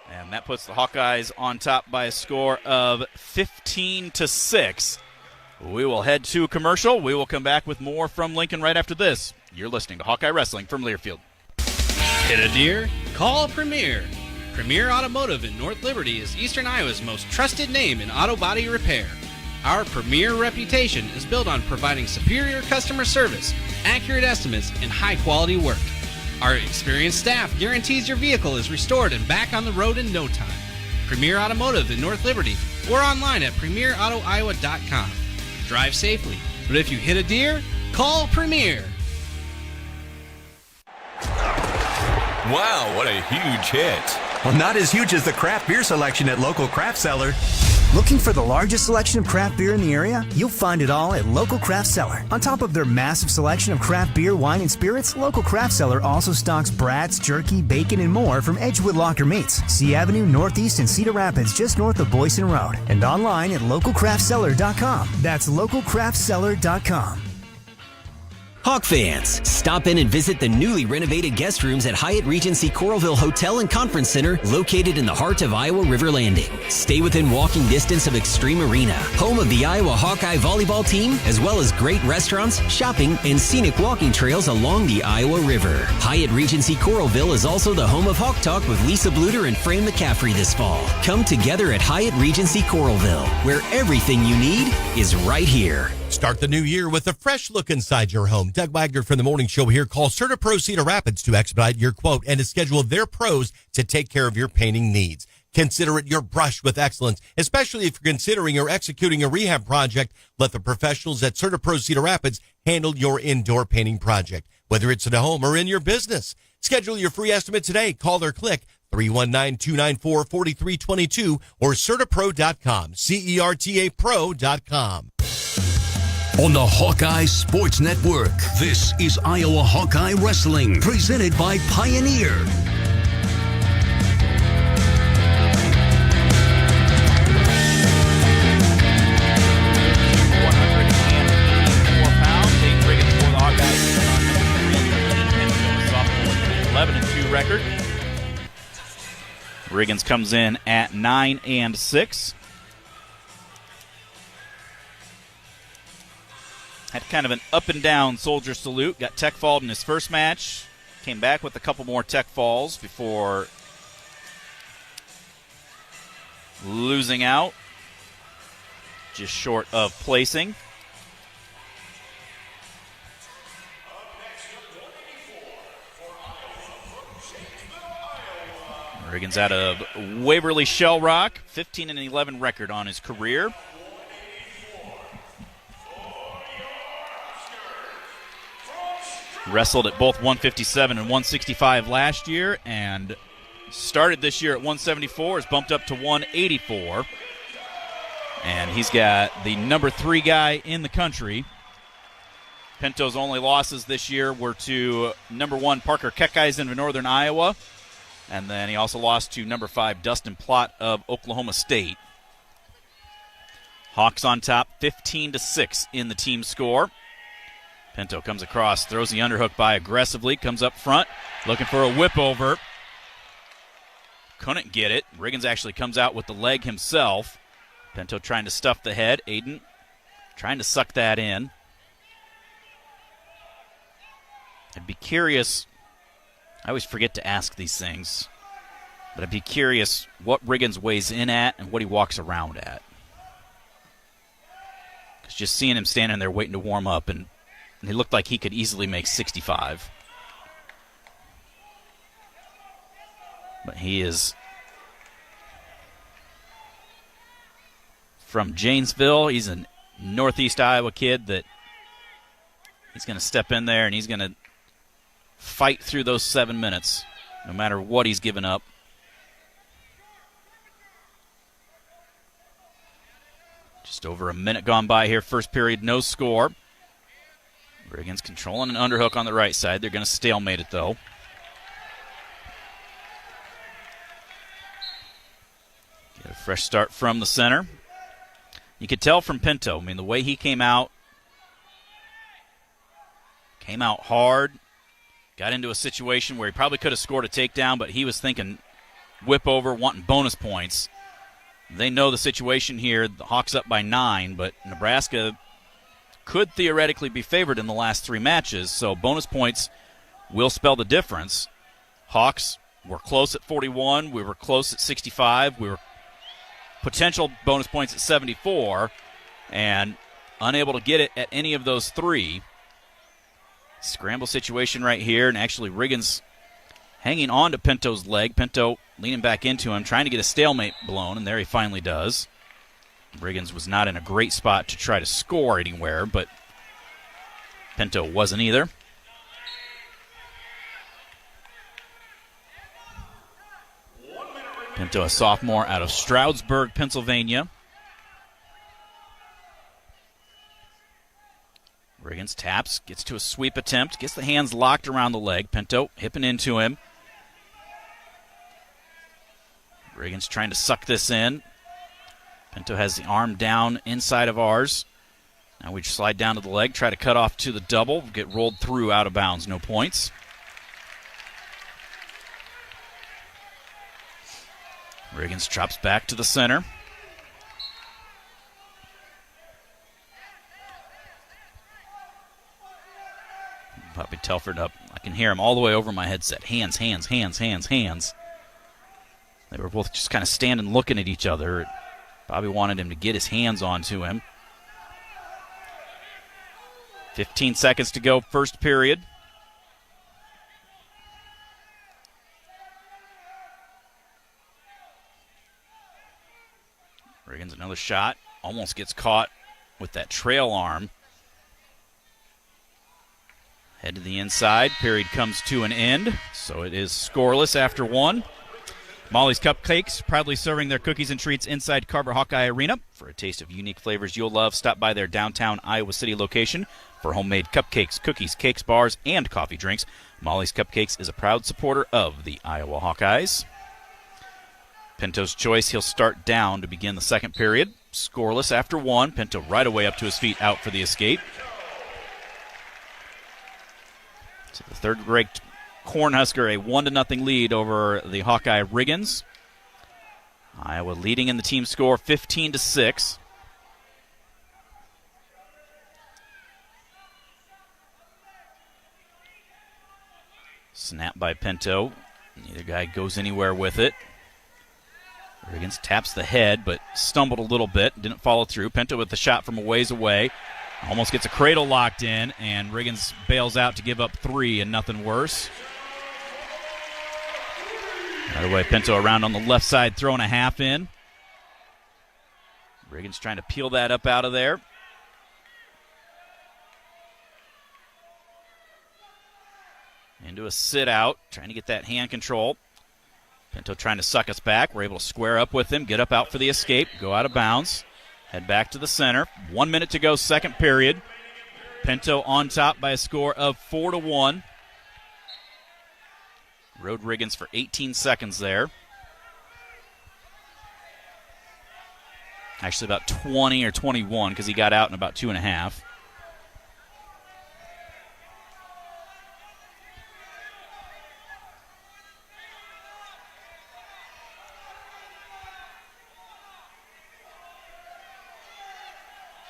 Speaker 2: And that puts the Hawkeyes on top by a score of 15-6. We will head to commercial. We will come back with more from Lincoln right after this. You're listening to Hawkeye Wrestling from Learfield.
Speaker 22: Hit a deer? Call Premier. Premier Automotive in North Liberty is Eastern Iowa's most trusted name in auto body repair. Our premier reputation is built on providing superior customer service, accurate estimates, and high-quality work. Our experienced staff guarantees your vehicle is restored and back on the road in no time. Premier Automotive in North Liberty or online at premierautoiowa.com. Drive safely, but if you hit a deer, call Premier.
Speaker 4: Wow, what a huge hit. Well, not as huge as the craft beer selection at Local Craft Cellar.
Speaker 7: Looking for the largest selection of craft beer in the area? You'll find it all at Local Craft Cellar. On top of their massive selection of craft beer, wine, and spirits, Local Craft Cellar also stocks brats, jerky, bacon, and more from Edgewood Locker Meats, C Avenue Northeast in Cedar Rapids, just north of Boyson Road. And online at localcraftcellar.com. That's localcraftcellar.com.
Speaker 8: Hawk fans, stop in and visit the newly renovated guest rooms at Hyatt Regency Coralville Hotel and Conference Center, located in the heart of Iowa River Landing. Stay within walking distance of Extreme Arena, home of the Iowa Hawkeye volleyball team, as well as great restaurants, shopping, and scenic walking trails along the Iowa River. Hyatt Regency Coralville is also the home of Hawk Talk with Lisa Bluter and Fran McCaffrey this fall. Come together at Hyatt Regency Coralville, where everything you need is right here.
Speaker 9: Start the new year with a fresh look inside your home. Doug Wagner from the Morning Show here. Call CertaPro Cedar Rapids to expedite your quote and to schedule their pros to take care of your painting needs. Consider it your brush with excellence, especially if you're considering or executing a rehab project. Let the professionals at CertaPro Cedar Rapids handle your indoor painting project, whether it's at home or in your business. Schedule your free estimate today. Call or click 319-294-4322 or CertaPro.com, CERTAPro.com.
Speaker 1: On the Hawkeye Sports Network, this is Iowa Hawkeye Wrestling, presented by Pioneer.
Speaker 2: Riggins for Riggins comes in at 9 and 6. Had kind of an up and down soldier salute. Got tech falled in his first match. Came back with a couple more tech falls before losing out. Just short of placing. Riggins out of Waverly Shell Rock, 15 and 11 record on his career. Wrestled at both 157 and 165 last year, and started this year at 174, is bumped up to 184. And he's got the number 3 guy in the country. Pinto's only losses this year were to number 1 Parker Hawkeyes of Northern Iowa. And then he also lost to number 5 Dustin Plott of Oklahoma State. Hawks on top, 15-6 in the team score. Pinto comes across, throws the underhook by aggressively, comes up front, looking for a whip over. Couldn't get it. Riggins actually comes out with the leg himself. Pinto trying to stuff the head. Aiden trying to suck that in. I'd be curious. I always forget to ask these things, but I'd be curious what Riggins weighs in at and what he walks around at. Because just seeing him standing there waiting to warm up, and he looked like he could easily make 65. But he is from Janesville. He's a Northeast Iowa kid that he's going to step in there and he's going to fight through those 7 minutes, no matter what he's given up. Just over a minute gone by here. First period, no score. Riggins controlling an underhook on the right side. They're going to stalemate it, though. Get a fresh start from the center. You could tell from Pinto, I mean, the way he came out hard. Got into a situation where he probably could have scored a takedown, but he was thinking whip over, wanting bonus points. They know the situation here. The Hawks up by 9, but Nebraska could theoretically be favored in the last 3 matches, so bonus points will spell the difference. Hawks were close at 41. We were close at 65. We were potential bonus points at 74, and unable to get it at any of those 3. Scramble situation right here, and actually Riggins hanging on to Pinto's leg. Pinto leaning back into him, trying to get a stalemate blown, and there he finally does. Riggins was not in a great spot to try to score anywhere, but Pinto wasn't either. Pinto, a sophomore out of Stroudsburg, Pennsylvania. Riggins taps, gets to a sweep attempt, gets the hands locked around the leg. Pinto hipping into him. Riggins trying to suck this in. Pinto has the arm down inside of ours. Now we slide down to the leg, try to cut off to the double, get rolled through out of bounds, no points. Riggins chops back to the center. Bobby Telford up. I can hear him all the way over my headset. Hands, hands, hands, hands, hands. They were both just kind of standing looking at each other. Bobby wanted him to get his hands onto him. 15 seconds to go, first period. Riggins another shot. Almost gets caught with that trail arm. Head to the inside. Period comes to an end. So it is scoreless after 1. Molly's Cupcakes, proudly serving their cookies and treats inside Carver Hawkeye Arena. For a taste of unique flavors you'll love, stop by their downtown Iowa City location for homemade cupcakes, cookies, cakes, bars, and coffee drinks. Molly's Cupcakes is a proud supporter of the Iowa Hawkeyes. Pinto's choice, he'll start down to begin the second period. Scoreless after 1. Pinto right away up to his feet, out for the escape. So the third-ranked Cornhusker, a 1-0 lead over the Hawkeye Riggins. Iowa leading in the team score 15-6. Snap by Pinto. Neither guy goes anywhere with it. Riggins taps the head, but stumbled a little bit. Didn't follow through. Pinto with the shot from a ways away. Almost gets a cradle locked in, and Riggins bails out to give up 3 and nothing worse. By the way, Pinto around on the left side, throwing a half in. Riggins trying to peel that up out of there. Into a sit out, trying to get that hand control. Pinto trying to suck us back. We're able to square up with him, get up out for the escape, go out of bounds, head back to the center. 1 minute to go, second period. Pinto on top by a score of 4-1. Rode Riggins for 18 seconds there. Actually about 20 or 21 because he got out in about 2.5.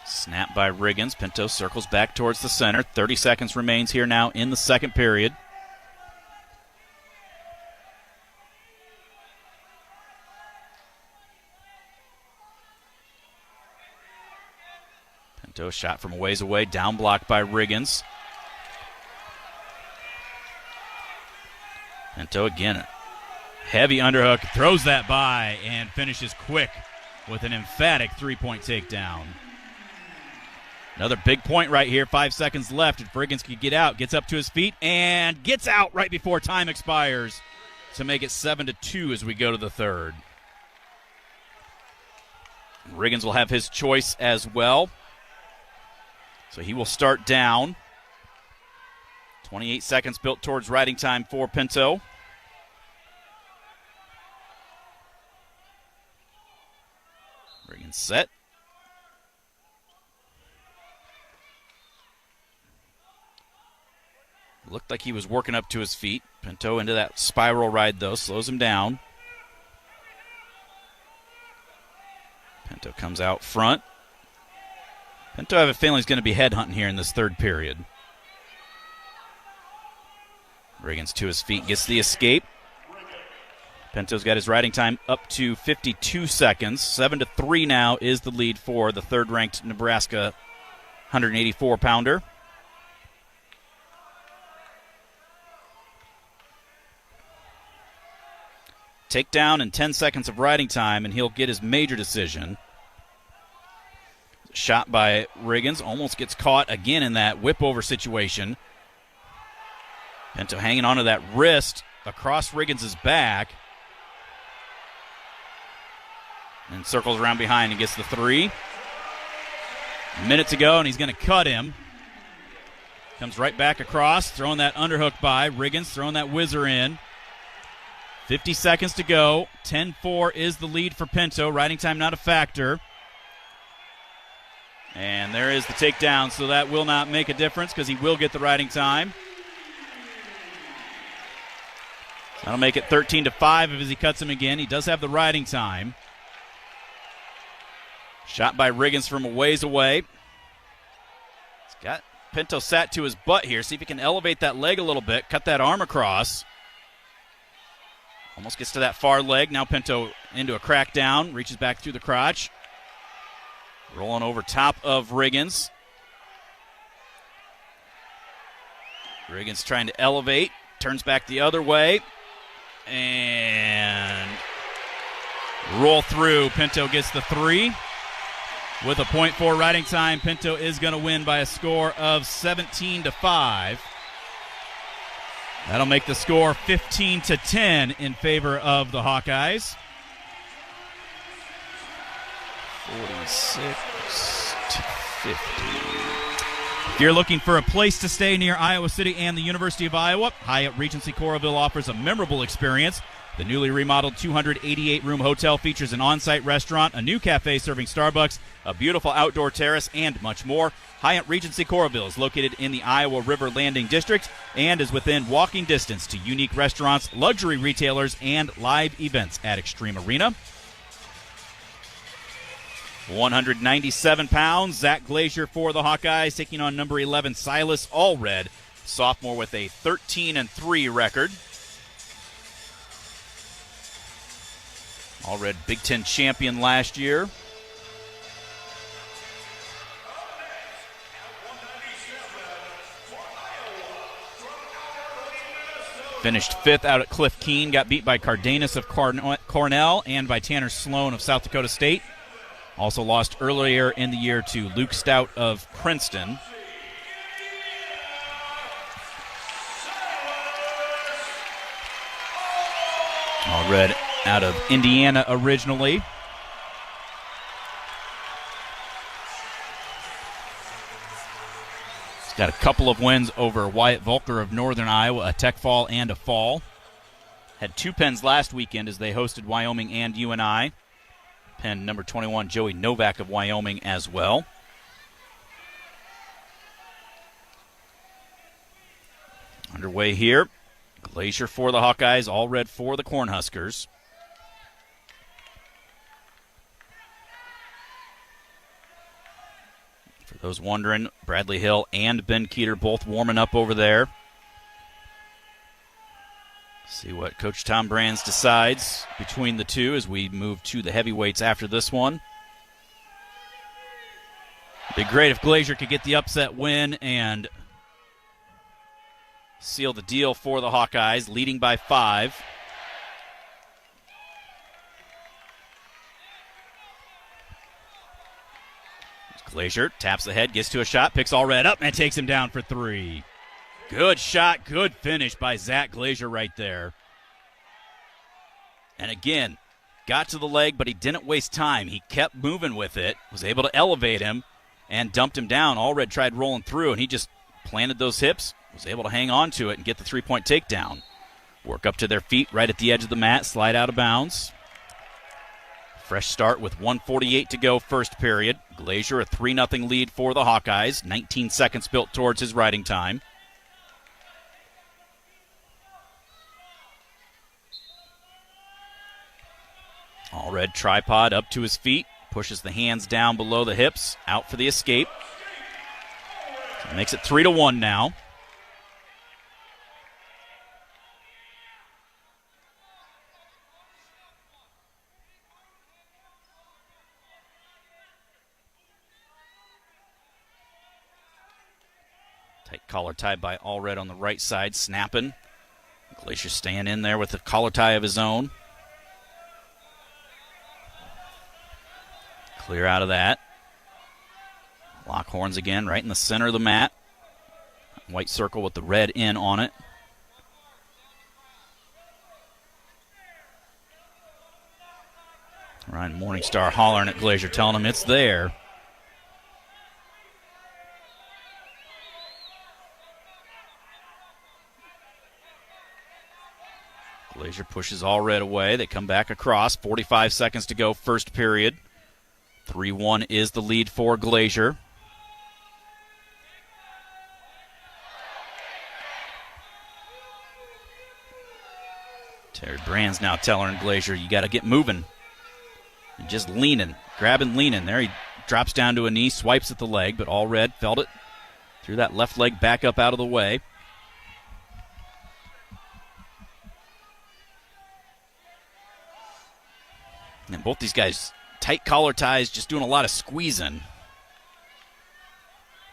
Speaker 2: Snap by Riggins. Pinto circles back towards the center. 30 seconds remains here now in the second period. Pinto shot from a ways away. Down blocked by Riggins. Pinto again. Heavy underhook. Throws that by and finishes quick with an emphatic three-point takedown. Another big point right here. 5 seconds left. If Riggins could get out, gets up to his feet, and gets out right before time expires to make it 7-2 as we go to the third. Riggins will have his choice as well. So he will start down. 28 seconds built towards riding time for Pinto. Riggins set. Looked like he was working up to his feet. Pinto into that spiral ride, though, slows him down. Pinto comes out front. Pinto, I have a feeling, is going to be headhunting here in this third period. Riggins to his feet, gets the escape. Pinto's got his riding time up to 52 seconds. 7-3 now is the lead for the third-ranked Nebraska 184-pounder. Takedown and 10 seconds of riding time, and he'll get his major decision. Shot by Riggins. Almost gets caught again in that whip-over situation. Pinto hanging onto that wrist across Riggins' back. And circles around behind and gets the 3. A minute to go, and he's going to cut him. Comes right back across, throwing that underhook by. Riggins throwing that whizzer in. 50 seconds to go. 10-4 is the lead for Pinto. Riding time not a factor. And there is the takedown, so that will not make a difference because he will get the riding time. That'll make it 13-5 as he cuts him again. He does have the riding time. Shot by Riggins from a ways away. He's got Pinto sat to his butt here. See if he can elevate that leg a little bit, cut that arm across. Almost gets to that far leg. Now Pinto into a crackdown, reaches back through the crotch. Rolling over top of Riggins. Riggins trying to elevate, turns back the other way, and roll through. Pinto gets the 3. With a .4 riding time, Pinto is going to win by a score of 17-5. That'll make the score 15-10 in favor of the Hawkeyes. 46-50. If you're looking for a place to stay near Iowa City and the University of Iowa, Hyatt Regency Coralville offers a memorable experience. The newly remodeled 288-room hotel features an on-site restaurant, a new cafe serving Starbucks, a beautiful outdoor terrace, and much more. Hyatt Regency Coralville is located in the Iowa River Landing District and is within walking distance to unique restaurants, luxury retailers, and live events at Extreme Arena. 197 pounds. Zach Glazier for the Hawkeyes, taking on number 11, Silas Allred, sophomore with a 13-3 record. Allred Big Ten champion last year. Finished fifth out at Cliff Keene, got beat by Cardenas of Cornell and by Tanner Sloan of South Dakota State. Also lost earlier in the year to Luke Stout of Princeton. Allred out of Indiana originally. He's got a couple of wins over Wyatt Volker of Northern Iowa, a tech fall and a fall. Had two pens last weekend as they hosted Wyoming and UNI. Pen number 21, Joey Novak of Wyoming as well. Underway here. Glazier for the Hawkeyes, Allred for the Cornhuskers. For those wondering, Bradley Hill and Ben Keeter both warming up over there. See what Coach Tom Brands decides between the two as we move to the heavyweights after this one. Be great if Glazier could get the upset win and seal the deal for the Hawkeyes, leading by 5. Glazier taps the head, gets to a shot, picks Allred up, and takes him down for 3. Good shot, good finish by Zach Glazier right there. And again, got to the leg, but he didn't waste time. He kept moving with it, was able to elevate him, and dumped him down. Allred tried rolling through, and he just planted those hips, was able to hang on to it and get the 3-point takedown. Work up to their feet right at the edge of the mat, slide out of bounds. Fresh start with 1:48 to go first period. Glazier a 3-0 lead for the Hawkeyes. 19 seconds built towards his riding time. Allred tripod up to his feet. Pushes the hands down below the hips. Out for the escape. So makes it 3-1 now. Tight collar tie by Allred on the right side, snapping. Glazier staying in there with a collar tie of his own. Clear out of that. Lock horns again, right in the center of the mat. White circle with the red in on it. Ryan Morningstar hollering at Glazier, telling him it's there. Glazier pushes Allred away. They come back across. 45 seconds to go, first period. 3-1 is the lead for Glazier. Terry Brands now telling Glazier, you got to get moving. And just leaning, grabbing, leaning. There he drops down to a knee, swipes at the leg, but Allred felt it. Threw that left leg back up out of the way. And both these guys, tight collar ties, just doing a lot of squeezing.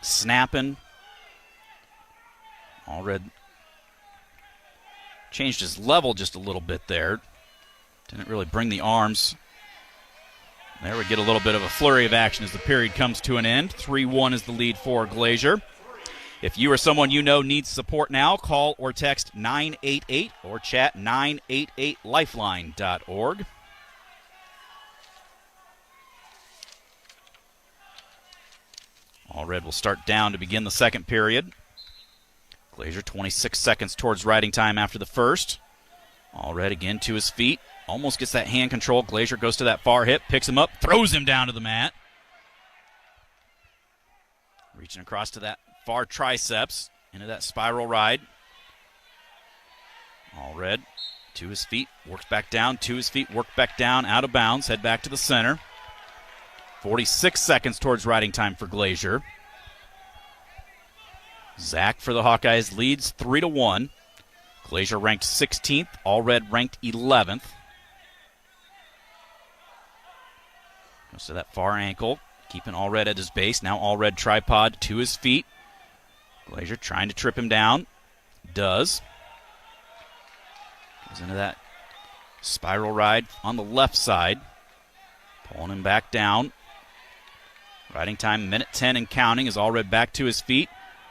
Speaker 2: Snapping. Allred changed his level just a little bit there. Didn't really bring the arms. There we get a little bit of a flurry of action as the period comes to an end. 3-1 is the lead for Glazier. If you or someone you know needs support now, call or text 988 or chat 988lifeline.org. Allred will start down to begin the second period. Glazier 26 seconds towards riding time after the first. Allred again to his feet. Almost gets that hand control. Glazier goes to that far hip, picks him up, throws him down to the mat. Reaching across to that far triceps into that spiral ride. Allred to his feet, works back down, to his feet, work back down, out of bounds, head back to the center. 46 seconds towards riding time for Glazier. Zach for the Hawkeyes leads 3-1. Glazier ranked 16th. Allred ranked 11th. Goes to that far ankle, keeping Allred at his base. Now Allred tripod to his feet. Glazier trying to trip him down. Does. Goes into that spiral ride on the left side. Pulling him back down. Riding time, minute 10 and counting, as Allred back to his feet.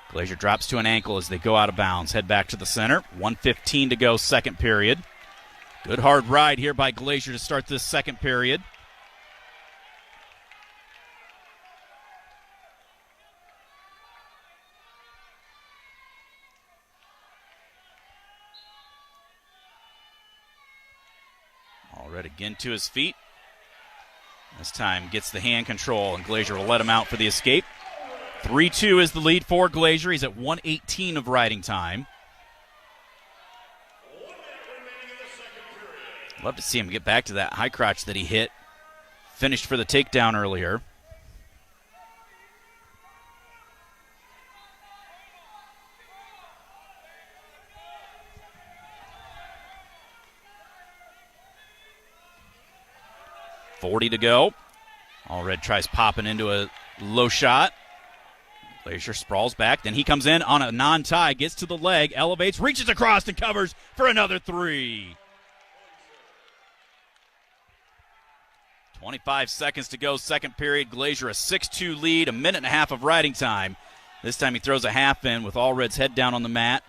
Speaker 2: Glazier drops to an ankle as they go out of bounds. Head back to the center. 1:15 to go, second period. Good hard ride here by Glazier to start this second period. Allred again to his feet. This time gets the hand control, and Glazier will let him out for the escape. 3-2 is the lead for Glazier. He's at 1:18 of riding time. Love to see him get back to that high crotch that he hit. Finished for the takedown earlier. .40 to go. Allred tries popping into a low shot. Glazier sprawls back. Then he comes in on a non-tie, gets to the leg, elevates, reaches across and covers for another three. 25 seconds to go, second period. Glazier a 6-2 lead, a minute and a half of riding time. This time he throws a half in with Allred's head down on the mat.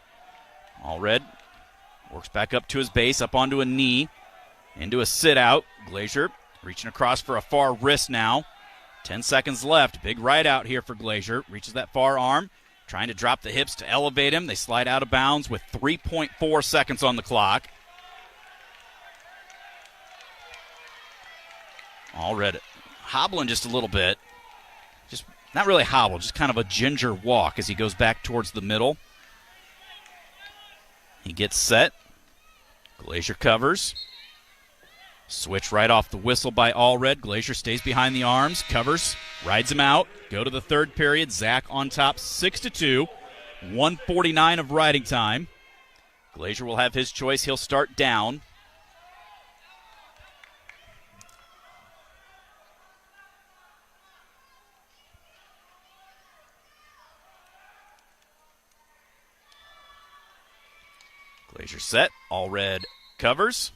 Speaker 2: Allred works back up to his base, up onto a knee, into a sit-out. Glazier reaching across for a far wrist now. 10 seconds left. Big ride out here for Glazier. Reaches that far arm. Trying to drop the hips to elevate him. They slide out of bounds with 3.4 seconds on the clock. Allred hobbling just a little bit. Just not really hobble, just kind of a ginger walk as he goes back towards the middle. He gets set. Glazier covers. Switch right off the whistle by Allred. Glazier stays behind the arms, covers, rides him out. Go to the third period. Zach on top, 6-2. 1:49 of riding time. Glazier will have his choice. He'll start down. Glazier set. Allred covers.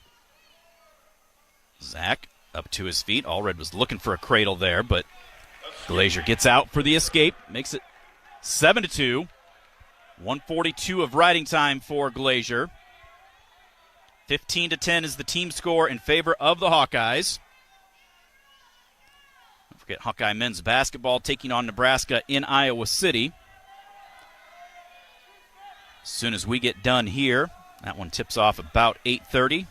Speaker 2: Zach up to his feet. Allred was looking for a cradle there, but Glazier gets out for the escape. Makes it 7-2. 1:42 of riding time for Glazier. 15-10 is the team score in favor of the Hawkeyes. Don't forget Hawkeye men's basketball taking on Nebraska in Iowa City. As soon as we get done here, that one tips off about 8:30.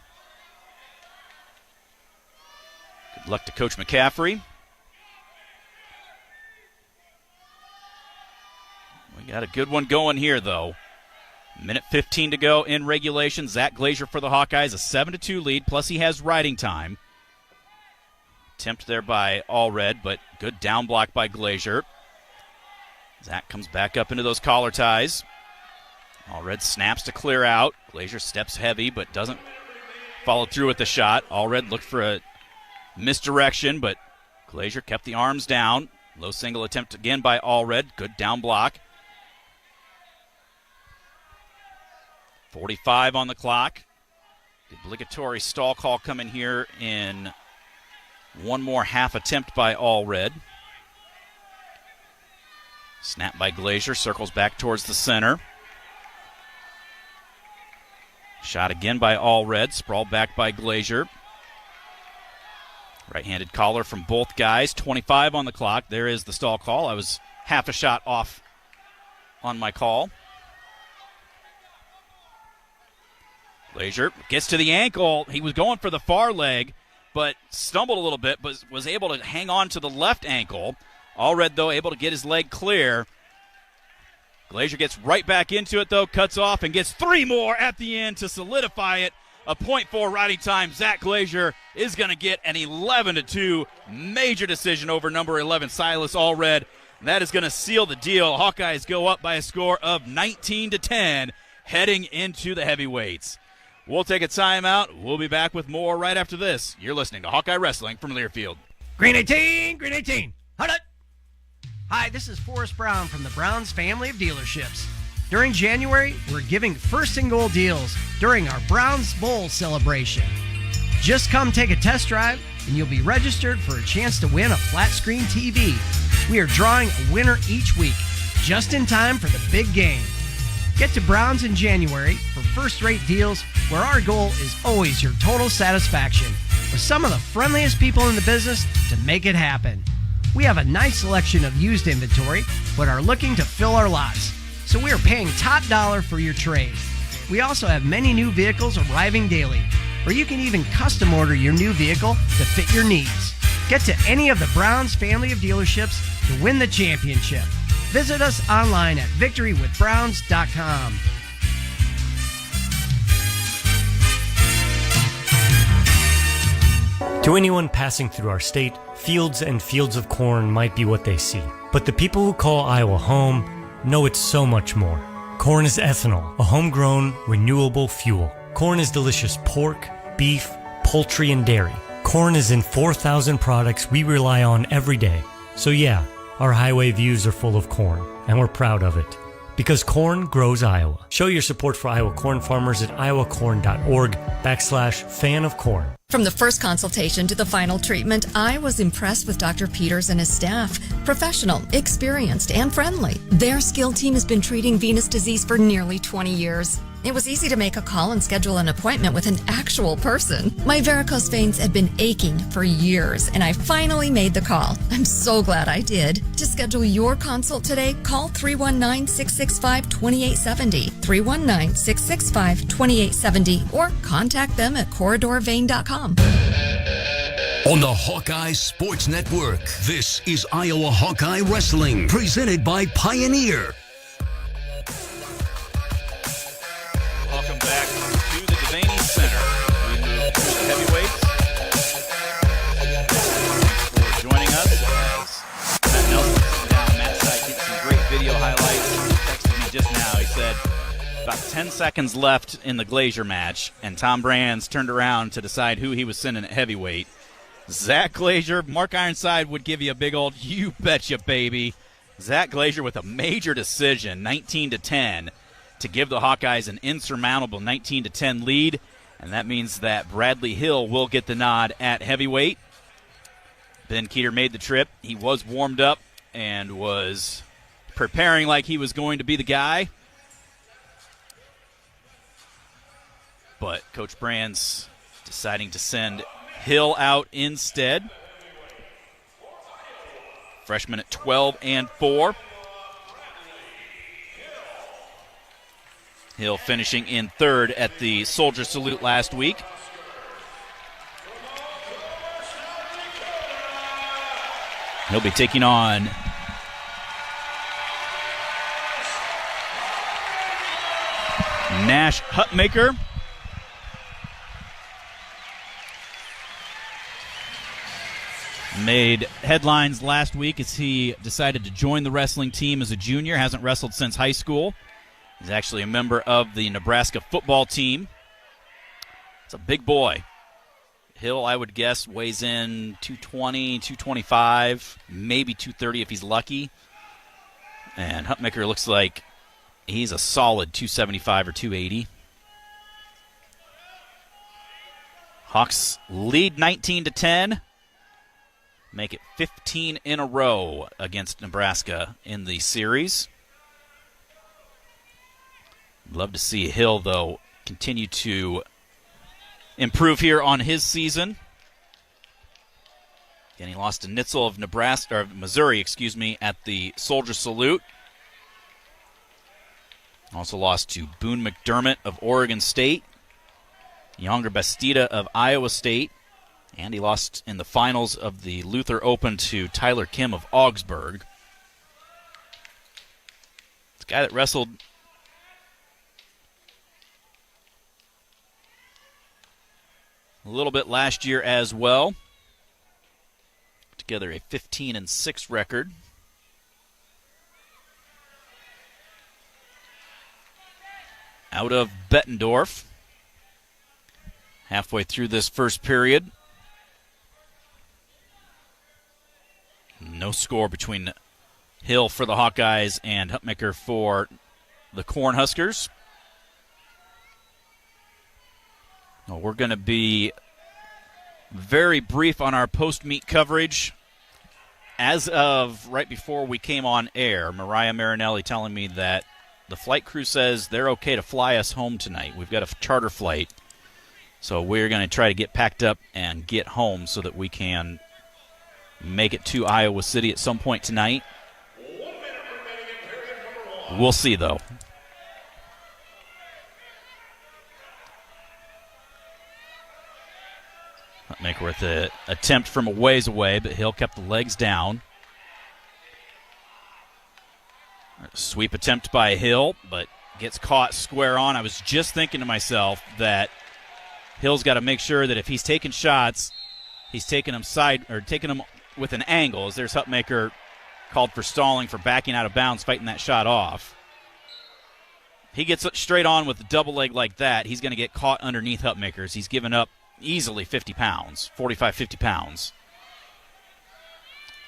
Speaker 2: Good luck to Coach McCaffrey. We got a good one going here, though. Minute 15 to go in regulation. Zach Glazier for the Hawkeyes, a 7-2 lead, plus he has riding time. Attempt there by Allred, but good down block by Glazier. Zach comes back up into those collar ties. Allred snaps to clear out. Glazier steps heavy, but doesn't follow through with the shot. Allred looked for a misdirection, but Glazier kept the arms down. Low single attempt again by Allred. Good down block. 45 on the clock. The obligatory stall call coming here in one more half attempt by Allred. Snap by Glazier, circles back towards the center. Shot again by Allred, sprawled back by Glazier. Right-handed collar from both guys, 25 on the clock. There is the stall call. I was half a shot off on my call. Glazier gets to the ankle. He was going for the far leg, but stumbled a little bit, but was able to hang on to the left ankle. Allred, though, able to get his leg clear. Glazier gets right back into it, though, cuts off and gets three more at the end to solidify it. a .4 riding time. Zach Glazier is going to get an 11-2 major decision over number 11, Silas Allred. And that is going to seal the deal. Hawkeyes go up by a score of 19-10 heading into the heavyweights. We'll take a timeout. We'll be back with more right after this. You're listening to Hawkeye Wrestling from Learfield.
Speaker 10: Green 18, Green 18. Hold it. Hi, this is Forrest Brown from the Browns family of dealerships. During January, we're giving first and goal deals during our Browns Bowl celebration. Just come take a test drive and you'll be registered for a chance to win a flat screen TV. We are drawing a winner each week, just in time for the big game. Get to Browns in January for first-rate deals where our goal is always your total satisfaction, with some of the friendliest people in the business to make it happen. We have a nice selection of used inventory, but are looking to fill our lots, so we are paying top dollar for your trade. We also have many new vehicles arriving daily, or you can even custom order your new vehicle to fit your needs. Get to any of the Browns family of dealerships to win the championship. Visit us online at victorywithbrowns.com.
Speaker 24: To anyone passing through our state, fields and fields of corn might be what they see. But the people who call Iowa home know it's so much more. Corn is ethanol, a homegrown, renewable fuel. Corn is delicious pork, beef, poultry, and dairy. Corn is in 4,000 products we rely on every day. So yeah, our highway views are full of corn, and we're proud of it. Because corn grows Iowa. Show your support for Iowa corn farmers at iowacorn.org/fan of corn.
Speaker 11: From the first consultation to the final treatment, I was impressed with Dr. Peters and his staff. Professional, experienced, and friendly. Their skilled team has been treating venous disease for nearly 20 years. It was easy to make a call and schedule an appointment with an actual person. My varicose veins had been aching for years, and I finally made the call. I'm so glad I did. To schedule your consult today, call 319-665-2870, 319-665-2870, or contact them at corridorvein.com.
Speaker 1: On the Hawkeye Sports Network, this is Iowa Hawkeye Wrestling, presented by Pioneer.
Speaker 2: Welcome back to the Devaney Center. We move to the heavyweights. Thanks for joining us as Matt Nelson sitting down on Matt's side, getting some great video highlights. He texted me just now. He said about 10 seconds left in the Glazier match, and Tom Brands turned around to decide who he was sending at heavyweight. Zach Glazier, Mark Ironside would give you a big old "you betcha, baby." Zach Glazier with a major decision, 19-10. To give the Hawkeyes an insurmountable 19-10 lead, and that means that Bradley Hill will get the nod at heavyweight. Ben Keeter made the trip. He was warmed up and was preparing like he was going to be the guy. But Coach Brands deciding to send Hill out instead. Freshman at 12-4. Hill finishing in third at the Soldier Salute last week. He'll be taking on Nash Hutmaker. Made headlines last week as he decided to join the wrestling team as a junior. Hasn't wrestled since high school. He's actually a member of the Nebraska football team. It's a big boy. Hill, I would guess, weighs in 220, 225, maybe 230 if he's lucky. And Hutmaker looks like he's a solid 275 or 280. Hawks lead 19-10. Make it 15 in a row against Nebraska in the series. Love to see Hill, though, continue to improve here on his season. Again, he lost to Nitzel of Missouri, at the Soldier Salute. Also lost to Boone McDermott of Oregon State, Younger Bastida of Iowa State, and he lost in the finals of the Luther Open to Tyler Kim of Augsburg. It's a guy that wrestled a little bit last year as well. Together a 15-6 record. Out of Bettendorf. Halfway through this first period. No score between Hill for the Hawkeyes and Hutmaker for the Cornhuskers. Well, we're going to be very brief on our post-meet coverage. As of right before we came on air, Mariah Marinelli telling me that the flight crew says they're okay to fly us home tonight. We've got a charter flight, so we're going to try to get packed up and get home so that we can make it to Iowa City at some point tonight. We'll see, though. Hutmaker with an attempt from a ways away, but Hill kept the legs down. Sweep attempt by Hill, but gets caught square on. I was just thinking to myself that Hill's got to make sure that if he's taking shots, he's taking them taking them with an angle, as there's Hutmaker called for stalling for backing out of bounds, fighting that shot off. He gets straight on with a double leg like that, he's going to get caught underneath Hutmaker's. He's given up easily 50 pounds, 45, 50 pounds.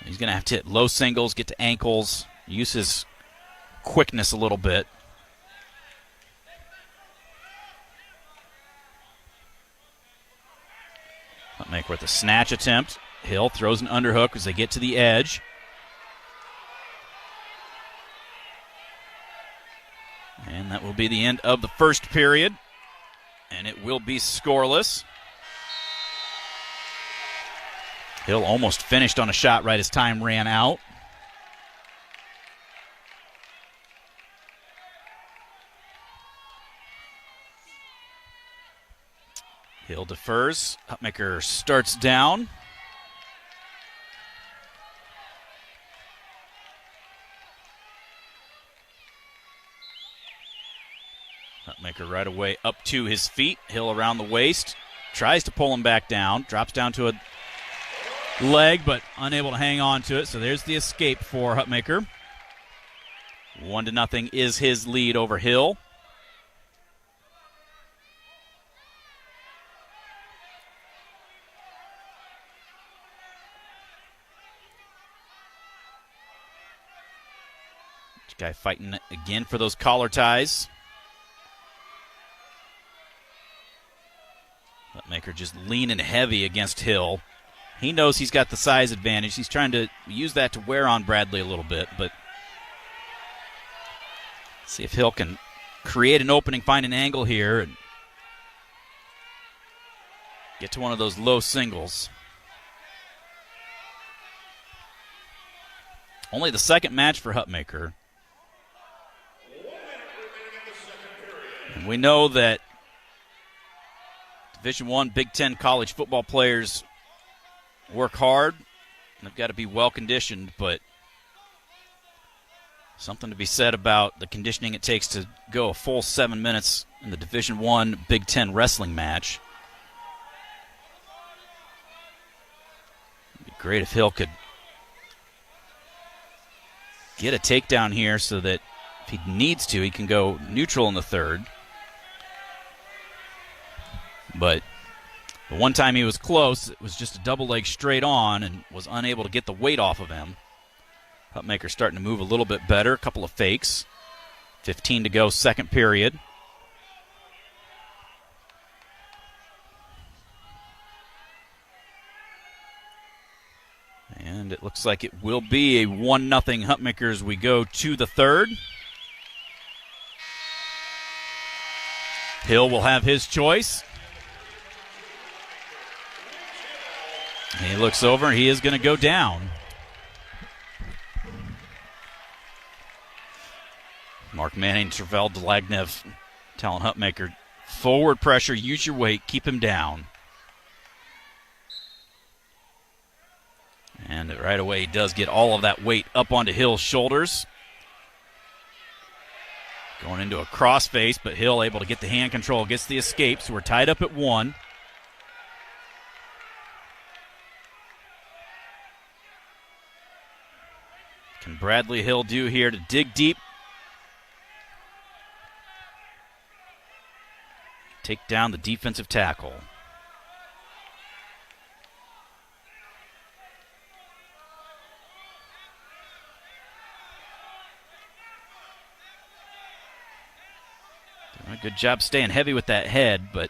Speaker 2: He's going to have to hit low singles, get to ankles, use his quickness a little bit. Hutmaker with a snatch attempt. Hill throws an underhook as they get to the edge. And that will be the end of the first period. And it will be scoreless. Hill almost finished on a shot right as time ran out. Hill defers. Hutmaker starts down. Hutmaker right away up to his feet. Hill around the waist. Tries to pull him back down. Drops down to a leg, but unable to hang on to it. So there's the escape for Hutmaker. 1-0 is his lead over Hill. Guy fighting again for those collar ties. Hutmaker just leaning heavy against Hill. He knows he's got the size advantage. He's trying to use that to wear on Bradley a little bit, but see if Hill can create an opening, find an angle here, and get to one of those low singles. Only the second match for Hutmaker. And we know that Division I Big Ten college football players work hard. They've got to be well-conditioned, but something to be said about the conditioning it takes to go a full 7 minutes in the Division I Big Ten wrestling match. It'd be great if Hill could get a takedown here so that if he needs to, he can go neutral in the third. But the one time he was close, it was just a double leg straight on and was unable to get the weight off of him. Hutmaker starting to move a little bit better. A couple of fakes. 15 to go, second period. And it looks like it will be a 1-0 Hutmaker as we go to the third. Hill will have his choice. He looks over, and he is going to go down. Mark Manning, Travell Delagnev telling Hutmaker, forward pressure, use your weight, keep him down. And right away, he does get all of that weight up onto Hill's shoulders. Going into a crossface, but Hill able to get the hand control, gets the escape, so we're tied up at 1. can Bradley Hill do here to dig deep? Take down the defensive tackle. Doing a good job staying heavy with that head, but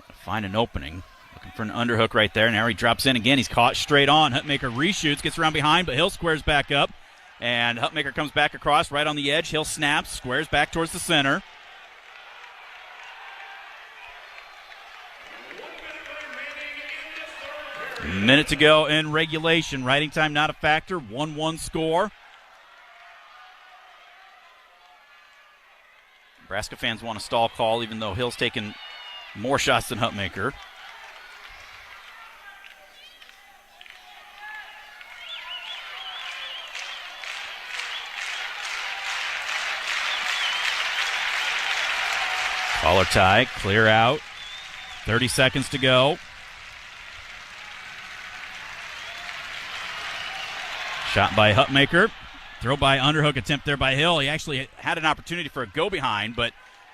Speaker 2: gotta find an opening. Looking for an underhook right there. Now he drops in again. He's caught straight on. Hutmaker reshoots, gets around behind, but Hill squares back up. And Hutmaker comes back across right on the edge. Hill snaps, squares back towards the center. Minute to go in regulation. Riding time not a factor. 1-1 score. Nebraska fans want a stall call, even though Hill's taken more shots than Hutmaker. Collar tie, clear out. 30 seconds to go. Shot by Hutmaker. Throw by underhook attempt there by Hill. He actually had an opportunity for a go-behind, but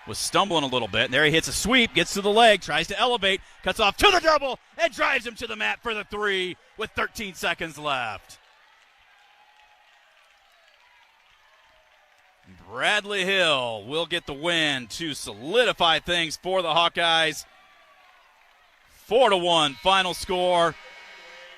Speaker 2: was stumbling a little bit. There he hits a sweep, gets to the leg, tries to elevate, cuts off to the double, and drives him to the mat for the 3 with 13 seconds left. Bradley Hill will get the win to solidify things for the Hawkeyes. 4-1 final score.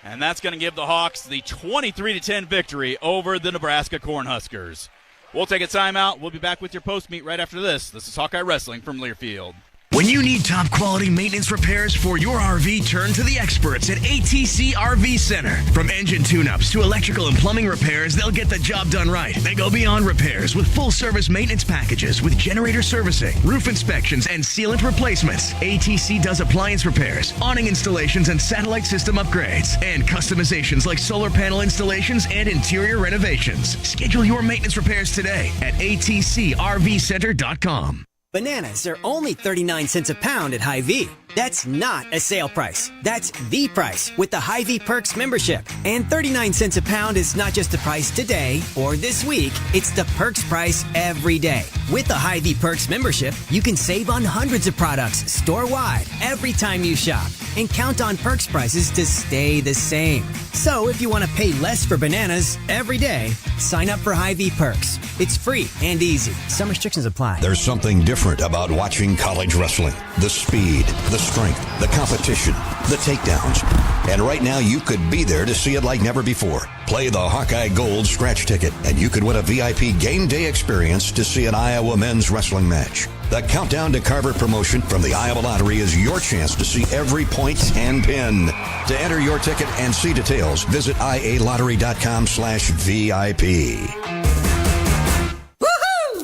Speaker 2: And that's going to give the Hawks the 23-10 victory over the Nebraska Cornhuskers. We'll take a timeout. We'll be back with your post-meet right after this. This is Hawkeye Wrestling from Learfield.
Speaker 12: When you need top-quality maintenance repairs for your RV, turn to the experts at ATC RV Center. From engine tune-ups to electrical and plumbing repairs, they'll get the job done right. They go beyond repairs with full-service maintenance packages with generator servicing, roof inspections, and sealant replacements. ATC does appliance repairs, awning installations, and satellite system upgrades, and customizations like solar panel installations and interior renovations. Schedule your maintenance repairs today at atcrvcenter.com.
Speaker 21: Bananas are only 39 cents a pound at Hy-Vee. That's not a sale price. That's the price with the Hy-Vee Perks membership. And 39 cents a pound is not just the price today or this week. It's the Perks price every day. With the Hy-Vee Perks membership, you can save on hundreds of products store-wide every time you shop. And count on Perks prices to stay the same. So if you want to pay less for bananas every day, sign up for Hy-Vee Perks. It's free and easy. Some restrictions apply.
Speaker 13: There's something different about watching college wrestling. The speed, the strength, the competition, the takedowns. And right now you could be there to see it like never before. Play the Hawkeye Gold scratch ticket and you could win a VIP game day experience to see an Iowa men's wrestling match. The Countdown to Carver promotion from the Iowa Lottery is your chance to see every point and pin. To enter your ticket and see details, visit ialottery.com/VIP.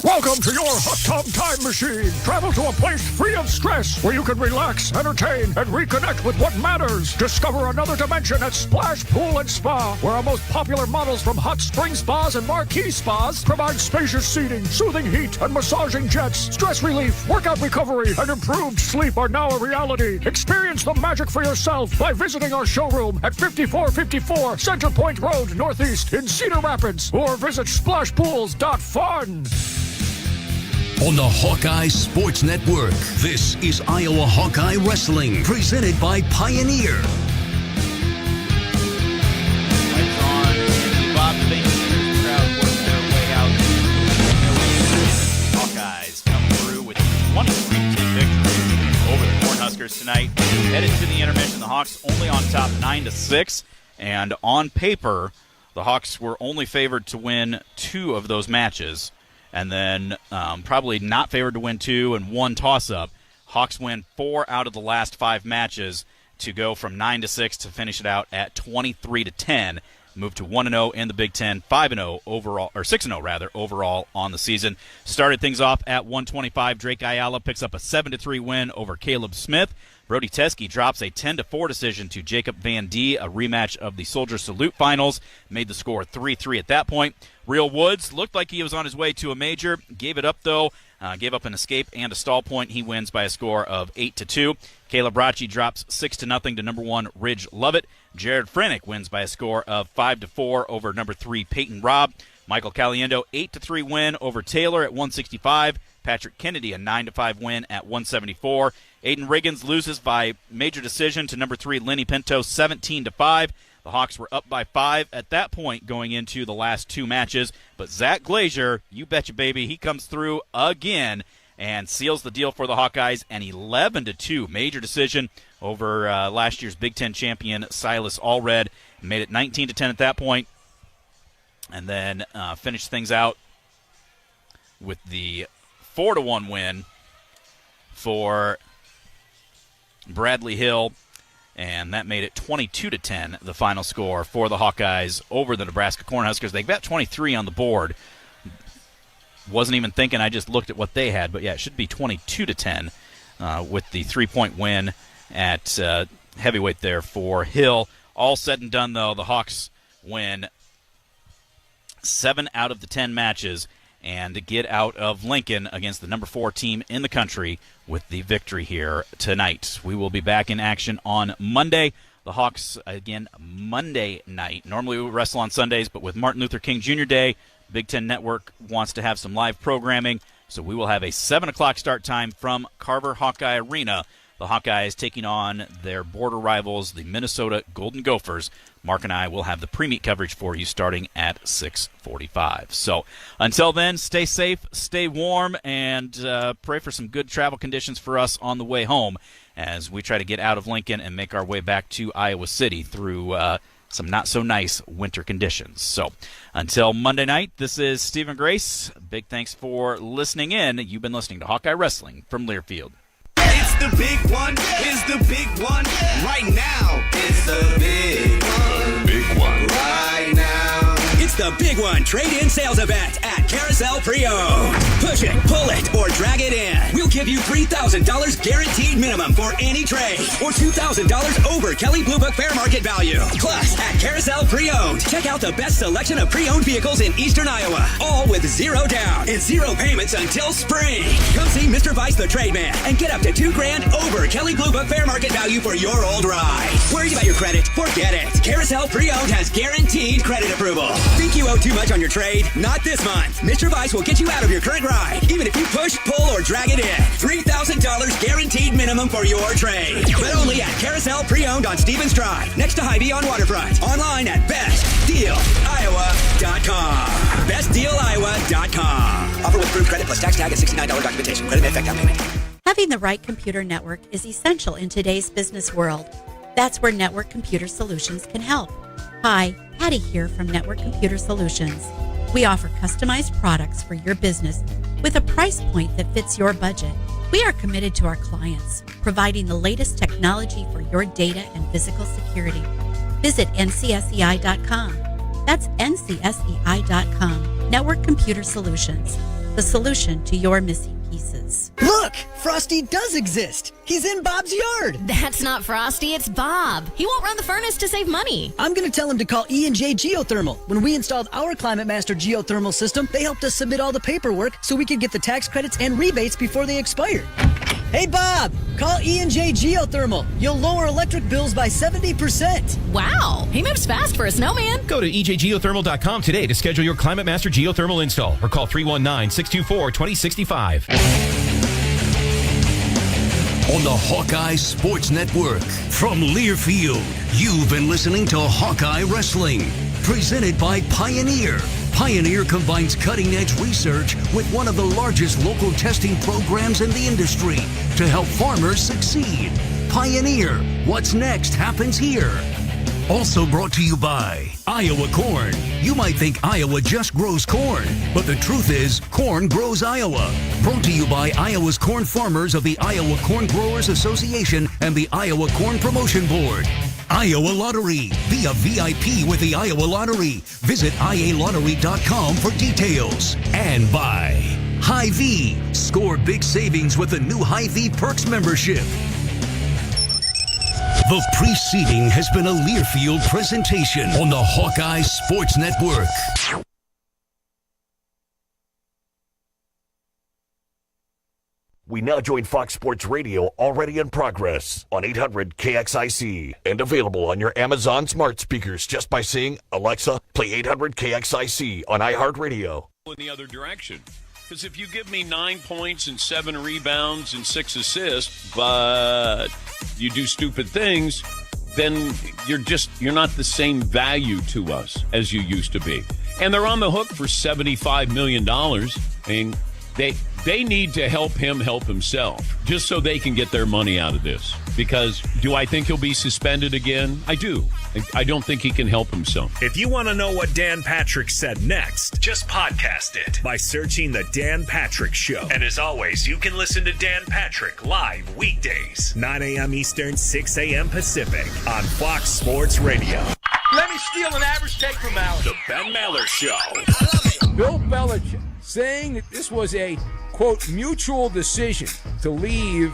Speaker 14: Welcome to your hot tub time machine. Travel to a place free of stress where you can relax, entertain, and reconnect with what matters. Discover another dimension at Splash Pool and Spa, where our most popular models from hot spring spas and marquee spas provide spacious seating, soothing heat, and massaging jets. Stress relief, workout recovery, and improved sleep are now a reality. Experience the magic for yourself by visiting our showroom at 5454 Center Point Road, Northeast in Cedar Rapids, or visit splashpools.fun.
Speaker 1: On the Hawkeye Sports Network, this is Iowa Hawkeye Wrestling, presented by Pioneer.
Speaker 2: Lights on. The Bob Bates crowd working their way out. Hawkeyes come through with a 23-10 victory over the Cornhuskers tonight. Headed to the intermission, the Hawks only on top 9-6, and on paper, the Hawks were only favored to win 2 of those matches. And then probably not favored to win 2 and 1 toss-up. Hawks win 4 out of the last 5 matches to go from 9-6 to finish it out at 23-10. Move to 1-0 in the Big Ten, 5-0 overall, or 6-0 rather, overall on the season. Started things off at 125. Drake Ayala picks up a 7-3 win over Caleb Smith. Brody Teske drops a 10-4 decision to Jacob Van D, a rematch of the Soldier Salute Finals. Made the score 3-3 at that point. Real Woods looked like he was on his way to a major. Gave it up, though. Gave up an escape and a stall point. He wins by a score of 8-2. Caleb Bracci drops 6-0 to number 1 Ridge Lovett. Jared Franek wins by a score of 5-4 over number 3 Peyton Robb. Michael Caliendo, 8-3 win over Taylor at 165. Patrick Kennedy, a 9-5 win at 174. Aiden Riggins loses by major decision to number 3 Lenny Pinto, 17-5. The Hawks were up by 5 at that point going into the last 2 matches. But Zach Glazier, you betcha, baby, he comes through again and seals the deal for the Hawkeyes. An 11-2 major decision over last year's Big Ten champion Silas Allred. Made it 19-10 at that point. And then finished things out with the 4-1 win for Bradley Hill. And that made it 22-10, the final score for the Hawkeyes over the Nebraska Cornhuskers. They got 23 on the board. Wasn't even thinking, I just looked at what they had. But, yeah, it should be 22-10 with the 3-point win at heavyweight there for Hill. All said and done, though, the Hawks win 7 out of the 10 matches and get out of Lincoln against the number 4 team in the country with the victory here tonight. We will be back in action on Monday. The Hawks, again, Monday night. Normally we wrestle on Sundays, but with Martin Luther King Jr. Day, Big Ten Network wants to have some live programming, so we will have a 7 o'clock start time from Carver Hawkeye Arena. The Hawkeyes taking on their border rivals, the Minnesota Golden Gophers. Mark and I will have the pre-meet coverage for you starting at 6:45. So until then, stay safe, stay warm, and pray for some good travel conditions for us on the way home as we try to get out of Lincoln and make our way back to Iowa City through some not-so-nice winter conditions. So until Monday night, this is Stephen Grace. Big thanks for listening in. You've been listening to Hawkeye Wrestling from Learfield.
Speaker 15: It's the big one. It's the big one. Right now. It's the big one. Big one. Right now.
Speaker 8: It's the big one trade-in sales event at Carousel Pre-Owned. Push it, pull it, or drag it in. We'll give you $3,000 guaranteed minimum for any trade, or $2,000 over Kelly Blue Book fair market value. Plus, at Carousel Pre-Owned, check out the best selection of pre-owned vehicles in eastern Iowa, all with 0 down and 0 payments until spring. Come see Mr. Vice the Trade Man and get up to $2,000 over Kelly Blue Book fair market value for your old ride. Worried about your credit? Forget it. Carousel Pre-Owned has guaranteed credit approval. Think you owe too much on your trade? Not this month. Mr. Vice will get you out of your current ride, even if you push, pull, or drag it in. $3,000 guaranteed minimum for your trade. But only at Carousel Pre-Owned on Stevens Drive, next to Hy-Vee on Waterfront. Online at bestdealiowa.com. bestdealiowa.com. Offer with approved credit plus tax tag and $69 documentation. Credit may affect down payment.
Speaker 17: Having the right computer network is essential in today's business world. That's where Network Computer Solutions can help. Hi, Patty here from Network Computer Solutions. We offer customized products for your business with a price point that fits your budget. We are committed to our clients, providing the latest technology for your data and physical security. Visit ncsei.com. That's ncsei.com. Network Computer Solutions, the solution to your missing pieces.
Speaker 18: Look! Frosty does exist! He's in Bob's yard!
Speaker 19: That's not Frosty, it's Bob. He won't run the furnace to save money.
Speaker 18: I'm gonna tell him to call E&J Geothermal. When we installed our Climate Master geothermal system, they helped us submit all the paperwork so we could get the tax credits and rebates before they expired. Hey Bob! Call E&J Geothermal. You'll lower electric bills by 70%.
Speaker 19: Wow! He moves fast for a snowman.
Speaker 25: Go to ejgeothermal.com today to schedule your Climate Master geothermal install or call 319-624-2065.
Speaker 1: On the Hawkeye Sports Network from Learfield, you've been listening to Hawkeye Wrestling, presented by Pioneer. Pioneer combines cutting-edge research with one of the largest local testing programs in the industry to help farmers succeed. Pioneer, what's next happens here. Also brought to you by Iowa Corn. You might think Iowa just grows corn, but the truth is corn grows Iowa. Brought to you by Iowa's corn farmers of the Iowa Corn Growers Association and the Iowa Corn Promotion Board. Iowa Lottery. Be a VIP with the Iowa Lottery. Visit ialottery.com for details. And by Hy-Vee. Score big savings with the new Hy-Vee Perks membership. The preceding has been a Learfield presentation on the Hawkeye Sports Network.
Speaker 3: We now join Fox Sports Radio, already in progress on 800 KXIC and available on your Amazon smart speakers just by saying, Alexa, play 800 KXIC on iHeartRadio.
Speaker 5: In the other direction. Because if you give me 9 points and 7 rebounds and 6 assists, but you do stupid things, then you're not the same value to us as you used to be. And they're on the hook for $75 million. And they need to help him help himself, just so they can get their money out of this. Because do I think he'll be suspended again? I do. I don't think he can help himself.
Speaker 6: If you want to know what Dan Patrick said next, just podcast it by searching The Dan Patrick Show. And as always, you can listen to Dan Patrick live weekdays, 9 a.m. Eastern, 6 a.m. Pacific on Fox Sports Radio.
Speaker 16: Let me steal an average take from Allred.
Speaker 6: The Ben Maller Show.
Speaker 20: Bill Belichick saying that this was a, quote, mutual decision to leave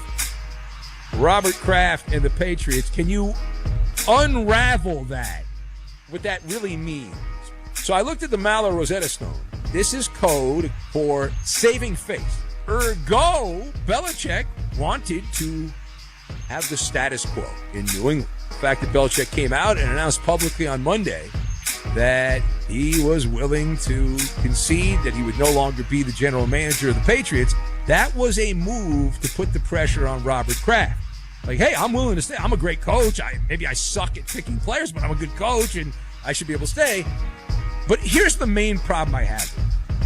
Speaker 20: Robert Kraft and the Patriots. Can you unravel that, what that really means? So I looked at the Maller Rosetta Stone. This is code for saving face. Ergo, Belichick wanted to have the status quo in New England. The fact that Belichick came out and announced publicly on Monday that he was willing to concede that he would no longer be the general manager of the Patriots, that was a move to put the pressure on Robert Kraft. Like, hey, I'm willing to stay. I'm a great coach. Maybe I suck at picking players, but I'm a good coach, and I should be able to stay. But here's the main problem I have.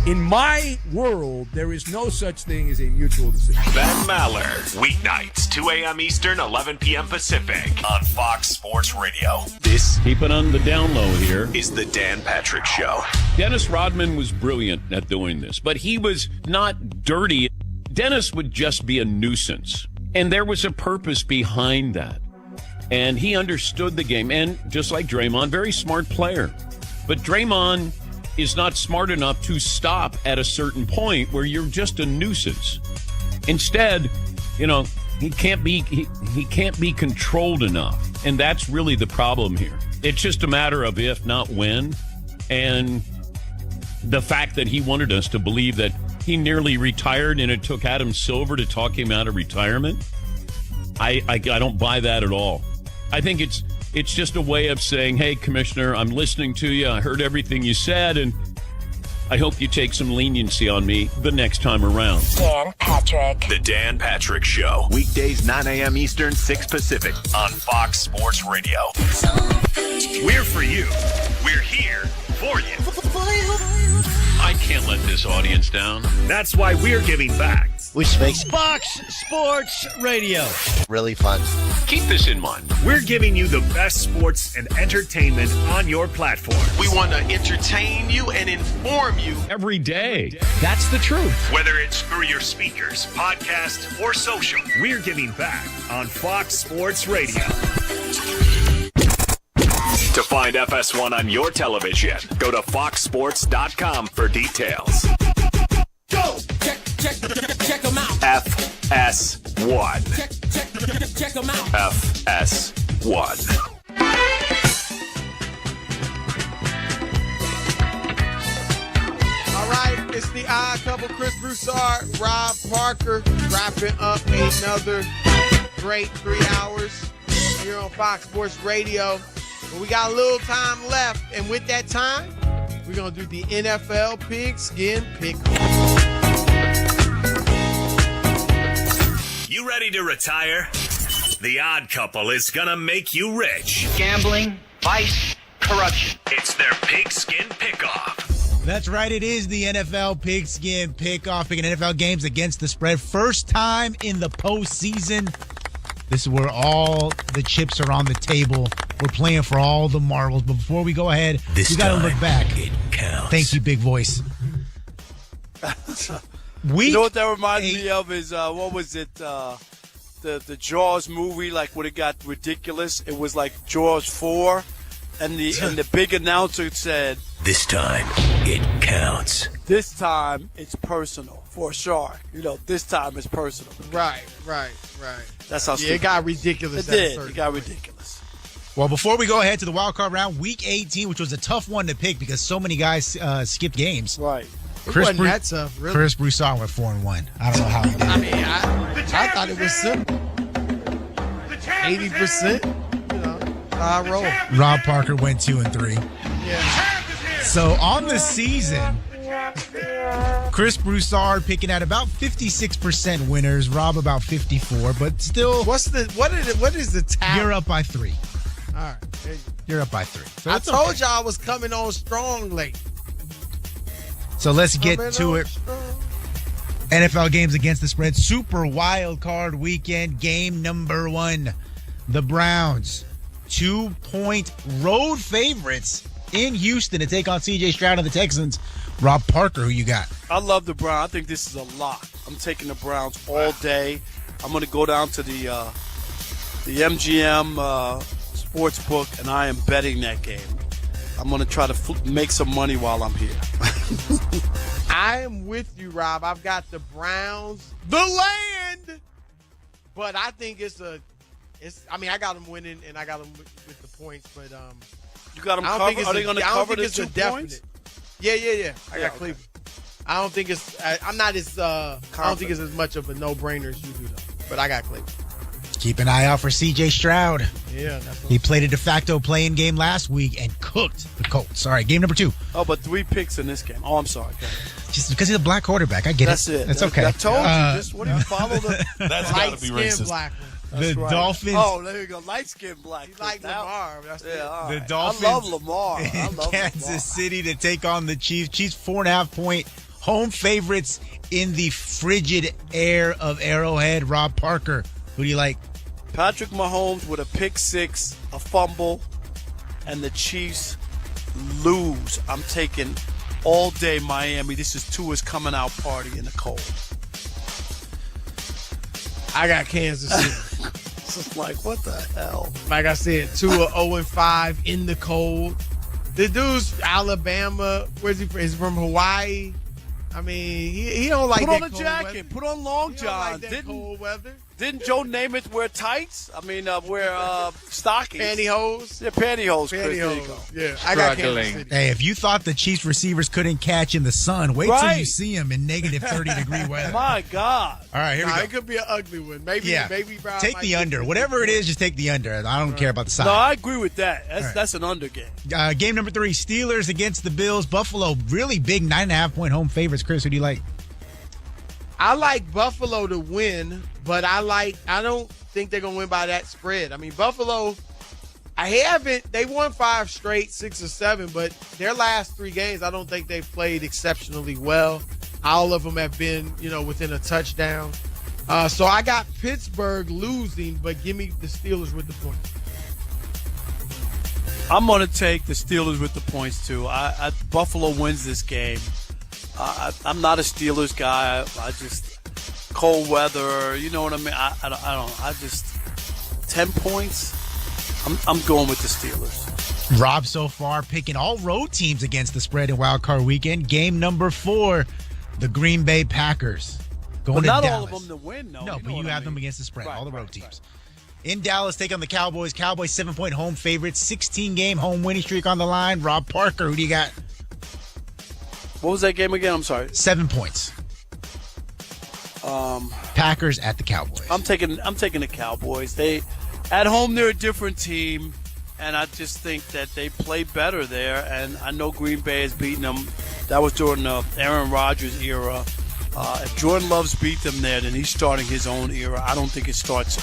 Speaker 20: In my world, there is no such thing as a mutual decision.
Speaker 6: Ben Maller, weeknights, 2 a.m. Eastern, 11 p.m. Pacific on Fox Sports Radio. This,
Speaker 5: keep it on the down low here,
Speaker 6: is the Dan Patrick Show.
Speaker 5: Dennis Rodman was brilliant at doing this, but he was not dirty. Dennis would just be a nuisance. And there was a purpose behind that. And he understood the game. And just like Draymond, very smart player. But Draymond is not smart enough to stop at a certain point where you're just a nuisance. Instead, he can't be controlled enough. And that's really the problem here. It's just a matter of if, not when. And the fact that he wanted us to believe that he nearly retired and it took Adam Silver to talk him out of retirement, I don't buy that at all. I think it's just a way of saying, hey, Commissioner, I'm listening to you. I heard everything you said, and I hope you take some leniency on me the next time around.
Speaker 6: Dan Patrick. The Dan Patrick Show. Weekdays, 9 a.m. Eastern, 6 Pacific on Fox Sports Radio. We're for you. We're here for you.
Speaker 5: I can't let this audience down.
Speaker 6: That's why we're giving back.
Speaker 26: Which makes Fox Sports Radio really fun.
Speaker 5: Keep this in mind.
Speaker 6: We're giving you the best sports and entertainment on your platform.
Speaker 27: We want to entertain you and inform you
Speaker 5: every day.
Speaker 6: That's the truth. Whether it's through your speakers, podcast, or social, we're giving back on Fox Sports Radio. To find FS1 on your television, go to foxsports.com for details.
Speaker 15: Go! Check them out.
Speaker 6: FS1.
Speaker 15: Check them out.
Speaker 6: FS1.
Speaker 28: All right, it's the Odd Couple. Chris Broussard, Rob Parker, wrapping up another great 3 hours here on Fox Sports Radio. But we got a little time left, and with that time, we're going to do the NFL Pigskin Pick-Off.
Speaker 6: You ready to retire? The Odd Couple is going to make you rich.
Speaker 29: Gambling, vice, corruption.
Speaker 6: It's their Pigskin Pick-Off.
Speaker 30: That's right. It is the NFL Pigskin Pick-Off. Picking NFL games against the spread. First time in the postseason. This is where all the chips are on the table. We're playing for all the marbles. But before we go ahead, we got to look back.
Speaker 6: It counts.
Speaker 30: Thank you, big voice.
Speaker 28: You know what that reminds me of is, what was it, the Jaws movie, like when it got ridiculous? It was like Jaws 4, and the big announcer said,
Speaker 6: "This time, it counts."
Speaker 28: This time, it's personal for a shark. This time it's personal. Right. That's how
Speaker 10: it got ridiculous.
Speaker 28: It did. It got ridiculous.
Speaker 30: Well, before we go ahead to the wild card round, Week 18, which was a tough one to pick because so many guys skipped games.
Speaker 28: Right. wasn't that tough, really.
Speaker 30: Chris Broussard went 4-1. I don't know how he did.
Speaker 28: I mean, I thought it was simple. 80%. You know, I roll.
Speaker 30: Robb Parker went 2-3.
Speaker 28: Yeah.
Speaker 30: So on the season, Chris Broussard picking at about 56% winners. Robb about 54, but still.
Speaker 28: What is the tally?
Speaker 30: You're up by 3.
Speaker 28: All right.
Speaker 30: You're up by 3. So
Speaker 28: I
Speaker 30: it's
Speaker 28: told
Speaker 30: okay.
Speaker 28: y'all I was coming on strong late.
Speaker 30: So let's get to it. NFL games against the spread. Super wild card weekend. Game number 1. The Browns, 2-point road favorites in Houston to take on C.J. Stroud and the Texans. Robb Parker, who you got?
Speaker 16: I love the Browns. I think this is a lock. I'm taking the Browns all day. I'm going to go down to the MGM sports book, and I am betting that game. I'm going to try to make some money while I'm here.
Speaker 28: I am with you, Rob. I've got the Browns, the land, but I think I got them winning, and I got them with the points, but
Speaker 16: you got them covered? Are they going to cover the 2 points?
Speaker 28: Yeah. I got Cleveland. I don't think it's. I'm not as. I don't think it's as much of a no-brainer as you do, though. But I got Cleveland.
Speaker 30: Keep an eye out for C.J. Stroud.
Speaker 28: Yeah,
Speaker 30: he played a de facto play-in game last week and cooked the Colts. All right, game number 2.
Speaker 16: Oh, but 3 picks in this game. Oh, I'm sorry.
Speaker 30: Just because he's a black quarterback, I get
Speaker 16: That's it.
Speaker 30: That's okay.
Speaker 16: I told you. Just what do you follow the
Speaker 28: That's got to be racist. Black one.
Speaker 30: The
Speaker 16: right.
Speaker 30: Dolphins.
Speaker 16: Oh, there you go. Light-skinned black.
Speaker 28: He's like Lamar. That's
Speaker 16: the
Speaker 30: Dolphins.
Speaker 16: I love Lamar.
Speaker 30: Kansas City to take on the Chiefs. Chiefs 4.5-point home favorites in the frigid air of Arrowhead. Robb Parker, who do you like?
Speaker 16: Patrick Mahomes with a pick 6, a fumble, and the Chiefs lose. I'm taking all day Miami. This is Tua's coming out party in the cold.
Speaker 28: I got Kansas City.
Speaker 16: It's like, what the hell?
Speaker 28: Like I said, Tua 0-5 in the cold. The dude's Alabama. Where's he from? He's from Hawaii. I mean, he don't like that cold weather.
Speaker 16: Put on a jacket. Put on long johns.
Speaker 28: Like cold weather.
Speaker 16: Didn't Joe Namath wear tights? I mean, wear stockings.
Speaker 28: Pantyhose?
Speaker 16: Yeah, pantyhose.
Speaker 28: Pantyhose. Yeah, I got Kansas City.
Speaker 30: Hey, if you thought the Chiefs receivers couldn't catch in the sun, wait till you see them in negative 30-degree weather.
Speaker 16: My God.
Speaker 30: All right, here we go.
Speaker 28: It could be an ugly one. Maybe Brown
Speaker 30: take the under. Whatever it is, just take the under. I don't care about the side.
Speaker 16: No, I agree with that. That's an under game.
Speaker 30: Game number 3, Steelers against the Bills. Buffalo, really big 9.5-point home favorites. Chris, who do you like?
Speaker 28: I like Buffalo to win, but I don't think they're gonna win by that spread. I mean, Buffalo, they won 5 straight, 6 or 7, but their last 3 games, I don't think they've played exceptionally well. All of them have been, within a touchdown. So I got Pittsburgh losing, but give me the Steelers with the points.
Speaker 16: I'm gonna take the Steelers with the points too. Buffalo wins this game. I'm not a Steelers guy. I just cold weather. You know what I mean? I don't. I just 10 points. I'm going with the Steelers.
Speaker 30: Robb so far picking all road teams against the spread in Wild Card Weekend. Game number 4, the Green Bay Packers going to
Speaker 16: Dallas.
Speaker 30: Not
Speaker 16: all of them to win, though.
Speaker 30: No, but you have them against the spread. All the road teams. In Dallas, take on the Cowboys. Cowboys 7-point home favorites. 16-game home winning streak on the line. Robb Parker, who do you got?
Speaker 16: What was that game again? I'm sorry.
Speaker 30: 7 points. Packers at the Cowboys.
Speaker 16: I'm taking the Cowboys. At home they're a different team, and I just think that they play better there. And I know Green Bay has beaten them. That was during the Aaron Rodgers era. If Jordan Love's beat them there, then he's starting his own era. I don't think it starts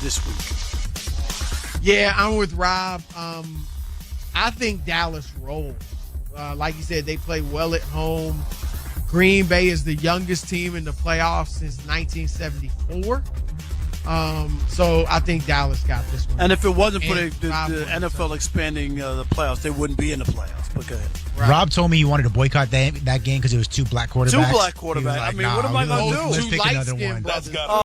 Speaker 16: this week.
Speaker 28: Yeah, I'm with Rob. I think Dallas rolls. Like you said, they play well at home. Green Bay is the youngest team in the playoffs since 1974. So I think Dallas got this one.
Speaker 16: And if it wasn't for the NFL expanding the playoffs, they wouldn't be in the playoffs. But go ahead.
Speaker 30: Right. Rob told me he wanted to boycott that game because it was 2 black quarterbacks.
Speaker 16: 2 black quarterbacks.
Speaker 30: Like,
Speaker 16: what am I going to do?
Speaker 30: Let's pick another one.
Speaker 16: Let's go.